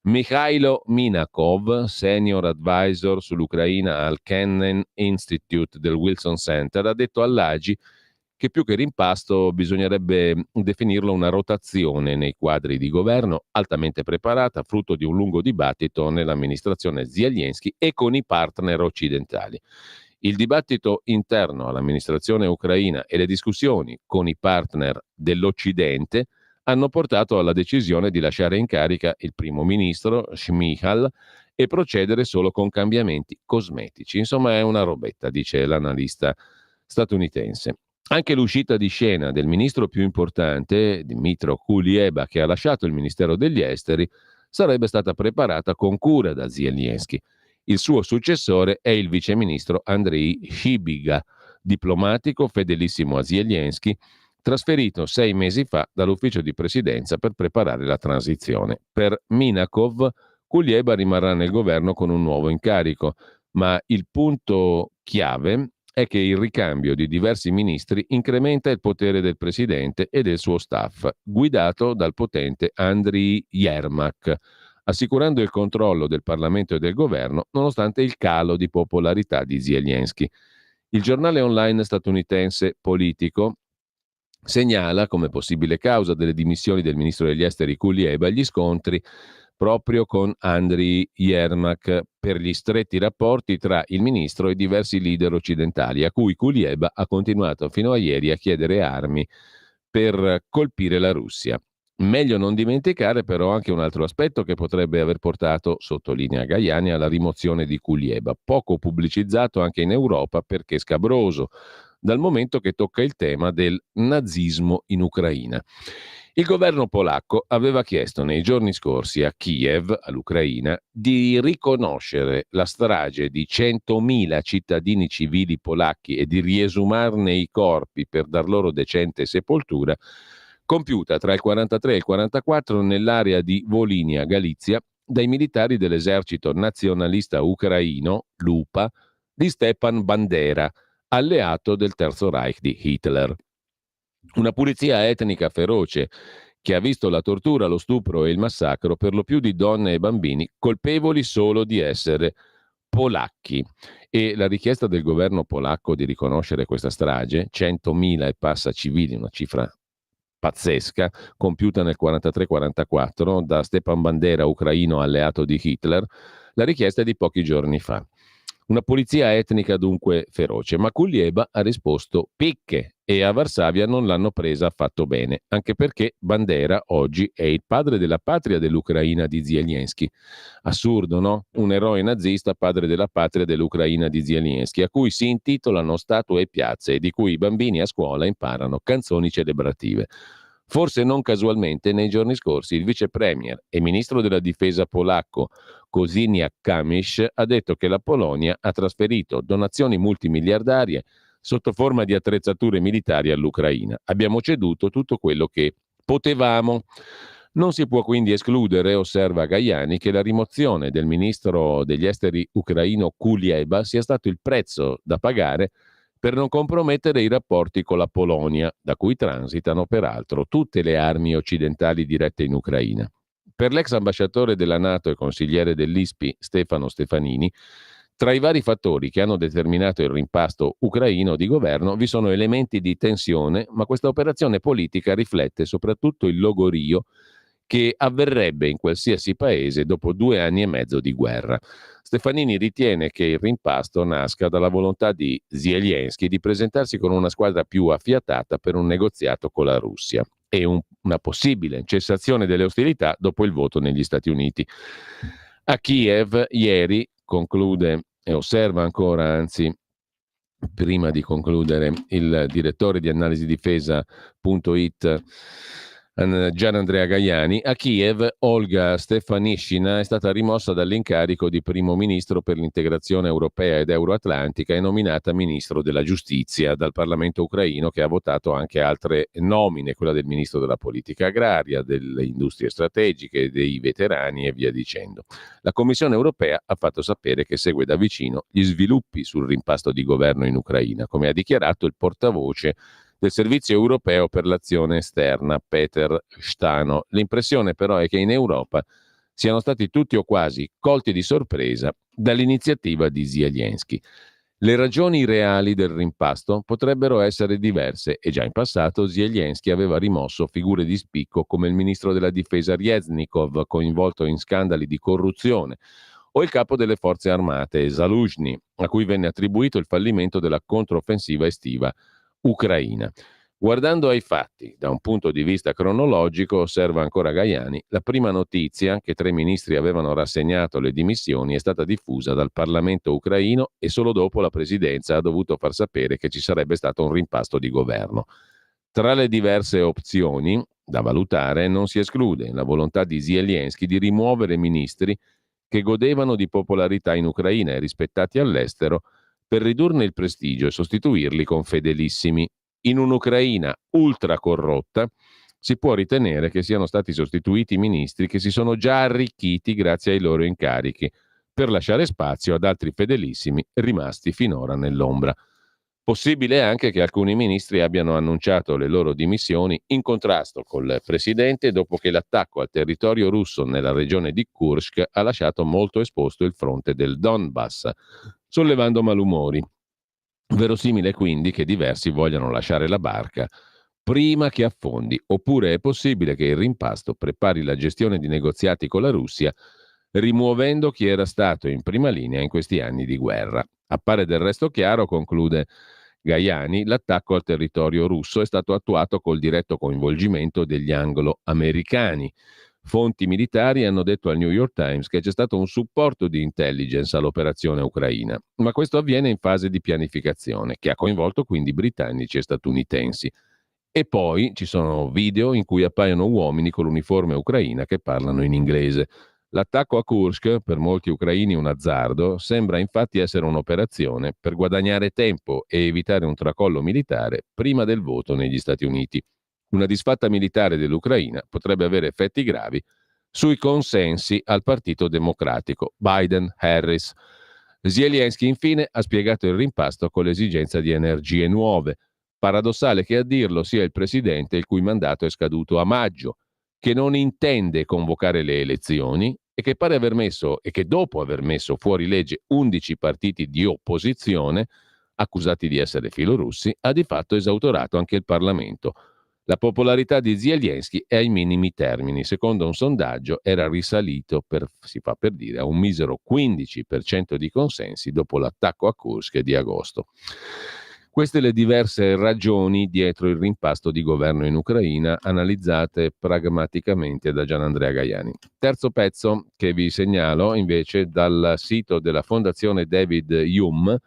[SPEAKER 2] Mikhailo Minakov, senior advisor sull'Ucraina al Kennan Institute del Wilson Center, ha detto all'AGI che più che rimpasto bisognerebbe definirlo una rotazione nei quadri di governo altamente preparata, frutto di un lungo dibattito nell'amministrazione Zelensky e con i partner occidentali. Il dibattito interno all'amministrazione ucraina e le discussioni con i partner dell'Occidente hanno portato alla decisione di lasciare in carica il primo ministro Shmyhal e procedere solo con cambiamenti cosmetici. Insomma, è una robetta, dice l'analista statunitense. Anche l'uscita di scena del ministro più importante, Dmytro Kuleba, che ha lasciato il Ministero degli Esteri, sarebbe stata preparata con cura da Zelensky. Il suo successore è il viceministro Andrei Shibiga, diplomatico fedelissimo a Zelensky, trasferito 6 mesi fa dall'ufficio di presidenza per preparare la transizione. Per Minakov, Kuleba rimarrà nel governo con un nuovo incarico, ma il punto chiave è che il ricambio di diversi ministri incrementa il potere del presidente e del suo staff, guidato dal potente Andriy Yermak, assicurando il controllo del Parlamento e del governo nonostante il calo di popolarità di Zelensky. Il giornale online statunitense Politico segnala come possibile causa delle dimissioni del ministro degli esteri Kuleba gli scontri proprio con Andriy Yermak per gli stretti rapporti tra il ministro e diversi leader occidentali, a cui Kuleba ha continuato fino a ieri a chiedere armi per colpire la Russia. Meglio non dimenticare però anche un altro aspetto che potrebbe aver portato, sottolinea Gaiani, alla rimozione di Kuleba, poco pubblicizzato anche in Europa perché scabroso, dal momento che tocca il tema del nazismo in Ucraina. Il governo polacco aveva chiesto nei giorni scorsi a Kiev, all'Ucraina, di riconoscere la strage di 100.000 cittadini civili polacchi e di riesumarne i corpi per dar loro decente sepoltura, compiuta tra il 43 e il 44 nell'area di Volinia, Galizia, dai militari dell'esercito nazionalista ucraino, l'UPA, di Stepan Bandera, alleato del Terzo Reich di Hitler. Una pulizia etnica feroce che ha visto la tortura, lo stupro e il massacro per lo più di donne e bambini colpevoli solo di essere polacchi. E la richiesta del governo polacco di riconoscere questa strage, 100.000 e passa civili, una cifra pazzesca, compiuta nel 43-44 da Stepan Bandera, ucraino alleato di Hitler, la richiesta è di pochi giorni fa. Una pulizia etnica dunque feroce, ma Kuleba ha risposto picche e a Varsavia non l'hanno presa affatto bene, anche perché Bandera oggi è il padre della patria dell'Ucraina di Zelensky. Assurdo, no? Un eroe nazista, padre della patria dell'Ucraina di Zelensky, a cui si intitolano statue e piazze e di cui i bambini a scuola imparano canzoni celebrative. Forse non casualmente, nei giorni scorsi il vice premier e ministro della difesa polacco Kosiniak-Kamysz ha detto che la Polonia ha trasferito donazioni multimiliardarie sotto forma di attrezzature militari all'Ucraina. Abbiamo ceduto tutto quello che potevamo. Non si può quindi escludere, osserva Gaiani, che la rimozione del ministro degli esteri ucraino Kuleba sia stato il prezzo da pagare per non compromettere i rapporti con la Polonia, da cui transitano peraltro tutte le armi occidentali dirette in Ucraina. Per l'ex ambasciatore della NATO e consigliere dell'ISPI Stefano Stefanini, tra i vari fattori che hanno determinato il rimpasto ucraino di governo vi sono elementi di tensione, ma questa operazione politica riflette soprattutto il logorio che avverrebbe in qualsiasi paese dopo 2 anni e mezzo di guerra. Stefanini ritiene che il rimpasto nasca dalla volontà di Zelensky di presentarsi con una squadra più affiatata per un negoziato con la Russia e una possibile cessazione delle ostilità dopo il voto negli Stati Uniti. A Kiev ieri, conclude e osserva ancora, anzi prima di concludere, il direttore di analisi difesa.it Gian Andrea Gaiani, a Kiev Olga Stefanishina è stata rimossa dall'incarico di primo ministro per l'integrazione europea ed euroatlantica e nominata ministro della giustizia dal Parlamento ucraino, che ha votato anche altre nomine, quella del ministro della politica agraria, delle industrie strategiche, dei veterani e via dicendo. La Commissione europea ha fatto sapere che segue da vicino gli sviluppi sul rimpasto di governo in Ucraina, come ha dichiarato il portavoce del Servizio Europeo per l'Azione Esterna, Peter Stano. L'impressione però è che in Europa siano stati tutti o quasi colti di sorpresa dall'iniziativa di Zelensky. Le ragioni reali del rimpasto potrebbero essere diverse e già in passato Zelensky aveva rimosso figure di spicco come il ministro della difesa Reznikov, coinvolto in scandali di corruzione, o il capo delle forze armate Zaluzhny, a cui venne attribuito il fallimento della controffensiva estiva ucraina. Guardando ai fatti da un punto di vista cronologico, osserva ancora Gaiani, la prima notizia che 3 ministri avevano rassegnato le dimissioni è stata diffusa dal Parlamento ucraino e solo dopo la presidenza ha dovuto far sapere che ci sarebbe stato un rimpasto di governo. Tra le diverse opzioni da valutare non si esclude la volontà di Zelensky di rimuovere ministri che godevano di popolarità in Ucraina e rispettati all'estero per ridurne il prestigio e sostituirli con fedelissimi. In un'Ucraina ultra corrotta si può ritenere che siano stati sostituiti ministri che si sono già arricchiti grazie ai loro incarichi, per lasciare spazio ad altri fedelissimi rimasti finora nell'ombra. Possibile anche che alcuni ministri abbiano annunciato le loro dimissioni in contrasto col presidente dopo che l'attacco al territorio russo nella regione di Kursk ha lasciato molto esposto il fronte del Donbass, sollevando malumori. Verosimile quindi che diversi vogliano lasciare la barca prima che affondi, oppure è possibile che il rimpasto prepari la gestione di negoziati con la Russia, rimuovendo chi era stato in prima linea in questi anni di guerra. Appare del resto chiaro, conclude Gaiani, l'attacco al territorio russo è stato attuato col diretto coinvolgimento degli anglo-americani. Fonti militari hanno detto al New York Times che c'è stato un supporto di intelligence all'operazione ucraina, ma questo avviene in fase di pianificazione, che ha coinvolto quindi britannici e statunitensi. E poi ci sono video in cui appaiono uomini con l'uniforme ucraina che parlano in inglese. L'attacco a Kursk, per molti ucraini un azzardo, sembra infatti essere un'operazione per guadagnare tempo e evitare un tracollo militare prima del voto negli Stati Uniti. Una disfatta militare dell'Ucraina potrebbe avere effetti gravi sui consensi al Partito Democratico, Biden-Harris. Zelensky infine ha spiegato il rimpasto con l'esigenza di energie nuove. Paradossale che a dirlo sia il presidente il cui mandato è scaduto a maggio, che non intende convocare le elezioni e che pare aver messo, e che dopo aver messo fuori legge 11 partiti di opposizione accusati di essere filorussi, ha di fatto esautorato anche il Parlamento. La popolarità di Zelensky è ai minimi termini. Secondo un sondaggio era risalito, si fa per dire, a un misero 15% di consensi dopo l'attacco a Kursk di agosto. Queste le diverse ragioni dietro il rimpasto di governo in Ucraina, analizzate pragmaticamente da Gian Andrea Gaiani. Terzo pezzo che vi segnalo invece dal sito della Fondazione David Hume.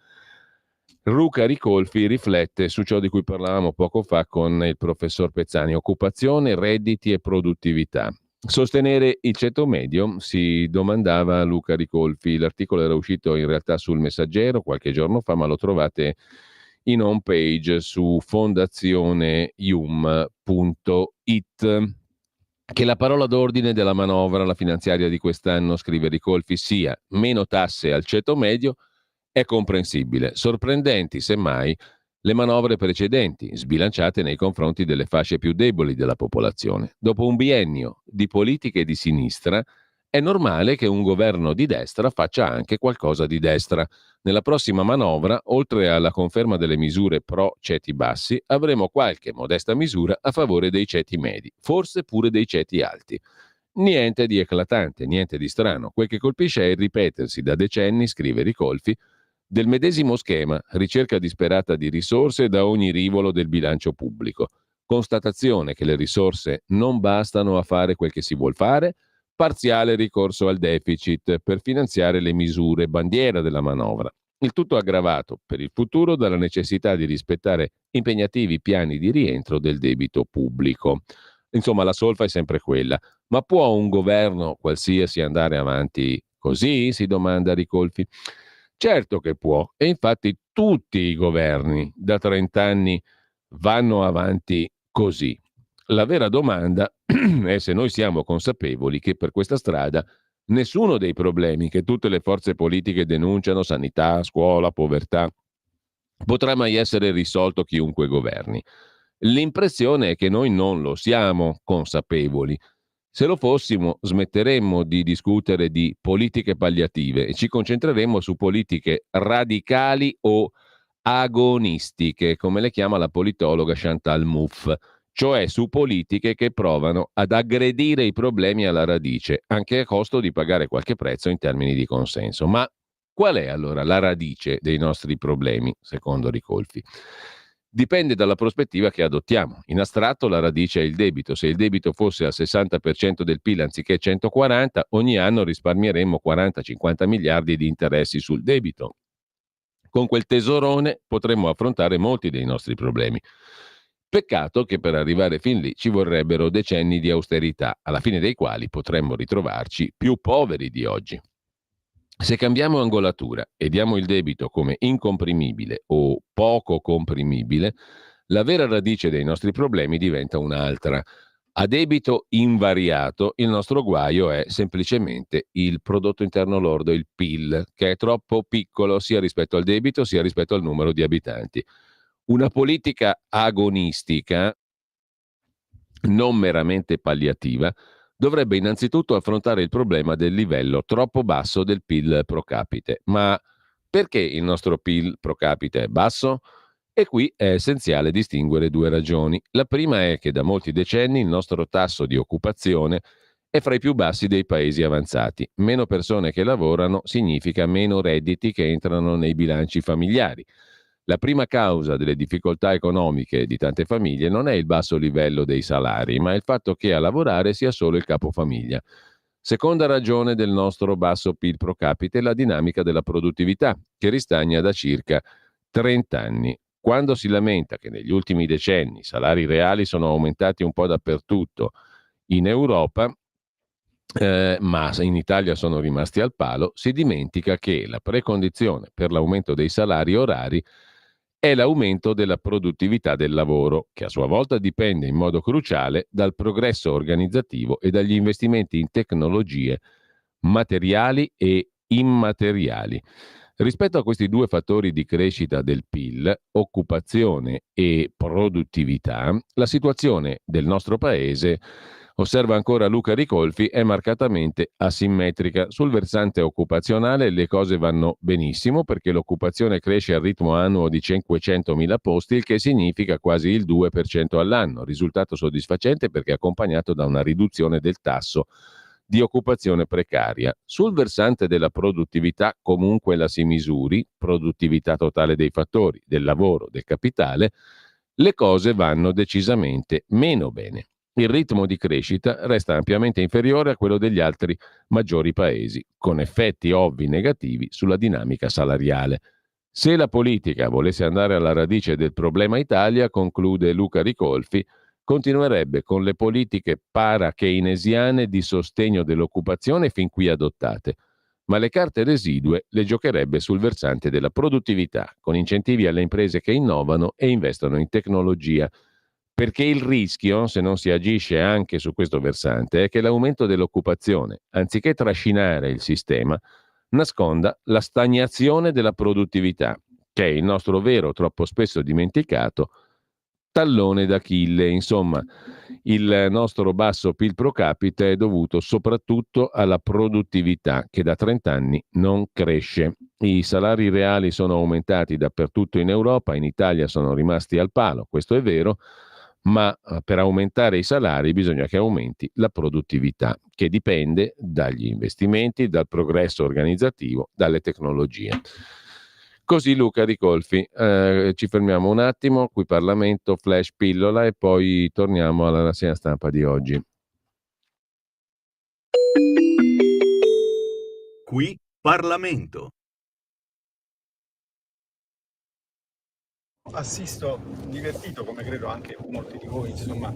[SPEAKER 2] Luca Ricolfi riflette su ciò di cui parlavamo poco fa con il professor Pezzani: occupazione, redditi e produttività. Sostenere il ceto medio, si domandava Luca Ricolfi. L'articolo era uscito in realtà sul Messaggero qualche giorno fa, ma lo trovate in home page su fondazioneium.it. Che la parola d'ordine della manovra, la finanziaria di quest'anno, scrive Ricolfi, sia meno tasse al ceto medio è comprensibile. Sorprendenti, semmai, le manovre precedenti, sbilanciate nei confronti delle fasce più deboli della popolazione. Dopo un biennio di politiche di sinistra, è normale che un governo di destra faccia anche qualcosa di destra. Nella prossima manovra, oltre alla conferma delle misure pro ceti bassi, avremo qualche modesta misura a favore dei ceti medi, forse pure dei ceti alti. Niente di eclatante, niente di strano. Quel che colpisce è il ripetersi da decenni, scrive Ricolfi, del medesimo schema, ricerca disperata di risorse da ogni rivolo del bilancio pubblico. Constatazione che le risorse non bastano a fare quel che si vuol fare, parziale ricorso al deficit per finanziare le misure bandiera della manovra. Il tutto aggravato per il futuro dalla necessità di rispettare impegnativi piani di rientro del debito pubblico. Insomma, la solfa è sempre quella. Ma può un governo qualsiasi andare avanti così? Si domanda Ricolfi. Certo che può, e infatti tutti i governi da 30 anni vanno avanti così. La vera domanda è se noi siamo consapevoli che per questa strada nessuno dei problemi che tutte le forze politiche denunciano, sanità, scuola, povertà, potrà mai essere risolto chiunque governi. L'impressione è che noi non lo siamo consapevoli. Se lo fossimo, smetteremmo di discutere di politiche palliative e ci concentreremmo su politiche radicali o agonistiche, come le chiama la politologa Chantal Mouffe, cioè su politiche che provano ad aggredire i problemi alla radice, anche a costo di pagare qualche prezzo in termini di consenso. Ma qual è allora la radice dei nostri problemi, secondo Ricolfi? Dipende dalla prospettiva che adottiamo. In astratto la radice è il debito. Se il debito fosse al 60% del PIL anziché 140, ogni anno risparmieremmo 40-50 miliardi di interessi sul debito. Con quel tesorone potremmo affrontare molti dei nostri problemi. Peccato che per arrivare fin lì ci vorrebbero decenni di austerità, alla fine dei quali potremmo ritrovarci più poveri di oggi. Se cambiamo angolatura e diamo il debito come incomprimibile o poco comprimibile, la vera radice dei nostri problemi diventa un'altra. A debito invariato, il nostro guaio è semplicemente il prodotto interno lordo, il PIL, che è troppo piccolo sia rispetto al debito sia rispetto al numero di abitanti. Una politica agonistica, non meramente palliativa, dovrebbe innanzitutto affrontare il problema del livello troppo basso del PIL pro capite. Ma perché il nostro PIL pro capite è basso? E qui è essenziale distinguere due ragioni. La prima è che da molti decenni il nostro tasso di occupazione è fra i più bassi dei paesi avanzati. Meno persone che lavorano significa meno redditi che entrano nei bilanci familiari. La prima causa delle difficoltà economiche di tante famiglie non è il basso livello dei salari, ma il fatto che a lavorare sia solo il capofamiglia. Seconda ragione del nostro basso PIL pro capite è la dinamica della produttività, che ristagna da circa 30 anni. Quando si lamenta che negli ultimi decenni i salari reali sono aumentati un po' dappertutto in Europa, ma in Italia sono rimasti al palo, si dimentica che la precondizione per l'aumento dei salari orari è l'aumento della produttività del lavoro, che a sua volta dipende in modo cruciale dal progresso organizzativo e dagli investimenti in tecnologie materiali e immateriali. Rispetto a questi due fattori di crescita del PIL, occupazione e produttività, la situazione del nostro paese, osserva ancora Luca Ricolfi, è marcatamente asimmetrica. Sul versante occupazionale le cose vanno benissimo perché l'occupazione cresce al ritmo annuo di 500.000 posti, il che significa quasi il 2% all'anno, risultato soddisfacente perché accompagnato da una riduzione del tasso di occupazione precaria. Sul versante della produttività, comunque la si misuri, produttività totale dei fattori, del lavoro, del capitale, le cose vanno decisamente meno bene. Il ritmo di crescita resta ampiamente inferiore a quello degli altri maggiori paesi, con effetti ovvi negativi sulla dinamica salariale. Se la politica volesse andare alla radice del problema Italia, conclude Luca Ricolfi, continuerebbe con le politiche para-keynesiane di sostegno dell'occupazione fin qui adottate, ma le carte residue le giocherebbe sul versante della produttività, con incentivi alle imprese che innovano e investono in tecnologia, perché il rischio, se non si agisce anche su questo versante, è che l'aumento dell'occupazione, anziché trascinare il sistema, nasconda la stagnazione della produttività, che è il nostro vero, troppo spesso dimenticato, tallone d'Achille. Insomma, il nostro basso PIL pro capite è dovuto soprattutto alla produttività che da 30 anni non cresce. I salari reali sono aumentati dappertutto in Europa, in Italia sono rimasti al palo, questo è vero, ma per aumentare i salari bisogna che aumenti la produttività, che dipende dagli investimenti, dal progresso organizzativo, dalle tecnologie. Così Luca Ricolfi. Ci fermiamo un attimo, qui Parlamento, flash pillola e poi torniamo alla rassegna stampa di oggi.
[SPEAKER 13] Qui Parlamento.
[SPEAKER 1] Assisto divertito, come credo anche molti di voi, insomma.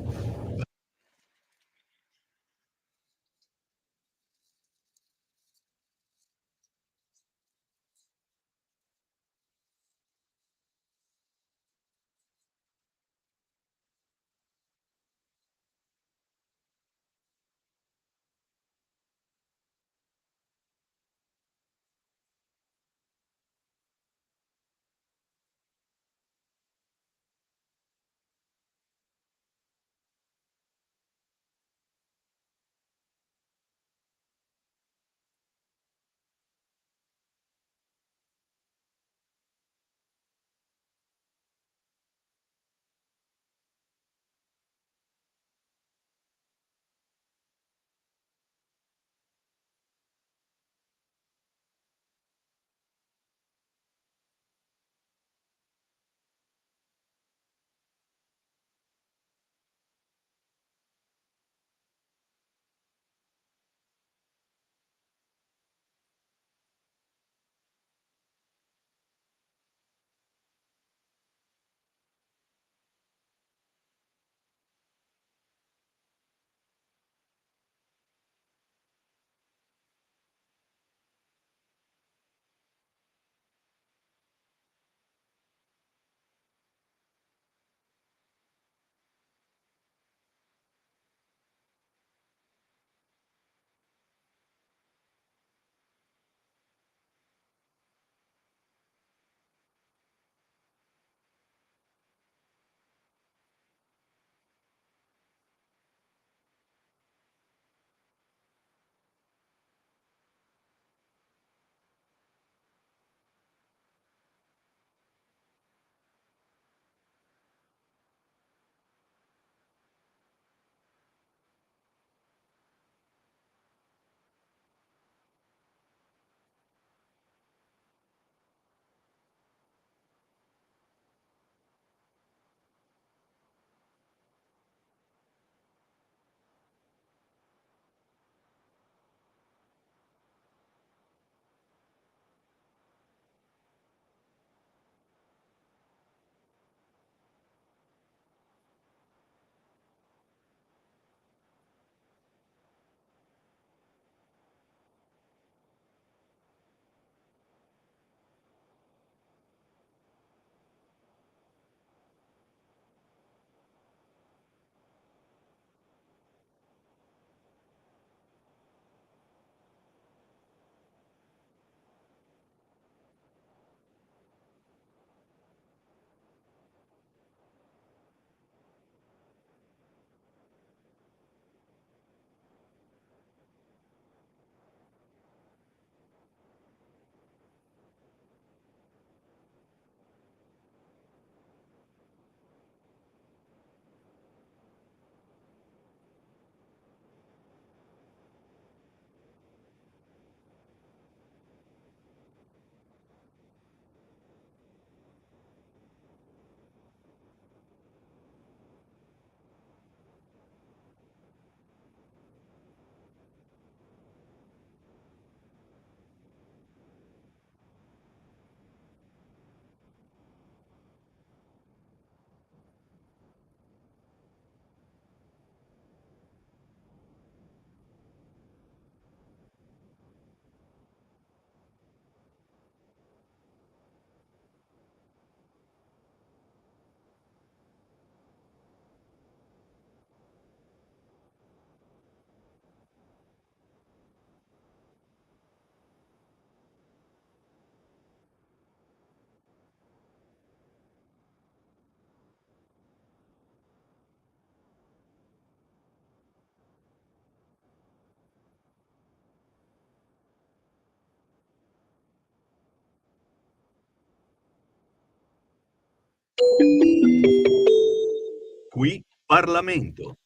[SPEAKER 13] Qui Parlamento.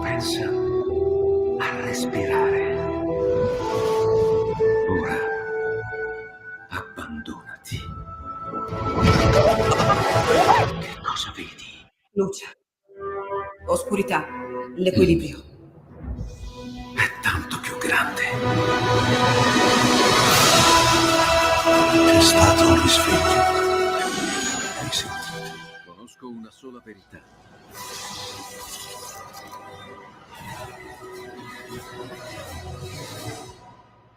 [SPEAKER 14] Pensa a respirare. Ora abbandonati. Che cosa vedi?
[SPEAKER 15] Luce, oscurità, l'equilibrio.
[SPEAKER 14] È tanto più grande. È stato un risveglio. Hai sentito? Conosco una sola verità.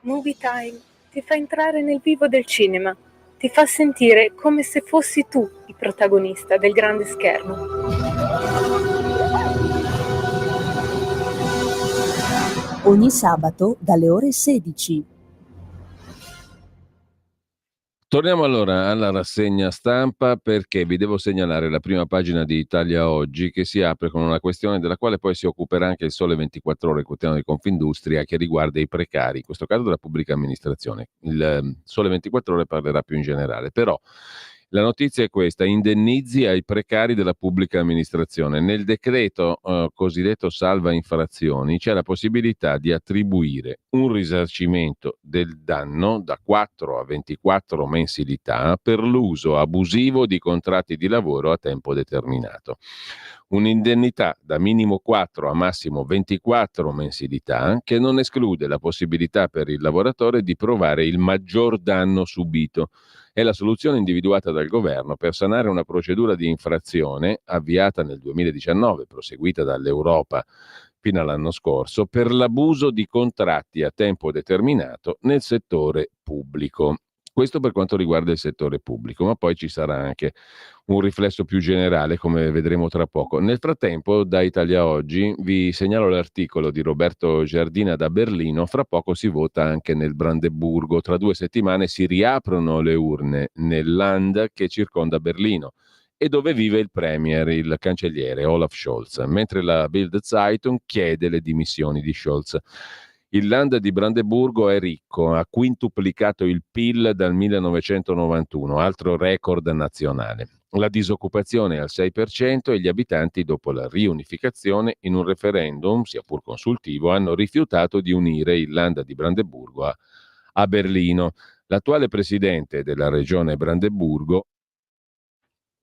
[SPEAKER 16] Movie Time ti fa entrare nel vivo del cinema, ti fa sentire come se fossi tu il protagonista del grande schermo.
[SPEAKER 17] Ogni sabato dalle ore 16.
[SPEAKER 2] Torniamo allora alla rassegna stampa, perché vi devo segnalare la prima pagina di Italia Oggi, che si apre con una questione della quale poi si occuperà anche il Sole 24 Ore, il quotidiano di Confindustria, che riguarda i precari, in questo caso della pubblica amministrazione. Il Sole 24 Ore parlerà più in generale, però la notizia è questa: indennizi ai precari della pubblica amministrazione. Nel decreto cosiddetto salva infrazioni c'è la possibilità di attribuire un risarcimento del danno da 4 a 24 mensilità per l'uso abusivo di contratti di lavoro a tempo determinato. Un'indennità da minimo 4 a massimo 24 mensilità, che non esclude la possibilità per il lavoratore di provare il maggior danno subito. È la soluzione individuata dal governo per sanare una procedura di infrazione avviata nel 2019, proseguita dall'Europa fino all'anno scorso, per l'abuso di contratti a tempo determinato nel settore pubblico. Questo per quanto riguarda il settore pubblico, ma poi ci sarà anche un riflesso più generale, come vedremo tra poco. Nel frattempo, da Italia Oggi vi segnalo l'articolo di Roberto Giardina da Berlino. Fra poco si vota anche nel Brandeburgo. Tra 2 settimane si riaprono le urne nel Land che circonda Berlino e dove vive il premier, il cancelliere Olaf Scholz, mentre la Bild Zeitung chiede le dimissioni di Scholz. Il Land di Brandeburgo è ricco, ha quintuplicato il PIL dal 1991, altro record nazionale. La disoccupazione è al 6% e gli abitanti, dopo la riunificazione, in un referendum, sia pur consultivo, hanno rifiutato di unire il Land di Brandeburgo a Berlino. L'attuale presidente della regione Brandeburgo,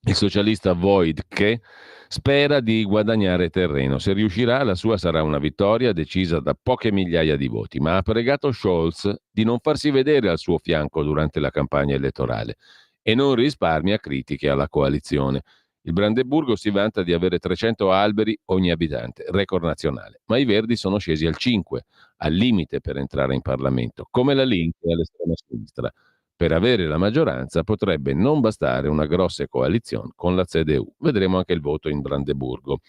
[SPEAKER 2] il socialista Voigtke, spera di guadagnare terreno. Se riuscirà, la sua sarà una vittoria decisa da poche migliaia di voti, ma ha pregato Scholz di non farsi vedere al suo fianco durante la campagna elettorale e non risparmia critiche alla coalizione. Il Brandeburgo si vanta di avere 300 alberi ogni abitante, record nazionale, ma i Verdi sono scesi al 5, al limite per entrare in Parlamento, come la Link all'estrema sinistra. Per avere la maggioranza potrebbe non bastare una grossa coalizione con la CDU. Vedremo anche il voto in Brandeburgo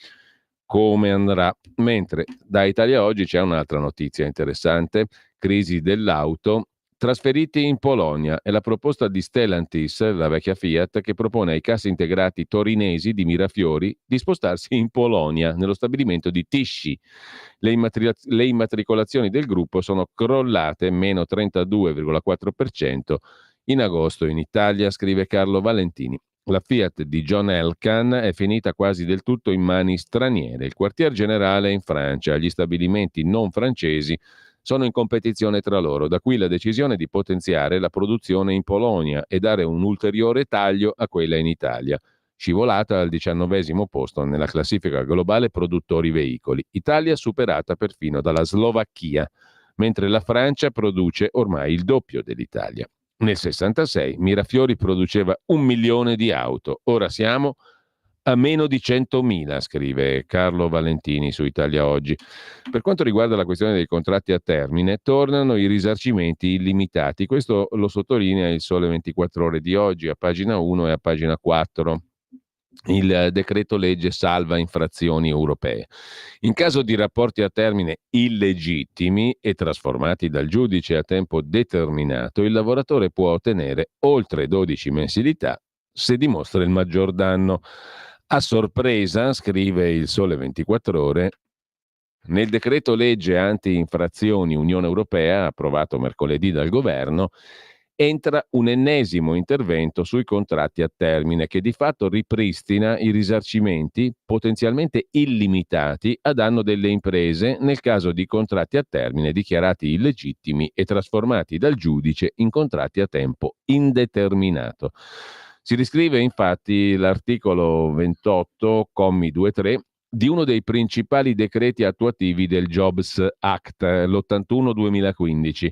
[SPEAKER 2] come andrà. Mentre da Italia Oggi c'è un'altra notizia interessante: crisi dell'auto, trasferiti in Polonia. È la proposta di Stellantis, la vecchia Fiat, che propone ai cassi integrati torinesi di Mirafiori di spostarsi in Polonia, nello stabilimento di Tychy. Le immatricolazioni del gruppo sono crollate, meno 32,4% in agosto in Italia, scrive Carlo Valentini. La Fiat di John Elkann è finita quasi del tutto in mani straniere. Il quartier generale è in Francia, gli stabilimenti non francesi sono in competizione tra loro, da qui la decisione di potenziare la produzione in Polonia e dare un ulteriore taglio a quella in Italia, scivolata al 19° posto nella classifica globale produttori veicoli. Italia superata perfino dalla Slovacchia, mentre la Francia produce ormai il doppio dell'Italia. Nel 66 Mirafiori produceva 1 milione di auto, ora siamo a meno di 100.000, scrive Carlo Valentini su Italia Oggi. Per quanto riguarda la questione dei contratti a termine, tornano i risarcimenti illimitati. Questo lo sottolinea il Sole 24 Ore di oggi, a pagina 1 e a pagina 4. Il decreto legge salva infrazioni europee. In caso di rapporti a termine illegittimi e trasformati dal giudice a tempo determinato, il lavoratore può ottenere oltre 12 mensilità se dimostra il maggior danno. A sorpresa, scrive il Sole 24 Ore, nel decreto legge anti-infrazioni Unione Europea, approvato mercoledì dal governo, entra un ennesimo intervento sui contratti a termine che di fatto ripristina i risarcimenti potenzialmente illimitati a danno delle imprese nel caso di contratti a termine dichiarati illegittimi e trasformati dal giudice in contratti a tempo indeterminato. Si riscrive infatti l'articolo 28, commi 2 e 3, di uno dei principali decreti attuativi del Jobs Act, l'81-2015,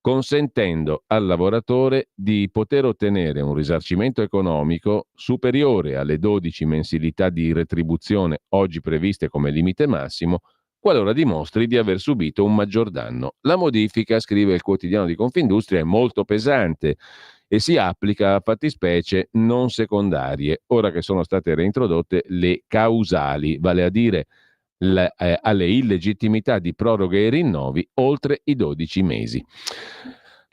[SPEAKER 2] consentendo al lavoratore di poter ottenere un risarcimento economico superiore alle 12 mensilità di retribuzione oggi previste come limite massimo, qualora dimostri di aver subito un maggior danno. La modifica, scrive il quotidiano di Confindustria, è molto pesante e si applica a fattispecie non secondarie, ora che sono state reintrodotte le causali, vale a dire alle illegittimità di proroghe e rinnovi oltre i 12 mesi.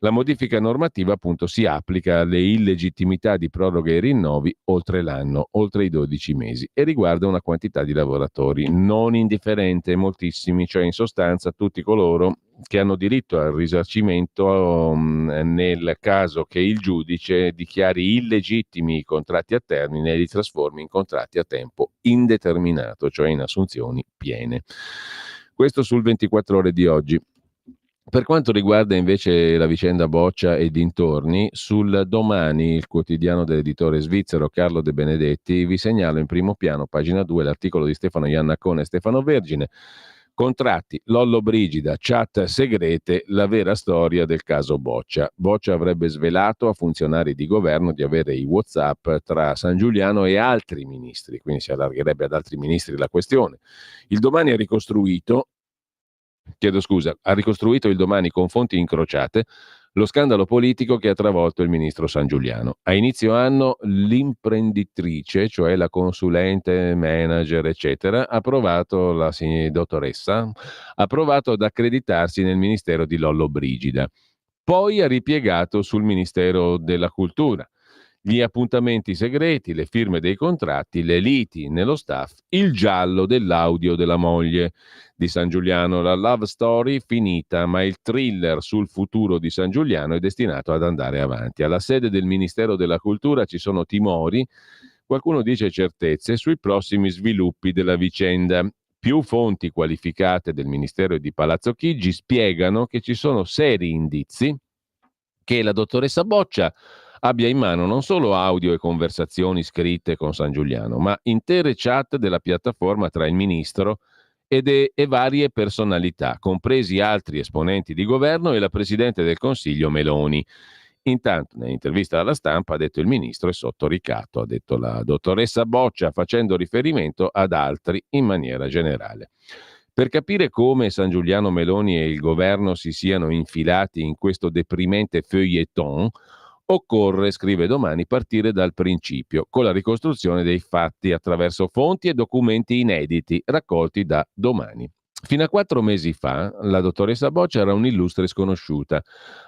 [SPEAKER 2] La modifica normativa appunto si applica alle illegittimità di proroghe e rinnovi oltre l'anno, oltre i 12 mesi, e riguarda una quantità di lavoratori non indifferente, moltissimi, cioè in sostanza tutti coloro che hanno diritto al risarcimento nel caso che il giudice dichiari illegittimi i contratti a termine e li trasformi in contratti a tempo indeterminato, cioè in assunzioni piene. Questo sul 24 ore di oggi. Per quanto riguarda invece la vicenda Boccia e dintorni, sul Domani, il quotidiano dell'editore svizzero Carlo De Benedetti, vi segnalo in primo piano, pagina 2, l'articolo di Stefano Iannacone e Stefano Vergine. Contratti, Lollobrigida, chat segrete, la vera storia del caso Boccia. Boccia avrebbe svelato a funzionari di governo di avere i WhatsApp tra San Giuliano e altri ministri, quindi si allargherebbe ad altri ministri la questione. Il Domani ha ricostruito il Domani con fonti incrociate lo scandalo politico che ha travolto il ministro Sangiuliano. A inizio anno l'imprenditrice, cioè la consulente, manager, eccetera, la dottoressa, ha provato ad accreditarsi nel ministero di Lollobrigida. Poi ha ripiegato sul Ministero della Cultura. Gli appuntamenti segreti, le firme dei contratti, le liti nello staff, il giallo dell'audio della moglie di San Giuliano. La love story finita, ma il thriller sul futuro di San Giuliano è destinato ad andare avanti. Alla sede del Ministero della Cultura ci sono timori, qualcuno dice certezze, sui prossimi sviluppi della vicenda. Più fonti qualificate del Ministero e di Palazzo Chigi spiegano che ci sono seri indizi che la dottoressa Boccia abbia in mano non solo audio e conversazioni scritte con San Giuliano, ma intere chat della piattaforma tra il ministro e varie personalità, compresi altri esponenti di governo e la Presidente del Consiglio Meloni. Intanto, nell'intervista alla Stampa, ha detto il ministro è sotto ricatto, ha detto la dottoressa Boccia, facendo riferimento ad altri in maniera generale. Per capire come San Giuliano Meloni e il governo si siano infilati in questo deprimente feuilleton, occorre, scrive Domani, partire dal principio, con la ricostruzione dei fatti attraverso fonti e documenti inediti raccolti da Domani. Fino a 4 mesi fa, la dottoressa Boccia era un'illustre sconosciuta,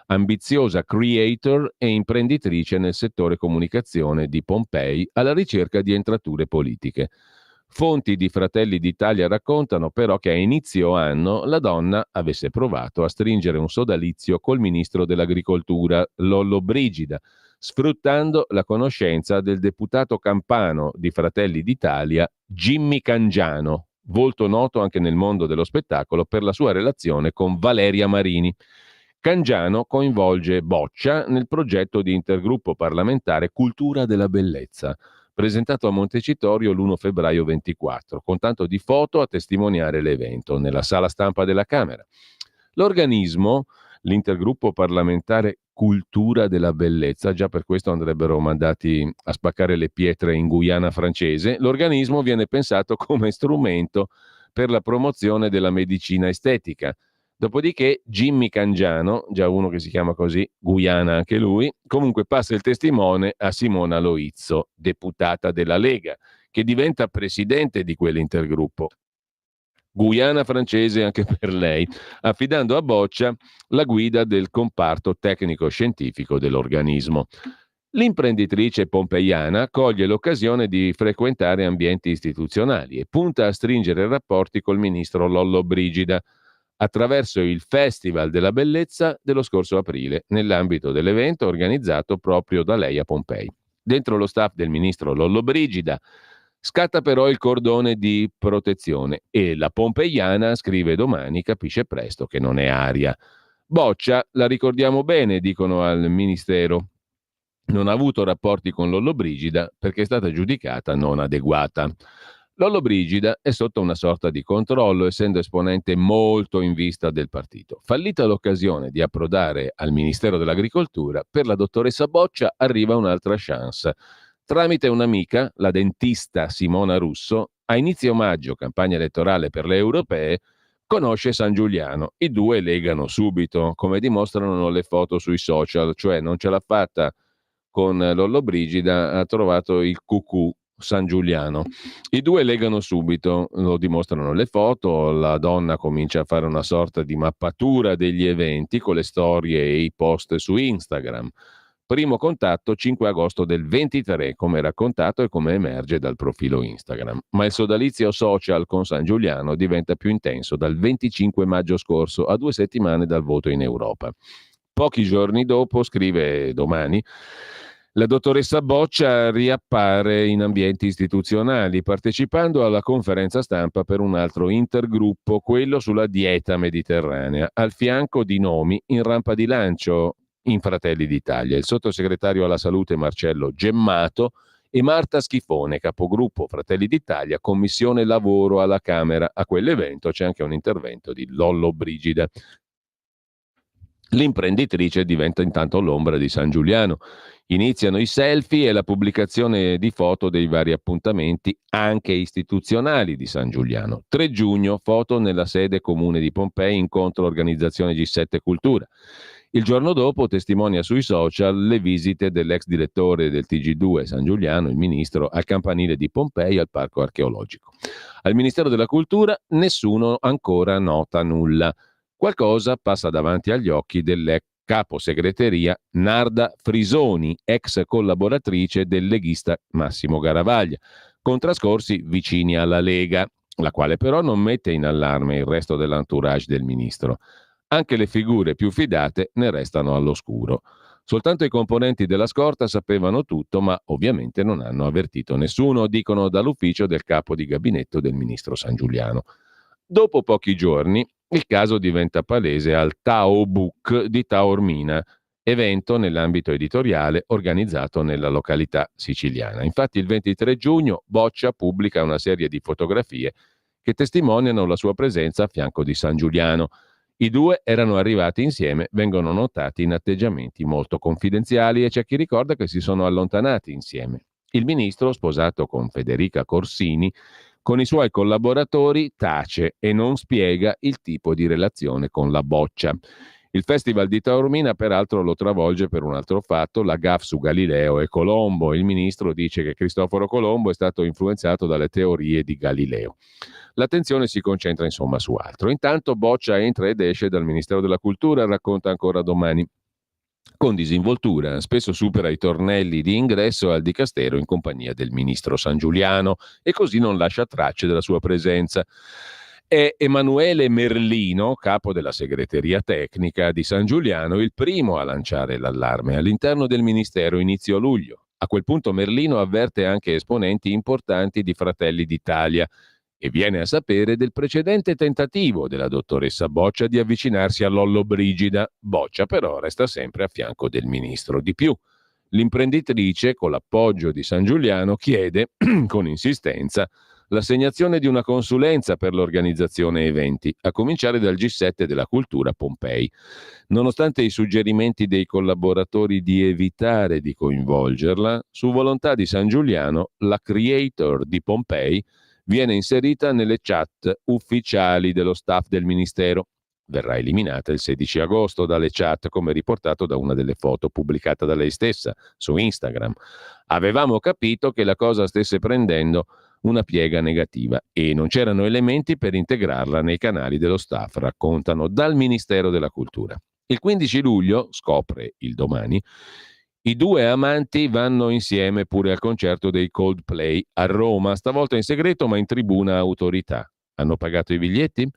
[SPEAKER 2] ambiziosa creator e imprenditrice nel settore comunicazione di Pompei alla ricerca di entrature politiche. Fonti di Fratelli d'Italia raccontano però che a inizio anno la donna avesse provato a stringere un sodalizio col ministro dell'Agricoltura Lollobrigida, sfruttando la conoscenza del deputato campano di Fratelli d'Italia Jimmy Cangiano, volto noto anche nel mondo dello spettacolo per la sua relazione con Valeria Marini. Cangiano coinvolge Boccia nel progetto di intergruppo parlamentare Cultura della Bellezza, presentato a Montecitorio l'1 febbraio 24, con tanto di foto a testimoniare l'evento nella sala stampa della Camera. L'organismo, l'intergruppo parlamentare Cultura della Bellezza, già per questo andrebbero mandati a spaccare le pietre in Guyana francese, l'organismo viene pensato come strumento per la promozione della medicina estetica. Dopodiché Jimmy Cangiano, già uno che si chiama così, Guyana anche lui, comunque passa il testimone a Simona Loizzo, deputata della Lega, che diventa presidente di quell'intergruppo. Guyana francese anche per lei, affidando a Boccia la guida del comparto tecnico-scientifico dell'organismo. L'imprenditrice pompeiana coglie l'occasione di frequentare ambienti istituzionali e punta a stringere rapporti col ministro Lollobrigida, attraverso il Festival della Bellezza dello scorso aprile, nell'ambito dell'evento organizzato proprio da lei a Pompei. Dentro lo staff del ministro Lollobrigida scatta però il cordone di protezione e la pompeiana, scrive Domani, capisce presto che non è aria. Boccia, la ricordiamo bene, dicono al ministero. Non ha avuto rapporti con Lollobrigida perché è stata giudicata non adeguata. Lollobrigida è sotto una sorta di controllo, essendo esponente molto in vista del partito. Fallita l'occasione di approdare al Ministero dell'Agricoltura, per la dottoressa Boccia arriva un'altra chance. Tramite un'amica, la dentista Simona Russo, a inizio maggio, campagna elettorale per le europee, conosce San Giuliano. I due legano subito, come dimostrano le foto sui social, cioè non ce l'ha fatta con Lollobrigida, ha trovato il cucù San Giuliano. I due legano subito, lo dimostrano le foto, la donna comincia a fare una sorta di mappatura degli eventi con le storie e i post su Instagram. Primo contatto 5 agosto del 23, come raccontato e come emerge dal profilo Instagram. Ma il sodalizio social con San Giuliano diventa più intenso dal 25 maggio scorso, a 2 settimane dal voto in Europa. Pochi giorni dopo, scrive Domani, la dottoressa Boccia riappare in ambienti istituzionali, partecipando alla conferenza stampa per un altro intergruppo, quello sulla dieta mediterranea, al fianco di nomi in rampa di lancio in Fratelli d'Italia, il sottosegretario alla salute Marcello Gemmato e Marta Schifone, capogruppo Fratelli d'Italia, commissione lavoro alla Camera. A quell'evento c'è anche un intervento di Lollobrigida. L'imprenditrice diventa intanto l'ombra di San Giuliano. Iniziano i selfie e la pubblicazione di foto dei vari appuntamenti, anche istituzionali, di San Giuliano. 3 giugno, foto nella sede comune di Pompei, incontro organizzazione G7 Cultura. Il giorno dopo testimonia sui social le visite dell'ex direttore del TG2 San Giuliano, il ministro, al campanile di Pompei, al parco archeologico. Al Ministero della Cultura nessuno ancora nota nulla. Qualcosa passa davanti agli occhi dell'ex capo segreteria Narda Frisoni, ex collaboratrice del leghista Massimo Garavaglia, con trascorsi vicini alla Lega, la quale però non mette in allarme il resto dell'entourage del ministro. Anche le figure più fidate ne restano all'oscuro. Soltanto i componenti della scorta sapevano tutto, ma ovviamente non hanno avvertito nessuno, dicono dall'ufficio del capo di gabinetto del ministro San Giuliano. Dopo pochi giorni il caso diventa palese al Tao Book di Taormina, evento nell'ambito editoriale organizzato nella località siciliana. Infatti il 23 giugno Boccia pubblica una serie di fotografie che testimoniano la sua presenza a fianco di San Giuliano. I due erano arrivati insieme, vengono notati in atteggiamenti molto confidenziali e c'è chi ricorda che si sono allontanati insieme. Il ministro, sposato con Federica Corsini, con i suoi collaboratori tace e non spiega il tipo di relazione con la Boccia. Il Festival di Taormina peraltro lo travolge per un altro fatto, la gaffe su Galileo e Colombo. Il ministro dice che Cristoforo Colombo è stato influenzato dalle teorie di Galileo. L'attenzione si concentra insomma su altro. Intanto Boccia entra ed esce dal Ministero della Cultura, racconta ancora Domani, con disinvoltura, spesso supera i tornelli di ingresso al dicastero in compagnia del ministro San Giuliano e così non lascia tracce della sua presenza. È Emanuele Merlino, capo della segreteria tecnica di San Giuliano, il primo a lanciare l'allarme all'interno del ministero inizio luglio. A quel punto Merlino avverte anche esponenti importanti di Fratelli d'Italia e viene a sapere del precedente tentativo della dottoressa Boccia di avvicinarsi a Lollobrigida. Boccia però resta sempre a fianco del ministro. Di più, l'imprenditrice, con l'appoggio di San Giuliano, chiede con insistenza l'assegnazione di una consulenza per l'organizzazione eventi, a cominciare dal G7 della Cultura Pompei. Nonostante i suggerimenti dei collaboratori di evitare di coinvolgerla, su volontà di San Giuliano, la creator di Pompei viene inserita nelle chat ufficiali dello staff del Ministero. Verrà eliminata il 16 agosto dalle chat, come riportato da una delle foto pubblicata da lei stessa su Instagram. Avevamo capito che la cosa stesse prendendo una piega negativa e non c'erano elementi per integrarla nei canali dello staff, raccontano dal Ministero della Cultura. Il 15 luglio, scopre il Domani, i due amanti vanno insieme pure al concerto dei Coldplay a Roma, stavolta in segreto ma in tribuna autorità. Hanno pagato i biglietti?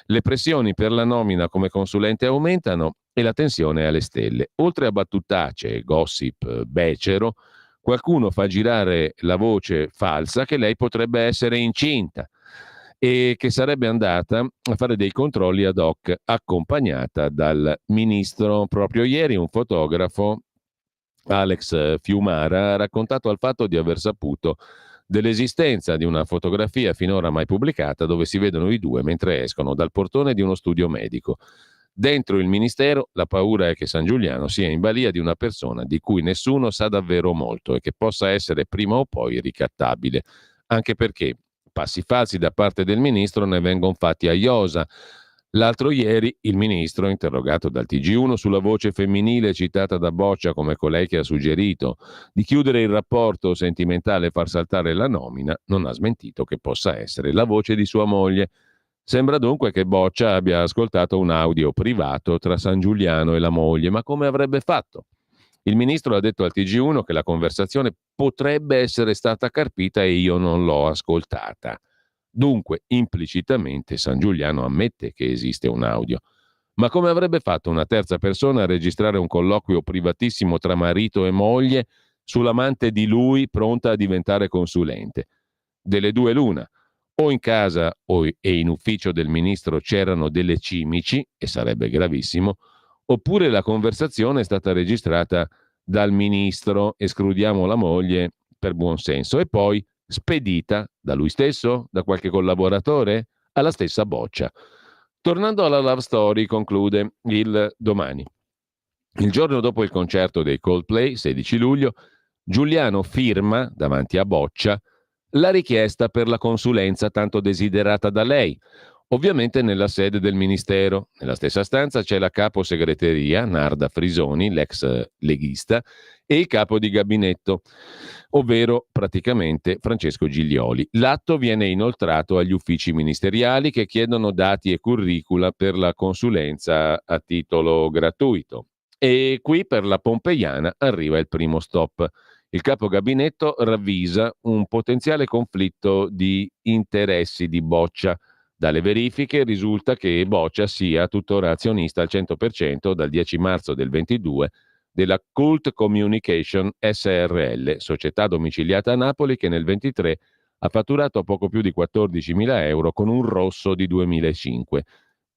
[SPEAKER 2] Le pressioni per la nomina come consulente aumentano e la tensione è alle stelle. Oltre a battutacce e gossip becero, qualcuno fa girare la voce falsa che lei potrebbe essere incinta e che sarebbe andata a fare dei controlli ad hoc accompagnata dal ministro. Proprio ieri un fotografo, Alex Fiumara, ha raccontato al Fatto di aver saputo dell'esistenza di una fotografia finora mai pubblicata dove si vedono i due mentre escono dal portone di uno studio medico. Dentro il ministero la paura è che Sangiuliano sia in balia di una persona di cui nessuno sa davvero molto e che possa essere prima o poi ricattabile, anche perché passi falsi da parte del ministro ne vengono fatti a iosa. L'altro ieri il ministro, interrogato dal TG1 sulla voce femminile citata da Boccia come colei che ha suggerito di chiudere il rapporto sentimentale e far saltare la nomina, non ha smentito che possa essere la voce di sua moglie. Sembra dunque che Boccia abbia ascoltato un audio privato tra Sangiuliano e la moglie, ma come avrebbe fatto? Il ministro ha detto al TG1 che la conversazione potrebbe essere stata carpita e io non l'ho ascoltata. Dunque, implicitamente, Sangiuliano ammette che esiste un audio. Ma come avrebbe fatto una terza persona a registrare un colloquio privatissimo tra marito e moglie sull'amante di lui pronta a diventare consulente? Delle due l'una. O in casa e in ufficio del ministro c'erano delle cimici, e sarebbe gravissimo, oppure la conversazione è stata registrata dal ministro, escludiamo la moglie per buon senso, e poi spedita da lui stesso, da qualche collaboratore, alla stessa Boccia. Tornando alla love story, conclude il Domani. Il giorno dopo il concerto dei Coldplay, 16 luglio, Giuliano firma, davanti a Boccia, la richiesta per la consulenza tanto desiderata da lei, ovviamente nella sede del Ministero. Nella stessa stanza c'è la capo segreteria, Narda Frisoni, l'ex leghista, e il capo di gabinetto, ovvero praticamente Francesco Giglioli. L'atto viene inoltrato agli uffici ministeriali che chiedono dati e curricula per la consulenza a titolo gratuito. E qui per la Pompeiana arriva il primo stop. Il capo gabinetto ravvisa un potenziale conflitto di interessi di Boccia. Dalle verifiche risulta che Boccia sia tuttora azionista al 100% dal 10 marzo del 22 della Cult Communication SRL, società domiciliata a Napoli che nel 23 ha fatturato poco più di 14.000 euro con un rosso di 2005.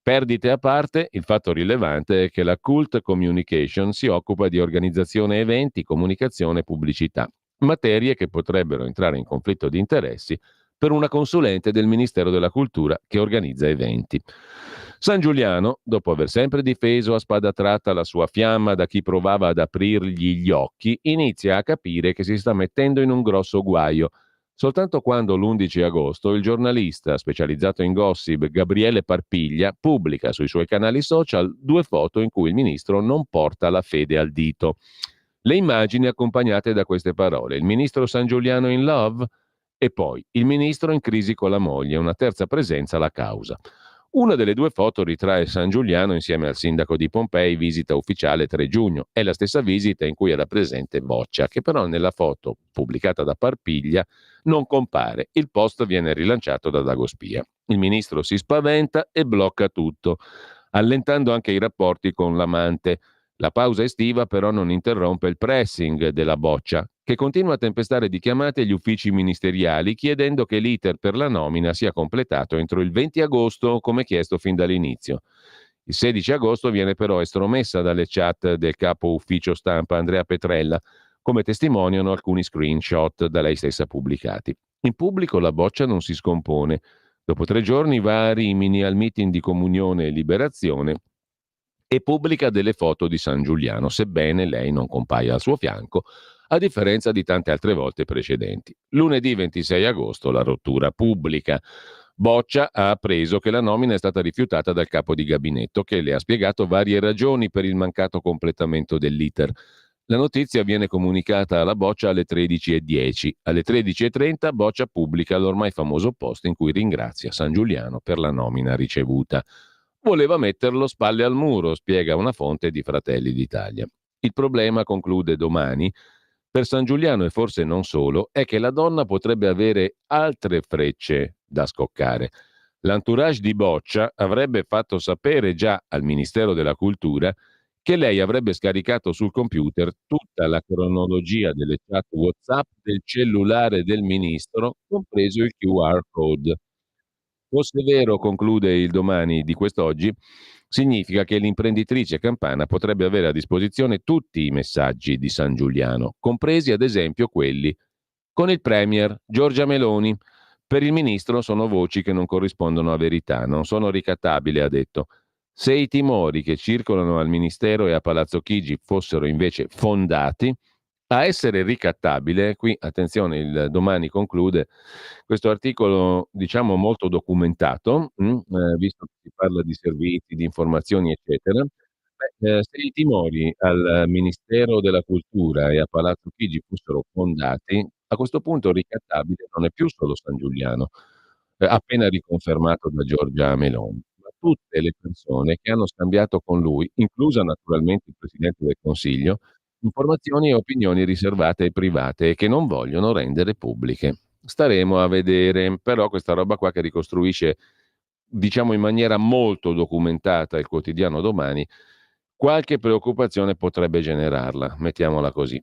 [SPEAKER 2] Perdite a parte, il fatto rilevante è che la Cult Communication si occupa di organizzazione eventi, comunicazione e pubblicità, materie che potrebbero entrare in conflitto di interessi per una consulente del Ministero della Cultura che organizza eventi. Sangiuliano, dopo aver sempre difeso a spada tratta la sua fiamma da chi provava ad aprirgli gli occhi, inizia a capire che si sta mettendo in un grosso guaio. Soltanto quando l'11 agosto il giornalista specializzato in gossip Gabriele Parpiglia pubblica sui suoi canali social 2 foto in cui il ministro non porta la fede al dito. Le immagini accompagnate da queste parole: il ministro Sangiuliano in love e poi il ministro in crisi con la moglie, una terza presenza alla causa. Una delle 2 foto ritrae Sangiuliano insieme al sindaco di Pompei, visita ufficiale 3 giugno. È la stessa visita in cui era presente Boccia, che però nella foto pubblicata da Parpiglia non compare. Il post viene rilanciato da Dagospia. Il ministro si spaventa e blocca tutto, allentando anche i rapporti con l'amante. La pausa estiva però non interrompe il pressing della Boccia, che continua a tempestare di chiamate agli uffici ministeriali chiedendo che l'iter per la nomina sia completato entro il 20 agosto come chiesto fin dall'inizio. Il 16 agosto viene però estromessa dalle chat del capo ufficio stampa Andrea Petrella, come testimoniano alcuni screenshot da lei stessa pubblicati. In pubblico la Boccia non si scompone. Dopo 3 giorni va a Rimini al meeting di Comunione e Liberazione e pubblica delle foto di Sangiuliano, sebbene lei non compaia al suo fianco, a differenza di tante altre volte precedenti. Lunedì 26 agosto la rottura pubblica. Boccia ha appreso che la nomina è stata rifiutata dal capo di gabinetto, che le ha spiegato varie ragioni per il mancato completamento dell'iter. La notizia viene comunicata alla Boccia alle 13:10. Alle 13:30 Boccia pubblica l'ormai famoso post in cui ringrazia Sangiuliano per la nomina ricevuta. Voleva metterlo spalle al muro, spiega una fonte di Fratelli d'Italia. Il problema, conclude Domani, per Sangiuliano e forse non solo, è che la donna potrebbe avere altre frecce da scoccare. L'entourage di Boccia avrebbe fatto sapere già al Ministero della Cultura che lei avrebbe scaricato sul computer tutta la cronologia delle chat WhatsApp del cellulare del ministro, compreso il QR code. Fosse vero, conclude il Domani di quest'oggi, significa che l'imprenditrice campana potrebbe avere a disposizione tutti i messaggi di San Giuliano, compresi ad esempio quelli con il premier Giorgia Meloni. Per il ministro sono voci che non corrispondono a verità, non sono ricattabili, ha detto. Se i timori che circolano al Ministero e a Palazzo Chigi fossero invece fondati, a essere ricattabile, qui attenzione, il Domani conclude questo articolo, diciamo, molto documentato, visto che si parla di servizi, di informazioni, eccetera. Se i timori al Ministero della Cultura e a Palazzo Chigi fossero fondati, a questo punto ricattabile non è più solo San Giuliano, appena riconfermato da Giorgia Meloni, ma tutte le persone che hanno scambiato con lui, inclusa naturalmente il Presidente del Consiglio, informazioni e opinioni riservate e private e che non vogliono rendere pubbliche. Staremo a vedere, però questa roba qua che ricostruisce, diciamo in maniera molto documentata, il quotidiano Domani, qualche preoccupazione potrebbe generarla, mettiamola così.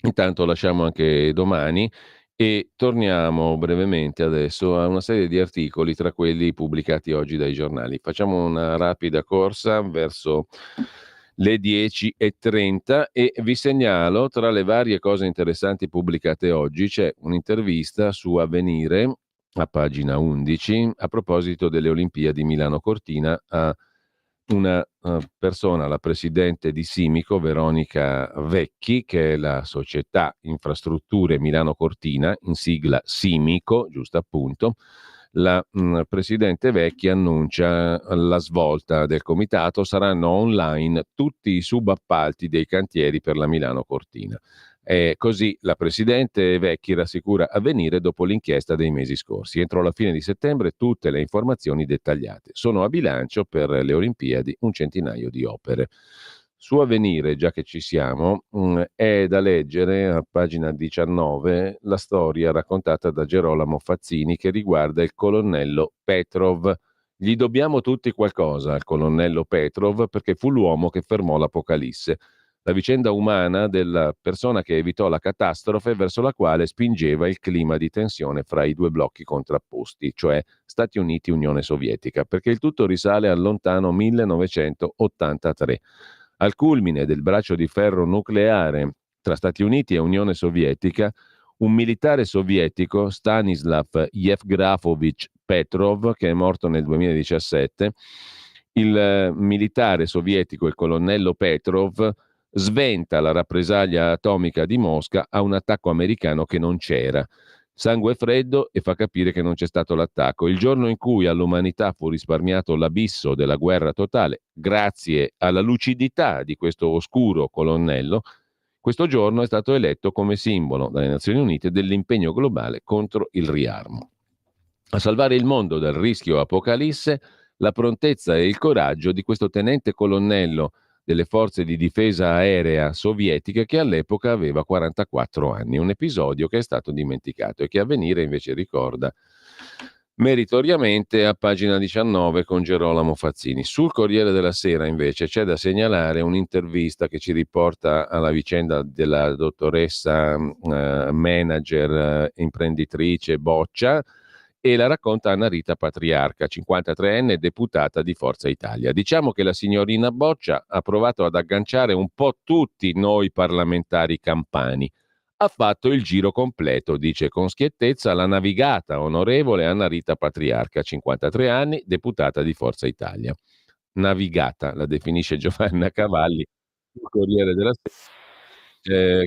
[SPEAKER 2] Intanto lasciamo anche Domani e torniamo brevemente adesso a una serie di articoli tra quelli pubblicati oggi dai giornali. Facciamo una rapida corsa verso le 10:30 e vi segnalo, tra le varie cose interessanti pubblicate oggi, c'è un'intervista su Avvenire a pagina 11 a proposito delle Olimpiadi Milano-Cortina a una persona, la presidente di Simico, Veronica Vecchi, che è la società Infrastrutture Milano Cortina, in sigla Simico, giusto appunto. La presidente Vecchi annuncia la svolta del comitato, saranno online tutti i subappalti dei cantieri per la Milano Cortina. Così la presidente Vecchi rassicura Avvenire dopo l'inchiesta dei mesi scorsi. Entro la fine di settembre tutte le informazioni dettagliate. Sono a bilancio per le Olimpiadi un centinaio di opere. Su Avvenire, già che ci siamo, è da leggere a pagina 19 la storia raccontata da Gerolamo Fazzini che riguarda il colonnello Petrov. Gli dobbiamo tutti qualcosa al colonnello Petrov perché fu l'uomo che fermò l'Apocalisse. La vicenda umana della persona che evitò la catastrofe verso la quale spingeva il clima di tensione fra i due blocchi contrapposti, cioè Stati Uniti e Unione Sovietica, perché il tutto risale al lontano 1983. Al culmine del braccio di ferro nucleare tra Stati Uniti e Unione Sovietica, un militare sovietico, Stanislav Yevgrafovich Petrov, che è morto nel 2017, il militare sovietico, il colonnello Petrov, sventa la rappresaglia atomica di Mosca a un attacco americano che non c'era. Sangue freddo e fa capire che non c'è stato l'attacco. Il giorno in cui all'umanità fu risparmiato l'abisso della guerra totale, grazie alla lucidità di questo oscuro colonnello, questo giorno è stato eletto come simbolo dalle Nazioni Unite dell'impegno globale contro il riarmo. A salvare il mondo dal rischio apocalisse, la prontezza e il coraggio di questo tenente colonnello delle forze di difesa aerea sovietiche che all'epoca aveva 44 anni, un episodio che è stato dimenticato e che Avvenire invece ricorda meritoriamente a pagina 19 con Gerolamo Fazzini. Sul Corriere della Sera invece c'è da segnalare un'intervista che ci riporta alla vicenda della dottoressa manager imprenditrice Boccia, e la racconta Anna Rita Patriarca, 53enne deputata di Forza Italia. Diciamo che la signorina Boccia ha provato ad agganciare un po' tutti noi parlamentari campani. Ha fatto il giro completo, dice con schiettezza la navigata onorevole Anna Rita Patriarca, 53 anni, deputata di Forza Italia. Navigata, la definisce Giovanna Cavalli, sul Corriere della Sera.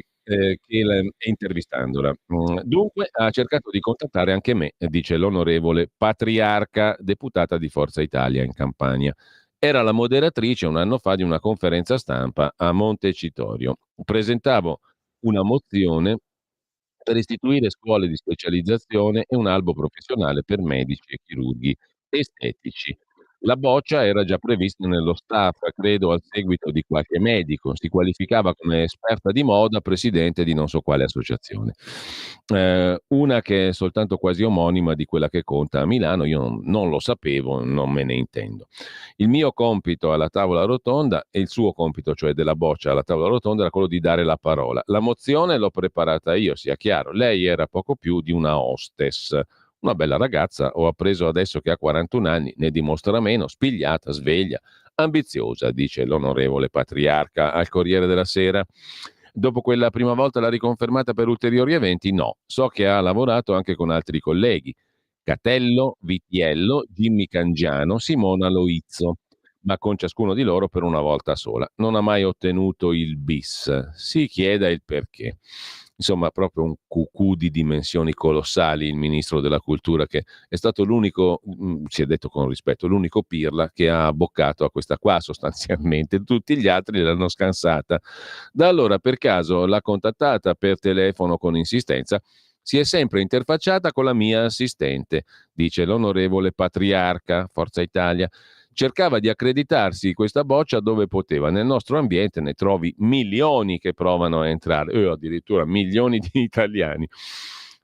[SPEAKER 2] Intervistandola. Dunque ha cercato di contattare anche me, dice l'onorevole Patriarca, deputata di Forza Italia in Campania. Era la moderatrice un anno fa di una conferenza stampa a Montecitorio. Presentavo una mozione per istituire scuole di specializzazione e un albo professionale per medici e chirurghi estetici. La boccia era già prevista nello staff, credo al seguito di qualche medico. Si qualificava come esperta di moda, presidente di non so quale associazione. Una che è soltanto quasi omonima di quella che conta a Milano, io non lo sapevo, non me ne intendo. Il mio compito alla tavola rotonda e il suo compito, cioè della boccia alla tavola rotonda, era quello di dare la parola. La mozione l'ho preparata io, sia chiaro. Lei era poco più di una hostess. Una bella ragazza, ho appreso adesso che ha 41 anni, ne dimostra meno, spigliata, sveglia, ambiziosa, dice l'onorevole patriarca al Corriere della Sera. Dopo quella prima volta l'ha riconfermata per ulteriori eventi? No, so che ha lavorato anche con altri colleghi, Catello, Vitiello, Jimmy Cangiano, Simona Loizzo, ma con ciascuno di loro per una volta sola. Non ha mai ottenuto il bis. Si chieda il perché. Insomma, proprio un cucù di dimensioni colossali il ministro della cultura, che è stato l'unico, si è detto con rispetto, l'unico pirla che ha abboccato a questa qua sostanzialmente. Tutti gli altri l'hanno scansata. Da allora, per caso, l'ha contattata per telefono con insistenza. Si è sempre interfacciata con la mia assistente, dice l'onorevole patriarca, Forza Italia. Cercava di accreditarsi questa boccia dove poteva. Nel nostro ambiente ne trovi milioni che provano a entrare, addirittura milioni di italiani.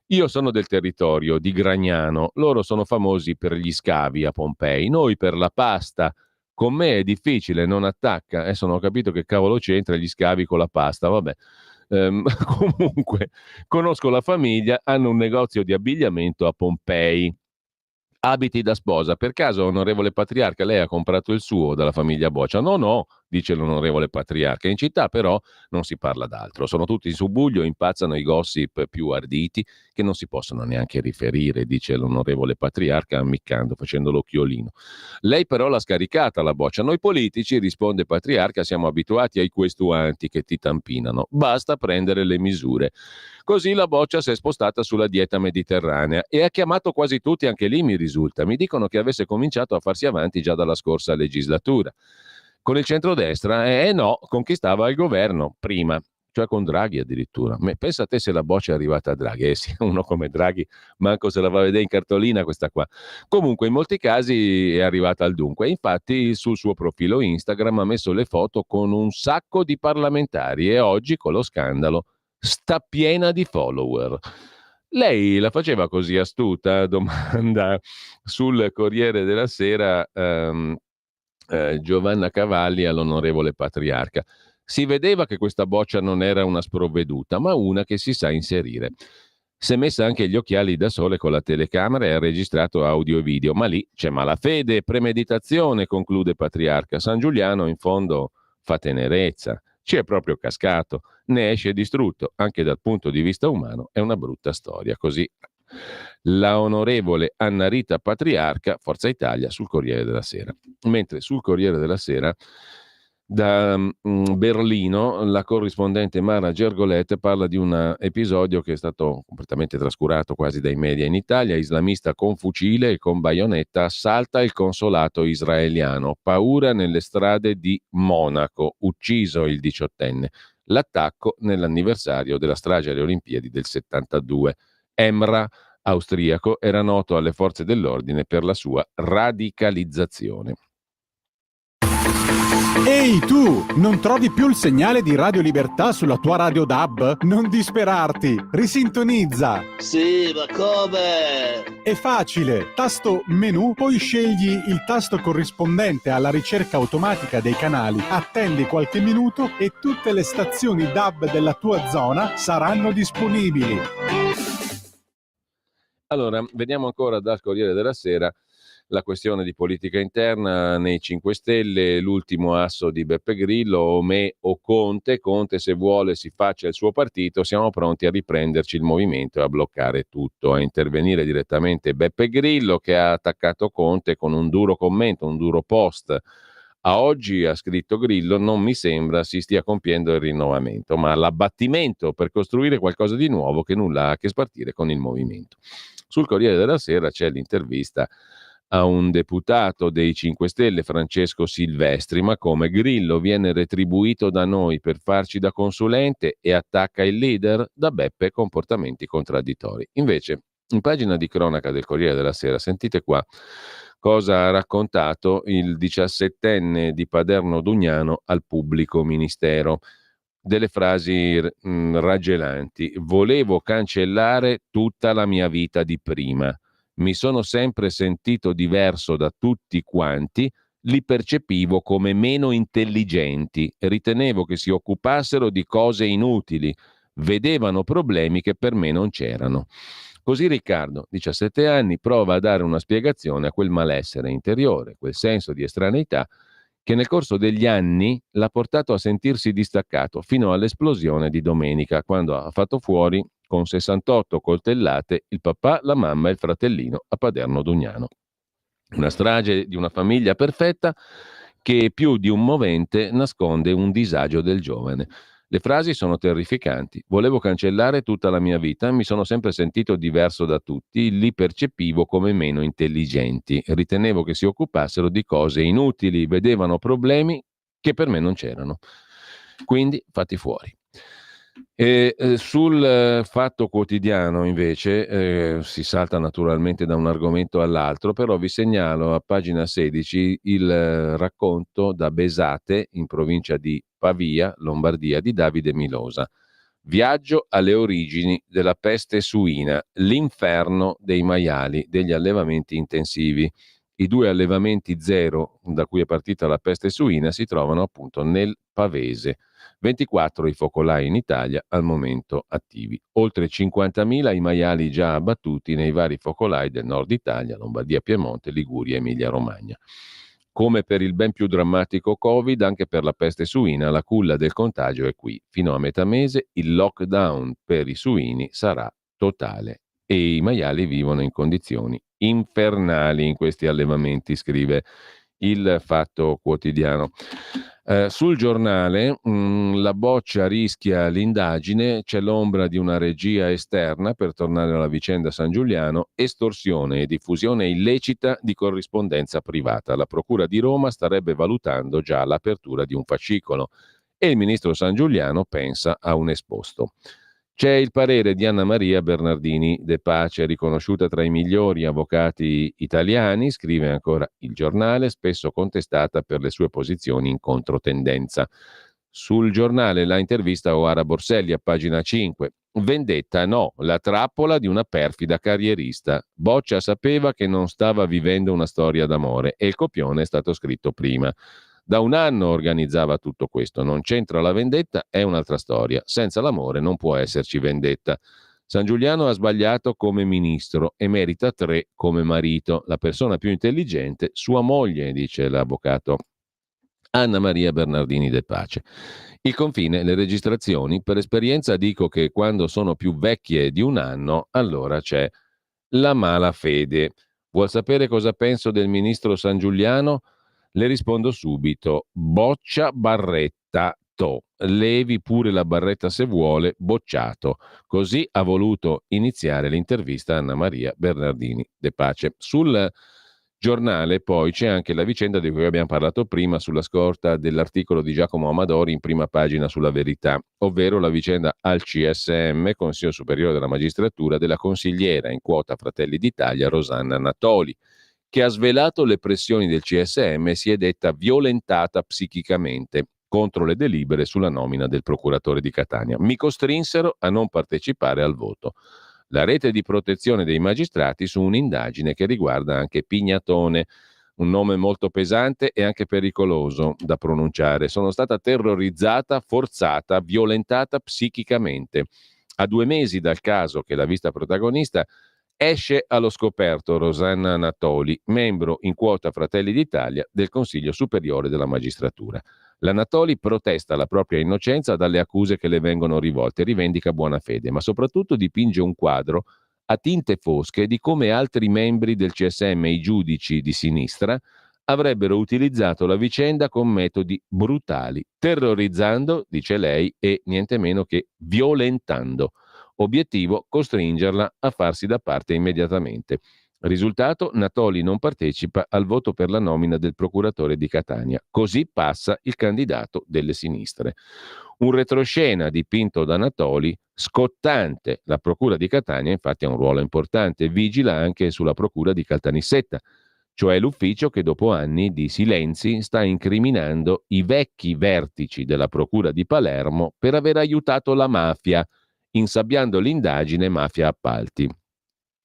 [SPEAKER 2] Io sono del territorio di Gragnano, loro sono famosi per gli scavi a Pompei, noi per la pasta. Con me è difficile, non attacca. Adesso non ho capito che cavolo c'entra gli scavi con la pasta, vabbè. Comunque, conosco la famiglia, hanno un negozio di abbigliamento a Pompei. Abiti da sposa, per caso onorevole patriarca lei ha comprato il suo dalla famiglia Boccia? No, dice l'onorevole patriarca, in città però non si parla d'altro, sono tutti in subbuglio, impazzano i gossip più arditi che non si possono neanche riferire, dice l'onorevole patriarca ammiccando, facendo l'occhiolino. Lei però l'ha scaricata la Boccia, noi politici, risponde patriarca, siamo abituati ai questuanti che ti tampinano, basta prendere le misure. Così la Boccia si è spostata sulla dieta mediterranea e ha chiamato quasi tutti, anche lì mi risulta. Mi dicono che avesse cominciato a farsi avanti già dalla scorsa legislatura. Con il centrodestra, no, conquistava il governo prima, cioè con Draghi addirittura. Pensa a te se la Boccia è arrivata a Draghi, sì, uno come Draghi manco se la va a vedere in cartolina questa qua. Comunque in molti casi è arrivata al dunque. Infatti sul suo profilo Instagram ha messo le foto con un sacco di parlamentari e oggi con lo scandalo sta piena di follower. Lei la faceva così astuta? Domanda sul Corriere della Sera Giovanna Cavalli all'onorevole patriarca. Si vedeva che questa Boccia non era una sprovveduta, ma una che si sa inserire. Si è messa anche gli occhiali da sole con la telecamera e ha registrato audio e video, ma lì c'è malafede, premeditazione, conclude patriarca. San Giuliano in fondo fa tenerezza. Ci è proprio cascato, ne esce distrutto, anche dal punto di vista umano è una brutta storia, così la onorevole Anna Rita Patriarca, Forza Italia, sul Corriere della Sera. Mentre sul Corriere della Sera, da Berlino, la corrispondente Mara Gergolet parla di un episodio che è stato completamente trascurato quasi dai media in Italia. Islamista con fucile e con baionetta assalta il consolato israeliano. Paura nelle strade di Monaco, ucciso il 18enne. L'attacco nell'anniversario della strage alle Olimpiadi del 72. Emra, austriaco, era noto alle forze dell'ordine per la sua radicalizzazione.
[SPEAKER 1] Ehi tu, non trovi più il segnale di Radio Libertà sulla tua radio DAB? Non disperarti, risintonizza!
[SPEAKER 7] Sì, ma come?
[SPEAKER 1] È facile, tasto menu, poi scegli il tasto corrispondente alla ricerca automatica dei canali, attendi qualche minuto e tutte le stazioni DAB della tua zona saranno disponibili.
[SPEAKER 2] Allora, vediamo ancora dal Corriere della Sera la questione di politica interna nei 5 Stelle, l'ultimo asso di Beppe Grillo, o me o Conte. Conte se vuole si faccia il suo partito, siamo pronti a riprenderci il movimento e a bloccare tutto. A intervenire direttamente Beppe Grillo, che ha attaccato Conte con un duro commento, un duro post. A oggi, ha scritto Grillo, non mi sembra si stia compiendo il rinnovamento, ma l'abbattimento per costruire qualcosa di nuovo che nulla ha a che spartire con il movimento. Sul Corriere della Sera c'è l'intervista a un deputato dei 5 Stelle, Francesco Silvestri, ma come Grillo viene retribuito da noi per farci da consulente e attacca il leader? Da Beppe comportamenti contraddittori. Invece, in pagina di cronaca del Corriere della Sera, sentite qua cosa ha raccontato il 17enne di Paderno Dugnano al pubblico ministero. Delle frasi raggelanti. Volevo cancellare tutta la mia vita di prima. Mi sono sempre sentito diverso da tutti quanti, li percepivo come meno intelligenti, ritenevo che si occupassero di cose inutili, vedevano problemi che per me non c'erano. Così Riccardo, 17 anni, prova a dare una spiegazione a quel malessere interiore, quel senso di estraneità che nel corso degli anni l'ha portato a sentirsi distaccato fino all'esplosione di domenica, quando ha fatto fuori con 68 coltellate il papà, la mamma e il fratellino a Paderno Dugnano. Una strage di una famiglia perfetta che più di un movente nasconde un disagio del giovane. Le frasi sono terrificanti. Volevo cancellare tutta la mia vita, mi sono sempre sentito diverso da tutti, li percepivo come meno intelligenti, ritenevo che si occupassero di cose inutili, vedevano problemi che per me non c'erano. Quindi fatti fuori. Sul Fatto Quotidiano invece si salta naturalmente da un argomento all'altro, però vi segnalo a pagina 16 il racconto da Besate, in provincia di Pavia, Lombardia, di Davide Milosa. Viaggio alle origini della peste suina, l'inferno dei maiali, degli allevamenti intensivi. I 2 allevamenti zero da cui è partita la peste suina si trovano appunto nel Pavese. 24 i focolai in Italia al momento attivi. Oltre 50.000 i maiali già abbattuti nei vari focolai del nord Italia, Lombardia, Piemonte, Liguria e Emilia-Romagna. Come per il ben più drammatico Covid, anche per la peste suina la culla del contagio è qui. Fino a metà mese il lockdown per i suini sarà totale e i maiali vivono in condizioni infernali in questi allevamenti, scrive il Fatto Quotidiano. Sul Giornale la boccia rischia l'indagine, c'è l'ombra di una regia esterna, per tornare alla vicenda San Giuliano, estorsione e diffusione illecita di corrispondenza privata. La Procura di Roma starebbe valutando già l'apertura di un fascicolo e il ministro San Giuliano pensa a un esposto. C'è il parere di Anna Maria Bernardini De Pace, riconosciuta tra i migliori avvocati italiani, scrive ancora il Giornale, spesso contestata per le sue posizioni in controtendenza. Sul Giornale la intervista a Oara Borselli a pagina 5. Vendetta no, la trappola di una perfida carrierista. Boccia sapeva che non stava vivendo una storia d'amore e il copione è stato scritto prima. Da un anno organizzava tutto questo, non c'entra la vendetta, è un'altra storia. Senza l'amore non può esserci vendetta. San Giuliano ha sbagliato come ministro e merita 3 come marito. La persona più intelligente, sua moglie, dice l'avvocato Anna Maria Bernardini De Pace. Il confine, le registrazioni, per esperienza dico che quando sono più vecchie di un anno, allora c'è la malafede. Vuol sapere cosa penso del ministro San Giuliano? Le rispondo subito, boccia barretta to, levi pure la barretta se vuole, bocciato. Così ha voluto iniziare l'intervista Anna Maria Bernardini De Pace. Sul Giornale poi c'è anche la vicenda di cui abbiamo parlato prima sulla scorta dell'articolo di Giacomo Amadori in prima pagina sulla Verità, ovvero la vicenda al CSM, Consiglio Superiore della Magistratura, della consigliera in quota Fratelli d'Italia Rosanna Natoli, che ha svelato le pressioni del CSM e si è detta violentata psichicamente contro le delibere sulla nomina del procuratore di Catania. Mi costrinsero a non partecipare al voto. La rete di protezione dei magistrati su un'indagine che riguarda anche Pignatone, un nome molto pesante e anche pericoloso da pronunciare. Sono stata terrorizzata, forzata, violentata psichicamente. A 2 mesi dal caso che l'ha vista protagonista, esce allo scoperto Rosanna Natoli, membro in quota Fratelli d'Italia del Consiglio Superiore della Magistratura. La Natoli protesta la propria innocenza dalle accuse che le vengono rivolte, rivendica buona fede, ma soprattutto dipinge un quadro a tinte fosche di come altri membri del CSM e i giudici di sinistra avrebbero utilizzato la vicenda con metodi brutali, terrorizzando, dice lei, e niente meno che violentando. Obiettivo: costringerla a farsi da parte immediatamente. Risultato: Natoli non partecipa al voto per la nomina del procuratore di Catania. Così passa il candidato delle sinistre. Un retroscena dipinto da Natoli scottante. La procura di Catania infatti ha un ruolo importante, vigila anche sulla procura di Caltanissetta. cioè l'ufficio che dopo anni di silenzi sta incriminando i vecchi vertici della Procura di Palermo per aver aiutato la mafia, insabbiando l'indagine mafia appalti,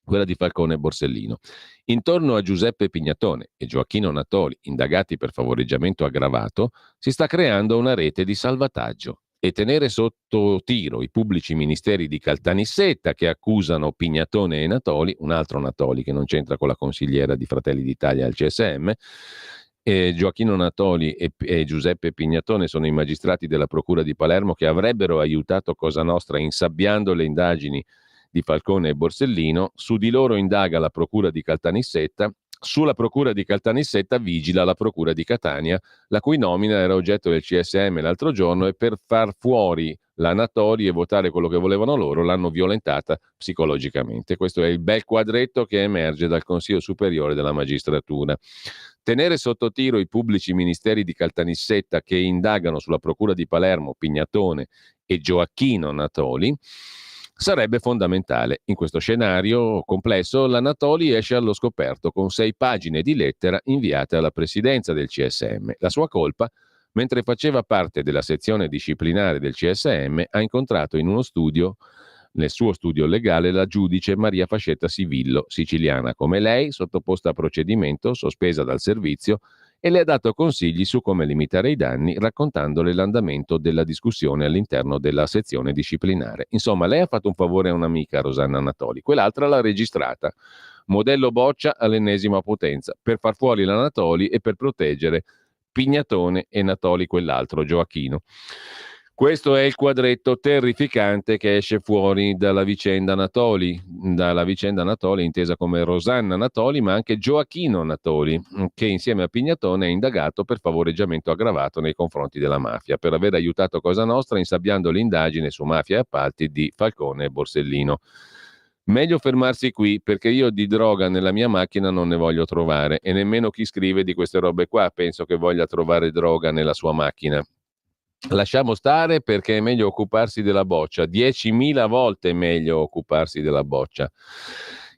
[SPEAKER 2] quella di Falcone e Borsellino. Intorno a Giuseppe Pignatone e Gioacchino Natoli, indagati per favoreggiamento aggravato, si sta creando una rete di salvataggio. E tenere sotto tiro i pubblici ministeri di Caltanissetta che accusano Pignatone e Natoli, un altro Natoli che non c'entra con la consigliera di Fratelli d'Italia al CSM, Gioacchino Natoli e Giuseppe Pignatone sono i magistrati della Procura di Palermo che avrebbero aiutato Cosa Nostra insabbiando le indagini di Falcone e Borsellino. Su di loro indaga la Procura di Caltanissetta. Sulla Procura di Caltanissetta vigila la Procura di Catania, la cui nomina era oggetto del CSM l'altro giorno, e per far fuori la Natoli e votare quello che volevano loro l'hanno violentata psicologicamente. Questo è il bel quadretto che emerge dal Consiglio Superiore della Magistratura. Tenere sotto tiro i pubblici ministeri di Caltanissetta che indagano sulla Procura di Palermo Pignatone e Gioacchino Natoli sarebbe fondamentale. In questo scenario complesso, la Natoli esce allo scoperto con 6 pagine di lettera inviate alla presidenza del CSM. La sua colpa: mentre faceva parte della sezione disciplinare del CSM, ha incontrato in uno studio, nel suo studio legale, la giudice Maria Fascetta Sivillo, siciliana come lei, sottoposta a procedimento, sospesa dal servizio, e le ha dato consigli su come limitare i danni, raccontandole l'andamento della discussione all'interno della sezione disciplinare. Insomma, lei ha fatto un favore a un'amica, Rosanna Natoli, quell'altra l'ha registrata. Modello Boccia all'ennesima potenza, per far fuori la Natoli e per proteggere Pignatone e Natoli, quell'altro, Gioacchino. Questo è il quadretto terrificante che esce fuori dalla vicenda Natoli intesa come Rosanna Natoli, ma anche Gioacchino Natoli, che insieme a Pignatone è indagato per favoreggiamento aggravato nei confronti della mafia, per aver aiutato Cosa Nostra insabbiando l'indagine su mafia e appalti di Falcone e Borsellino. Meglio fermarsi qui, perché io di droga nella mia macchina non ne voglio trovare, e nemmeno chi scrive di queste robe qua penso che voglia trovare droga nella sua macchina. Lasciamo stare, perché è meglio occuparsi della boccia, 10.000 volte meglio occuparsi della boccia.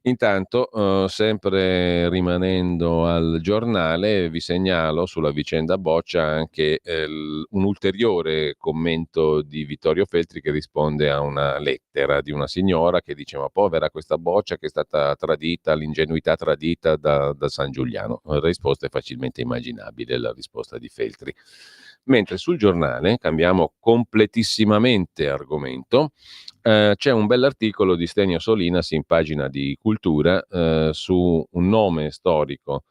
[SPEAKER 2] Intanto, sempre rimanendo al giornale, vi segnalo sulla vicenda Boccia anche un ulteriore commento di Vittorio Feltri, che risponde a una lettera di una signora che dice: ma povera questa Boccia che è stata tradita, l'ingenuità tradita da San Giuliano. La risposta è facilmente immaginabile, la risposta di Feltri. Mentre sul giornale, cambiamo completissimamente argomento, c'è un bell'articolo di Stennio Solinas in pagina di Cultura su un nome storico,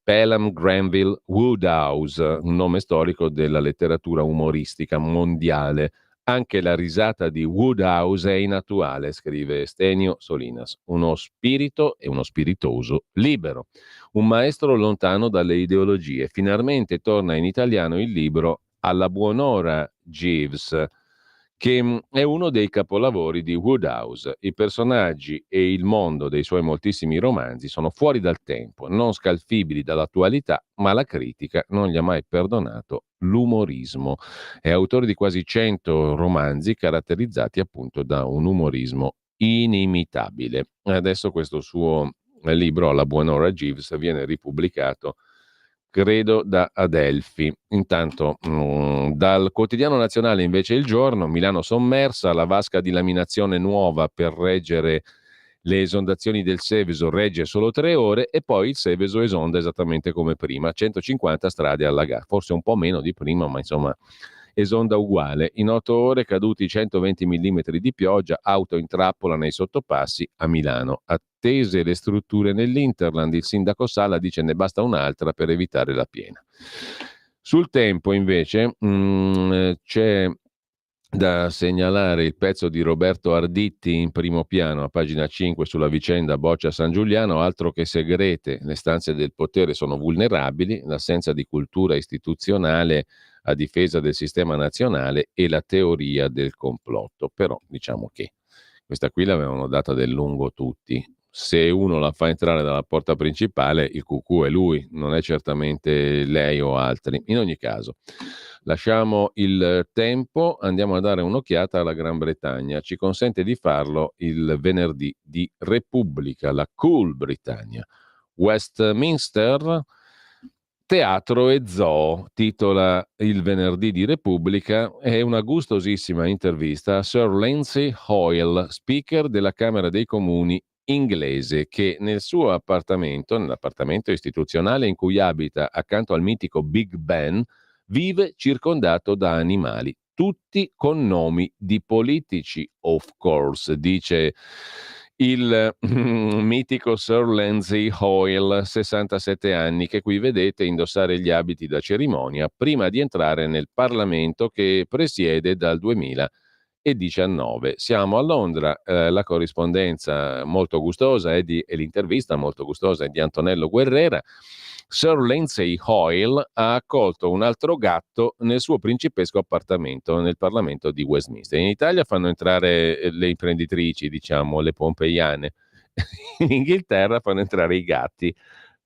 [SPEAKER 2] Pelham Granville Wodehouse, un nome storico della letteratura umoristica mondiale. Anche la risata di Wodehouse è inattuale, scrive Stennio Solinas. Uno spirito e uno spiritoso libero. Un maestro lontano dalle ideologie. Finalmente torna in italiano il libro Alla buon'ora Jeeves, che è uno dei capolavori di Wodehouse. I personaggi e il mondo dei suoi moltissimi romanzi sono fuori dal tempo, non scalfibili dall'attualità, ma la critica non gli ha mai perdonato l'umorismo. È autore di quasi 100 romanzi caratterizzati appunto da un umorismo inimitabile. Adesso questo suo libro, Alla buon'ora Jeeves, viene ripubblicato, credo, da Adelphi. Intanto dal quotidiano nazionale invece Il Giorno: Milano sommersa, la vasca di laminazione nuova per reggere le esondazioni del Seveso regge solo 3 ore e poi il Seveso esonda esattamente come prima, 150 strade allagate, forse un po' meno di prima, ma insomma esonda uguale. In 8 ore caduti 120 mm di pioggia, auto in trappola nei sottopassi a Milano. Attese le strutture nell'Interland, il sindaco Sala dice ne basta un'altra per evitare la piena. Sul Tempo invece c'è da segnalare il pezzo di Roberto Arditti in primo piano a pagina 5 sulla vicenda Boccia San Giuliano. Altro che segrete, le stanze del potere sono vulnerabili, l'assenza di cultura istituzionale a difesa del sistema nazionale e la teoria del complotto. Però diciamo che questa qui l'avevano data del lungo tutti. Se uno la fa entrare dalla porta principale, il cucù è lui, non è certamente lei o altri. In ogni caso, lasciamo il Tempo, andiamo a dare un'occhiata alla Gran Bretagna. Ci consente di farlo il venerdì di Repubblica, la Cool Britannia. Westminster, teatro e zoo, titola il venerdì di Repubblica. È una gustosissima intervista a Sir Lindsay Hoyle, speaker della Camera dei Comuni inglese, che nel suo appartamento, nell'appartamento istituzionale in cui abita accanto al mitico Big Ben, vive circondato da animali, tutti con nomi di politici, of course, dice il mitico Sir Lindsay Hoyle, 67 anni, che qui vedete indossare gli abiti da cerimonia prima di entrare nel Parlamento che presiede dal 2019. Siamo a Londra, la corrispondenza molto gustosa e l'intervista molto gustosa è di Antonello Guerrera. Sir Lindsay Hoyle ha accolto un altro gatto nel suo principesco appartamento nel Parlamento di Westminster. In Italia fanno entrare le imprenditrici, diciamo, le pompeiane. In Inghilterra fanno entrare i gatti.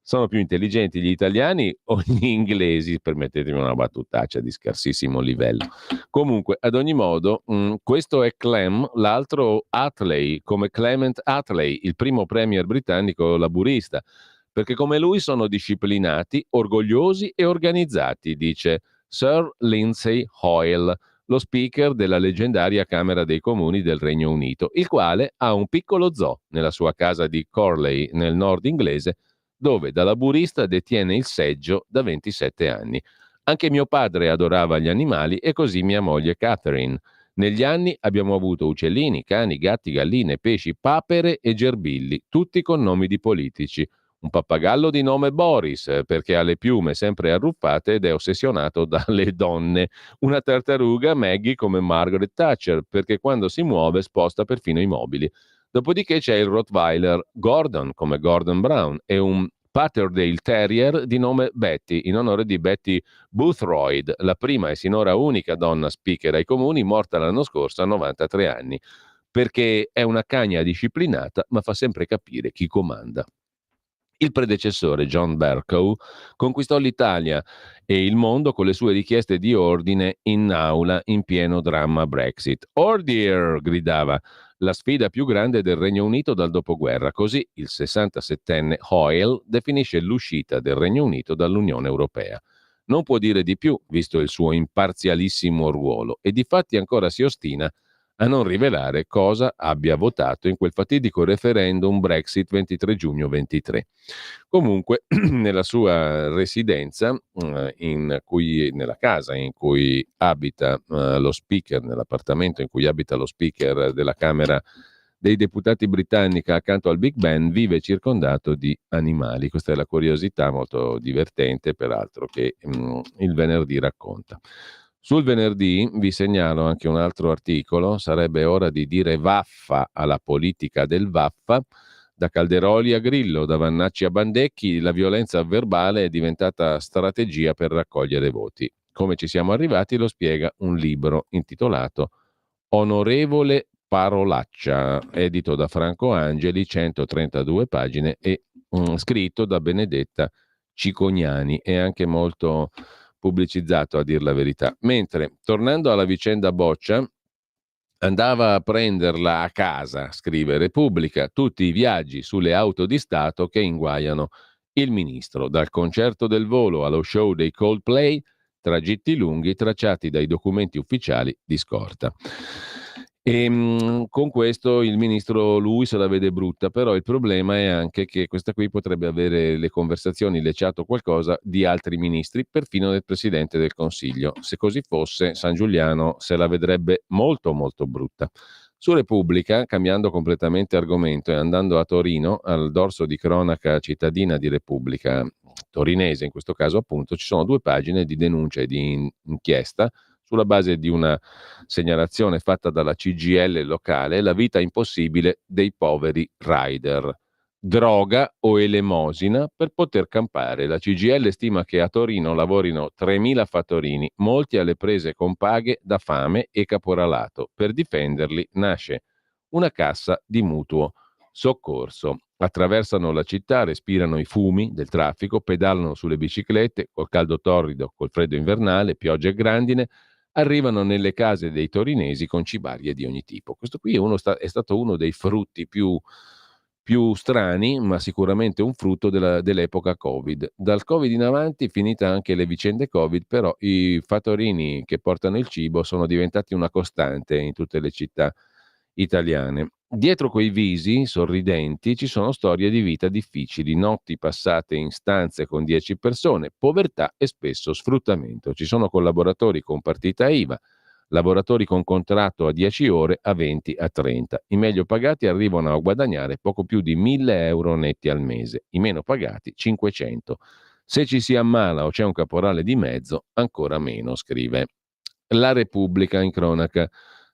[SPEAKER 2] Sono più intelligenti gli italiani o gli inglesi? Permettetemi una battutaccia di scarsissimo livello. Comunque, ad ogni modo, questo è Clem, l'altro Attlee, come Clement Attlee, il primo premier britannico laburista, perché come lui sono disciplinati, orgogliosi e organizzati, dice Sir Lindsay Hoyle, lo speaker della leggendaria Camera dei Comuni del Regno Unito, il quale ha un piccolo zoo nella sua casa di Corley, nel nord inglese, dove da laburista detiene il seggio da 27 anni. Anche mio padre adorava gli animali e così mia moglie Catherine. Negli anni abbiamo avuto uccellini, cani, gatti, galline, pesci, papere e gerbilli, tutti con nomi di politici. Un pappagallo di nome Boris, perché ha le piume sempre arruffate ed è ossessionato dalle donne. Una tartaruga, Maggie, come Margaret Thatcher, perché quando si muove sposta perfino i mobili. Dopodiché c'è il Rottweiler Gordon, come Gordon Brown, e un Patterdale Terrier di nome Betty, in onore di Betty Boothroyd, la prima e sinora unica donna speaker ai comuni, morta l'anno scorso a 93 anni, perché è una cagna disciplinata, ma fa sempre capire chi comanda. Il predecessore, John Bercow, conquistò l'Italia e il mondo con le sue richieste di ordine in aula in pieno dramma Brexit. Order! Gridava, la sfida più grande del Regno Unito dal dopoguerra. Così il 67enne Hoyle definisce l'uscita del Regno Unito dall'Unione Europea. Non può dire di più, visto il suo imparzialissimo ruolo, e difatti ancora si ostina a non rivelare cosa abbia votato in quel fatidico referendum Brexit 23 giugno 23. Comunque, nella sua residenza, nella casa in cui abita lo speaker, nell'appartamento in cui abita lo speaker della Camera dei Deputati britannica accanto al Big Ben, vive circondato di animali. Questa è la curiosità molto divertente, peraltro, che il venerdì racconta. Sul venerdì vi segnalo anche un altro articolo, sarebbe ora di dire vaffa alla politica del vaffa, da Calderoli a Grillo, da Vannacci a Bandecchi, la violenza verbale è diventata strategia per raccogliere voti. Come ci siamo arrivati lo spiega un libro intitolato Onorevole Parolaccia, edito da Franco Angeli, 132 pagine e scritto da Benedetta Cicognani, e anche molto pubblicizzato, a dir la verità. Mentre, tornando alla vicenda Boccia, andava a prenderla a casa, scrive Repubblica, tutti i viaggi sulle auto di Stato che inguaiano il ministro, dal concerto del volo allo show dei Coldplay, tragitti lunghi tracciati dai documenti ufficiali di scorta. E con questo il ministro lui se la vede brutta, però il problema è anche che questa qui potrebbe avere le conversazioni, lecciato qualcosa di altri ministri, perfino del Presidente del Consiglio. Se così fosse, San Giuliano se la vedrebbe molto molto brutta. Su Repubblica, cambiando completamente argomento e andando a Torino, al dorso di cronaca cittadina di Repubblica, torinese in questo caso appunto, ci sono 2 pagine di denuncia e di inchiesta sulla base di una segnalazione fatta dalla CGIL locale, la vita impossibile dei poveri rider. Droga o elemosina per poter campare. La CGIL stima che a Torino lavorino 3.000 fattorini, molti alle prese con paghe da fame e caporalato. Per difenderli nasce una cassa di mutuo soccorso. Attraversano la città, respirano i fumi del traffico, pedalano sulle biciclette, col caldo torrido, col freddo invernale, pioggia e grandine, arrivano nelle case dei torinesi con cibarie di ogni tipo. Questo qui è stato uno dei frutti più più strani, ma sicuramente un frutto dell'epoca Covid. Dal Covid in avanti, finita anche le vicende Covid, però i fattorini che portano il cibo sono diventati una costante in tutte le città italiane. Dietro quei visi sorridenti ci sono storie di vita difficili, notti passate in stanze con 10 persone, povertà e spesso sfruttamento. Ci sono collaboratori con partita IVA, lavoratori con contratto a 10 ore, a 20, a 30. I meglio pagati arrivano a guadagnare poco più di 1.000 euro netti al mese, i meno pagati 500. Se ci si ammala o c'è un caporale di mezzo, ancora meno, scrive La Repubblica in cronaca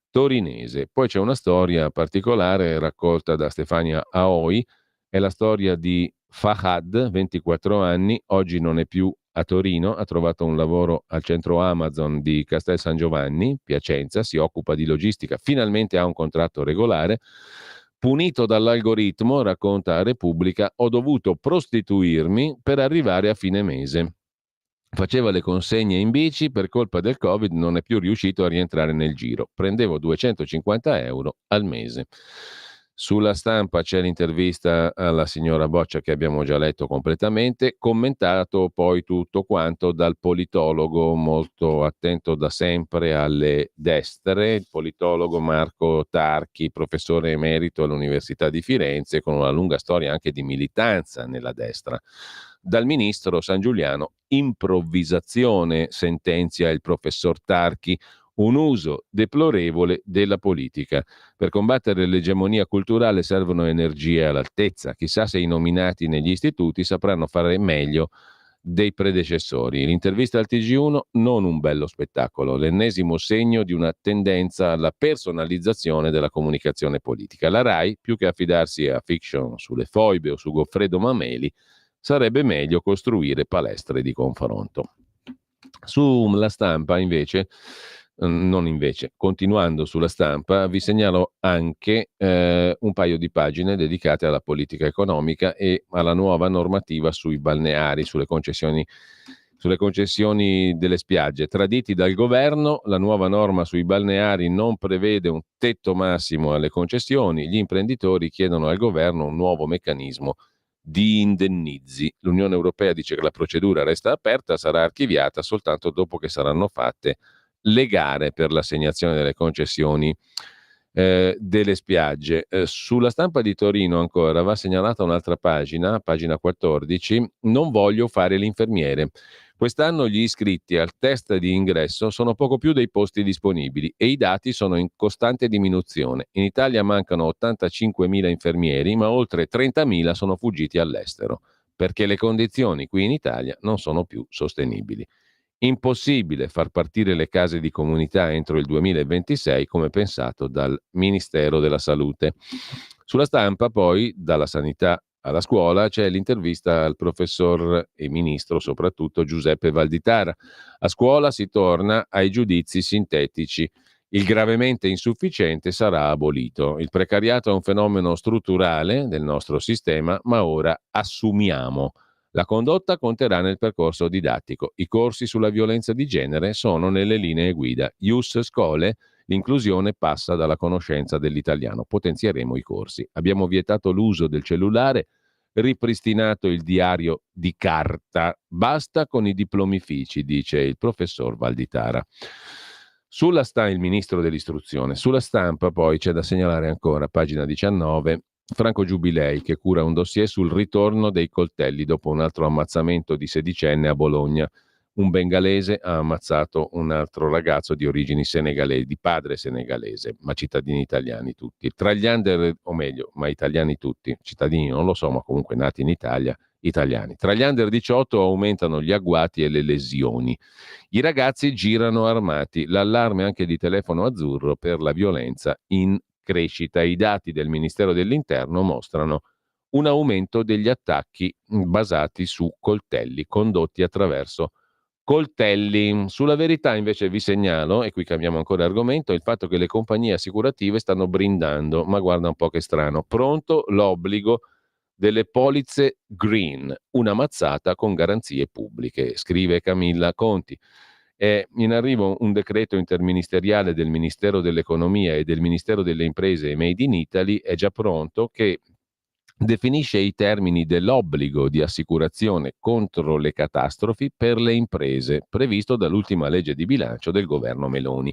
[SPEAKER 2] torinese. Poi c'è una storia particolare raccolta da Stefania Aoi, è la storia di Fahad, 24 anni, oggi non è più a Torino, ha trovato un lavoro al centro Amazon di Castel San Giovanni, Piacenza, si occupa di logistica, finalmente ha un contratto regolare. Punito dall'algoritmo, racconta a Repubblica, ho dovuto prostituirmi per arrivare a fine mese. Faceva le consegne in bici, per colpa del Covid non è più riuscito a rientrare nel giro. Prendevo 250 euro al mese. Sulla Stampa c'è l'intervista alla signora Boccia che abbiamo già letto completamente, commentato poi tutto quanto dal politologo molto attento da sempre alle destre, il politologo Marco Tarchi, professore emerito all'Università di Firenze, con una lunga storia anche di militanza nella destra. Dal ministro Sangiuliano, improvvisazione, sentenzia il professor Tarchi, un uso deplorevole della politica. Per combattere l'egemonia culturale servono energie all'altezza. Chissà se i nominati negli istituti sapranno fare meglio dei predecessori. L'intervista al TG1, non un bello spettacolo, l'ennesimo segno di una tendenza alla personalizzazione della comunicazione politica. La RAI, più che affidarsi a fiction sulle foibe o su Goffredo Mameli, sarebbe meglio costruire palestre di confronto. Sulla Stampa, continuando sulla Stampa, vi segnalo anche un paio di pagine dedicate alla politica economica e alla nuova normativa sui balneari, sulle concessioni delle spiagge. Traditi dal governo, la nuova norma sui balneari non prevede un tetto massimo alle concessioni, gli imprenditori chiedono al governo un nuovo meccanismo di indennizi. L'Unione Europea dice che la procedura resta aperta, sarà archiviata soltanto dopo che saranno fatte le gare per l'assegnazione delle concessioni delle spiagge. Sulla Stampa di Torino ancora va segnalata un'altra pagina 14, non voglio fare l'infermiere. Quest'anno gli iscritti al test di ingresso sono poco più dei posti disponibili e i dati sono in costante diminuzione. In Italia mancano 85.000 infermieri, ma oltre 30.000 sono fuggiti all'estero, perché le condizioni qui in Italia non sono più sostenibili. Impossibile far partire le case di comunità entro il 2026, come pensato dal Ministero della Salute. Sulla Stampa, poi, dalla sanità alla scuola, c'è l'intervista al professor e ministro soprattutto Giuseppe Valditara. A scuola si torna ai giudizi sintetici. Il gravemente insufficiente sarà abolito. Il precariato è un fenomeno strutturale del nostro sistema, ma ora assumiamo. La condotta conterà nel percorso didattico. I corsi sulla violenza di genere sono nelle linee guida. Ius Scholae, l'inclusione passa dalla conoscenza dell'italiano. Potenzieremo i corsi. Abbiamo vietato l'uso del cellulare, ripristinato il diario di carta. Basta con i diplomifici, dice il professor Valditara. Il ministro dell'istruzione. Sulla Stampa poi c'è da segnalare ancora, pagina 19, Franco Giubilei che cura un dossier sul ritorno dei coltelli dopo un altro ammazzamento di sedicenne a Bologna. Un bengalese ha ammazzato un altro ragazzo di origini senegalesi, di padre senegalese, ma cittadini italiani tutti. Tra gli under, o meglio, ma italiani tutti, cittadini non lo so, ma comunque nati in Italia, italiani. Tra gli under 18 aumentano gli agguati e le lesioni. I ragazzi girano armati, l'allarme anche di Telefono Azzurro per la violenza in crescita. I dati del Ministero dell'Interno mostrano un aumento degli attacchi basati su coltelli, condotti attraverso coltelli. Sulla Verità invece vi segnalo, e qui cambiamo ancora argomento, il fatto che le compagnie assicurative stanno brindando, ma guarda un po' che strano, pronto l'obbligo delle polizze green, una mazzata con garanzie pubbliche, scrive Camilla Conti. È in arrivo un decreto interministeriale del Ministero dell'Economia e del Ministero delle Imprese e Made in Italy, è già pronto, che definisce i termini dell'obbligo di assicurazione contro le catastrofi per le imprese, previsto dall'ultima legge di bilancio del governo Meloni.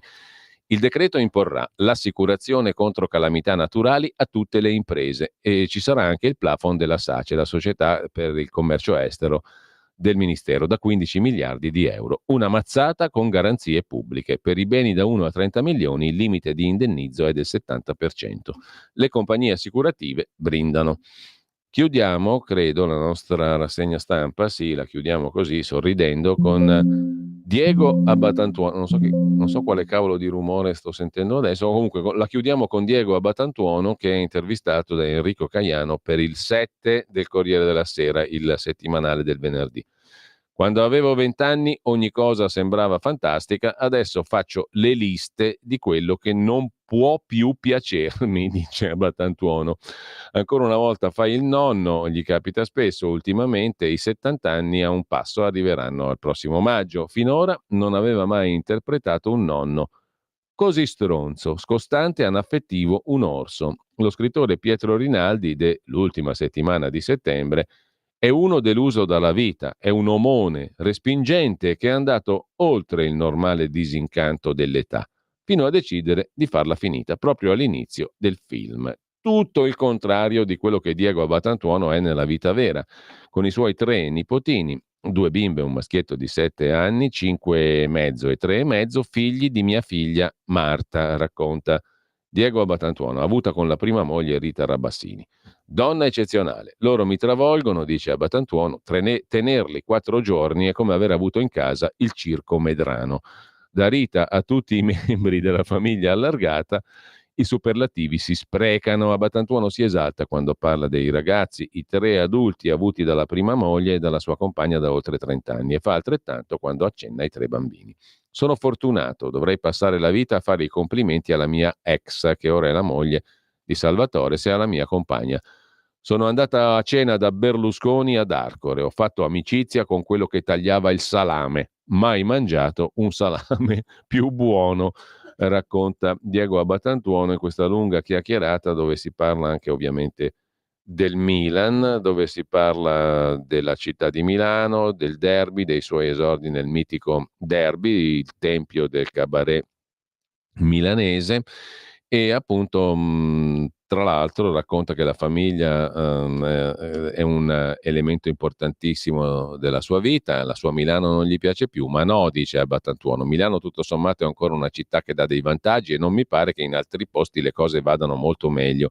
[SPEAKER 2] Il decreto imporrà l'assicurazione contro calamità naturali a tutte le imprese e ci sarà anche il plafond della SACE, la società per il commercio estero del Ministero, da 15 miliardi di euro. Una mazzata con garanzie pubbliche. Per i beni da 1 a 30 milioni il limite di indennizzo è del 70%. Le compagnie assicurative brindano. Chiudiamo, credo, la nostra rassegna stampa, sì, la chiudiamo così, sorridendo, con Diego Abbatantuono. Non so quale cavolo di rumore sto sentendo adesso, comunque la chiudiamo con Diego Abbatantuono, che è intervistato da Enrico Caiano per il 7 del Corriere della Sera, il settimanale del venerdì. Quando avevo 20 anni ogni cosa sembrava fantastica, adesso faccio le liste di quello che non può più piacermi, dice Abbatantuono. Ancora una volta fai il nonno, gli capita spesso ultimamente, i 70 anni a un passo arriveranno al prossimo maggio. Finora non aveva mai interpretato un nonno così stronzo, scostante e anaffettivo, un orso. Lo scrittore Pietro Rinaldi, dell'ultima settimana di settembre, è uno deluso dalla vita, è un omone respingente che è andato oltre il normale disincanto dell'età, fino a decidere di farla finita proprio all'inizio del film. Tutto il contrario di quello che Diego Abbatantuono è nella vita vera, con i suoi 3 nipotini, 2 bimbe, un maschietto di 7 anni, 5 e mezzo e 3 e mezzo, figli di mia figlia Marta, racconta Diego Abbatantuono, avuta con la prima moglie Rita Rabassini. Donna eccezionale, loro mi travolgono, dice Abbatantuono, tenerli 4 giorni è come aver avuto in casa il circo Medrano. Da Rita a tutti i membri della famiglia allargata, i superlativi si sprecano. Abbatantuono si esalta quando parla dei ragazzi, i 3 adulti avuti dalla prima moglie e dalla sua compagna da oltre 30 anni, e fa altrettanto quando accenna ai 3 bambini. Sono fortunato, dovrei passare la vita a fare i complimenti alla mia ex, che ora è la moglie di Salvatore, se alla mia compagna. Sono andata a cena da Berlusconi ad Arcore, ho fatto amicizia con quello che tagliava il salame, mai mangiato un salame più buono, racconta Diego Abbatantuono in questa lunga chiacchierata dove si parla anche ovviamente del Milan, dove si parla della città di Milano, del derby, dei suoi esordi nel mitico derby, il tempio del cabaret milanese, e appunto tra l'altro racconta che la famiglia è un elemento importantissimo della sua vita. La sua Milano non gli piace più, ma no, dice Abbatantuono, Milano tutto sommato è ancora una città che dà dei vantaggi e non mi pare che in altri posti le cose vadano molto meglio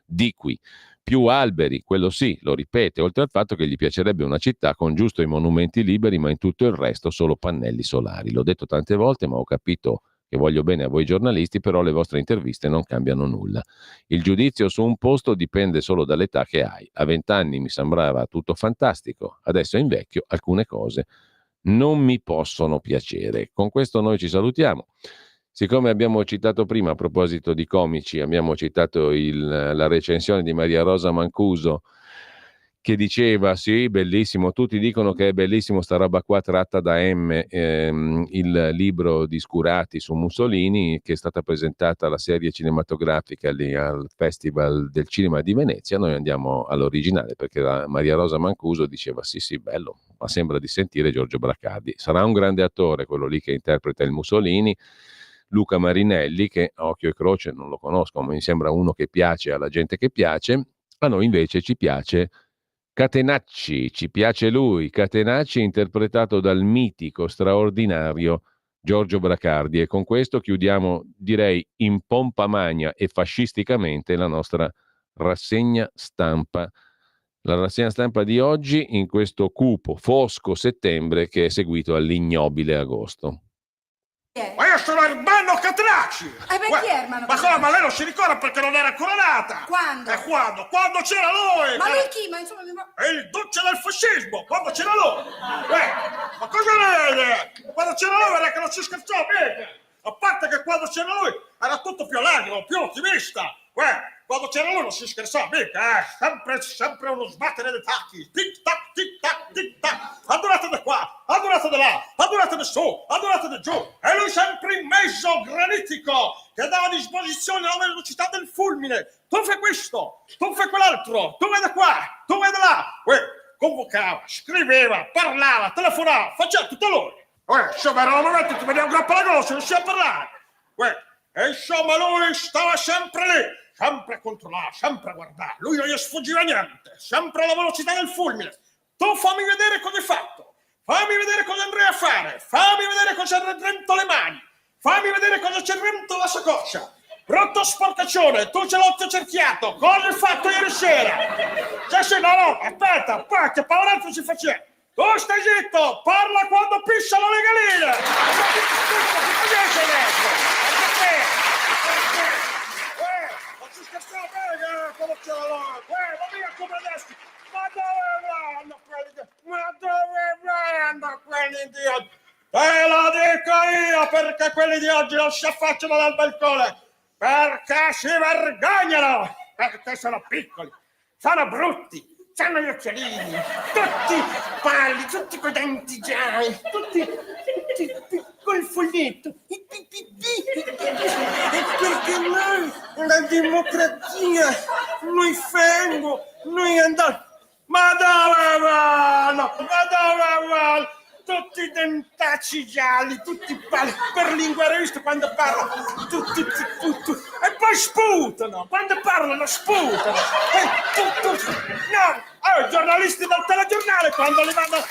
[SPEAKER 2] di qui. Più alberi, quello sì, lo ripete, oltre al fatto che gli piacerebbe una città con giusto i monumenti liberi, ma in tutto il resto solo pannelli solari. L'ho detto tante volte, ma ho capito che voglio bene a voi giornalisti, però le vostre interviste non cambiano nulla. Il giudizio su un posto dipende solo dall'età che hai. A 20 anni mi sembrava tutto fantastico, adesso invecchio, alcune cose non mi possono piacere. Con questo noi ci salutiamo. Siccome abbiamo citato prima, a proposito di comici, abbiamo citato la recensione di Maria Rosa Mancuso, che diceva, sì, bellissimo, tutti dicono che è bellissimo sta roba qua tratta da M, il libro di Scurati su Mussolini, che è stata presentata la serie cinematografica lì al Festival del Cinema di Venezia. Noi andiamo all'originale, perché la Maria Rosa Mancuso diceva, sì, bello, ma sembra di sentire Giorgio Bracardi. Sarà un grande attore quello lì che interpreta il Mussolini, Luca Marinelli, che a occhio e croce non lo conosco, ma mi sembra uno che piace alla gente che piace. A noi invece ci piace Catenacci, ci piace lui, Catenacci interpretato dal mitico, straordinario Giorgio Bracardi, e con questo chiudiamo, direi in pompa magna e fascisticamente, la nostra rassegna stampa. La rassegna stampa di oggi in questo cupo, fosco settembre che è seguito all'ignobile agosto.
[SPEAKER 18] Ma io sono Ermanno Catenacci!
[SPEAKER 15] Chi è Ermanno?
[SPEAKER 18] Ma come? Ma lei non si ricorda perché non era ancora nata?
[SPEAKER 15] Quando?
[SPEAKER 18] Quando? Quando c'era lui!
[SPEAKER 15] Ma lui chi? Ma insomma...
[SPEAKER 18] È il duce del fascismo! Quando c'era lui! Ma cosa vede? Quando c'era lui era che non si scherzava mica! A parte che quando c'era lui era tutto più allegro, più ottimista! Quando c'era lui non si scherzava mica, sempre uno sbattere dei tacchi! Tic tac, tic tac, tic tac! Andate da qua, andate da là, adoratene su, adoratene giù. E lui sempre in mezzo, granitico, che dà a disposizione la velocità del fulmine. Tu fai questo, tu fai quell'altro, tu vai da qua, tu vai da là. Convocava, scriveva, parlava, telefonava, faceva tutto lui. Insomma, era un momento che ti veniva un groppo alla gola, non si a parlare. E insomma, lui stava sempre lì, sempre a controllare, sempre a guardare. Lui non gli sfuggiva niente, sempre alla velocità del fulmine. Tu fammi vedere cosa hai fatto, fammi vedere cosa andrei a fare, fammi vedere cosa c'è dentro le mani, fammi vedere cosa c'è dentro la saccoccia. Brutto sporcaccione, tu ce l'ho cerchiato, cosa hai fatto ieri sera? Sì, no, aspetta, che paorazzo ci faceva. Tu stai zitto, parla quando pissano le galline. Cosa sei adesso? Non ci scherzavo bene, come ce l'ho? Ma mica come adesso. Ma dove vanno quelli di oggi? Te lo dico io, perché quelli di oggi non si affacciano dal balcone. Perché si vergognano, perché sono piccoli, sono brutti, hanno gli occhialini, tutti palli, tutti coi denti gialli, tutti col foglietto. E perché noi, la democrazia, noi fango, noi andiamo. Ma dove vanno? Tutti i dentacci gialli, tutti palli, per linguare, visto quando parlano, tutti, e poi sputano, quando parlano sputano, no, i giornalisti del telegiornale quando li mandano,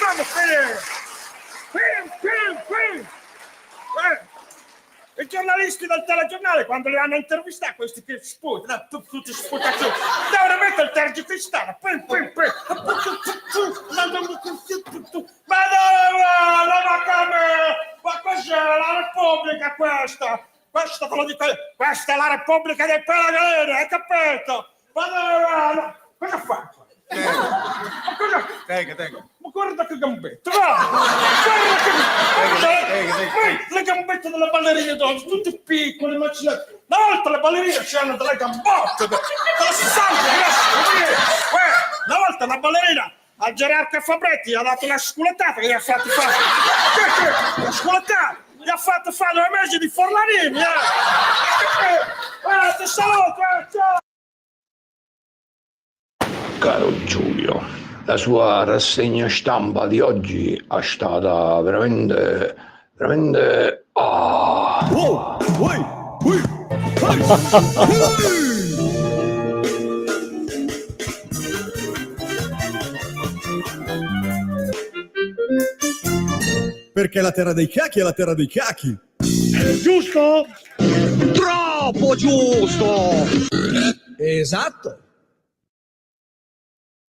[SPEAKER 18] vamo qui, i giornalisti del telegiornale quando li hanno intervistato, questi che sputano, tutti sputati, devono mettere il tergicristallo, ma dove va? Ma cos'è la Repubblica questa? Questa te lo dico io, questa è la Repubblica dei Pelagrini, hai capito? Ma dove va? Cosa fa? Ma cosa? Tengo. Ma guarda che gambette, le gambette delle ballerine d'oggi, tutte piccole, macinate. Una volta le ballerine c'erano delle gambotte, delle sante, una volta una ballerina al gerarca Fabretti gli ha dato una sculettata che gli ha fatto fare. La sculettata gli ha fatto fare 2 mesi di Forlanini, ti saluto, ciao!
[SPEAKER 19] Caro Giulio, la sua rassegna stampa di oggi è stata veramente.
[SPEAKER 20] Perché la terra dei cachi è la terra dei cachi.
[SPEAKER 18] Giusto?
[SPEAKER 20] Troppo giusto! Esatto.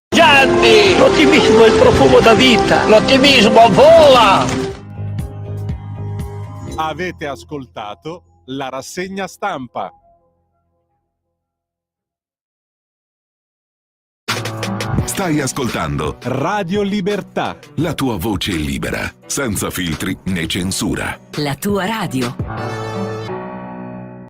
[SPEAKER 7] Gianni, l'ottimismo è il profumo da vita, l'ottimismo vola!
[SPEAKER 1] Avete ascoltato la rassegna stampa.
[SPEAKER 9] Stai ascoltando
[SPEAKER 1] Radio Libertà.
[SPEAKER 9] La tua voce libera, senza filtri né censura.
[SPEAKER 3] La tua radio.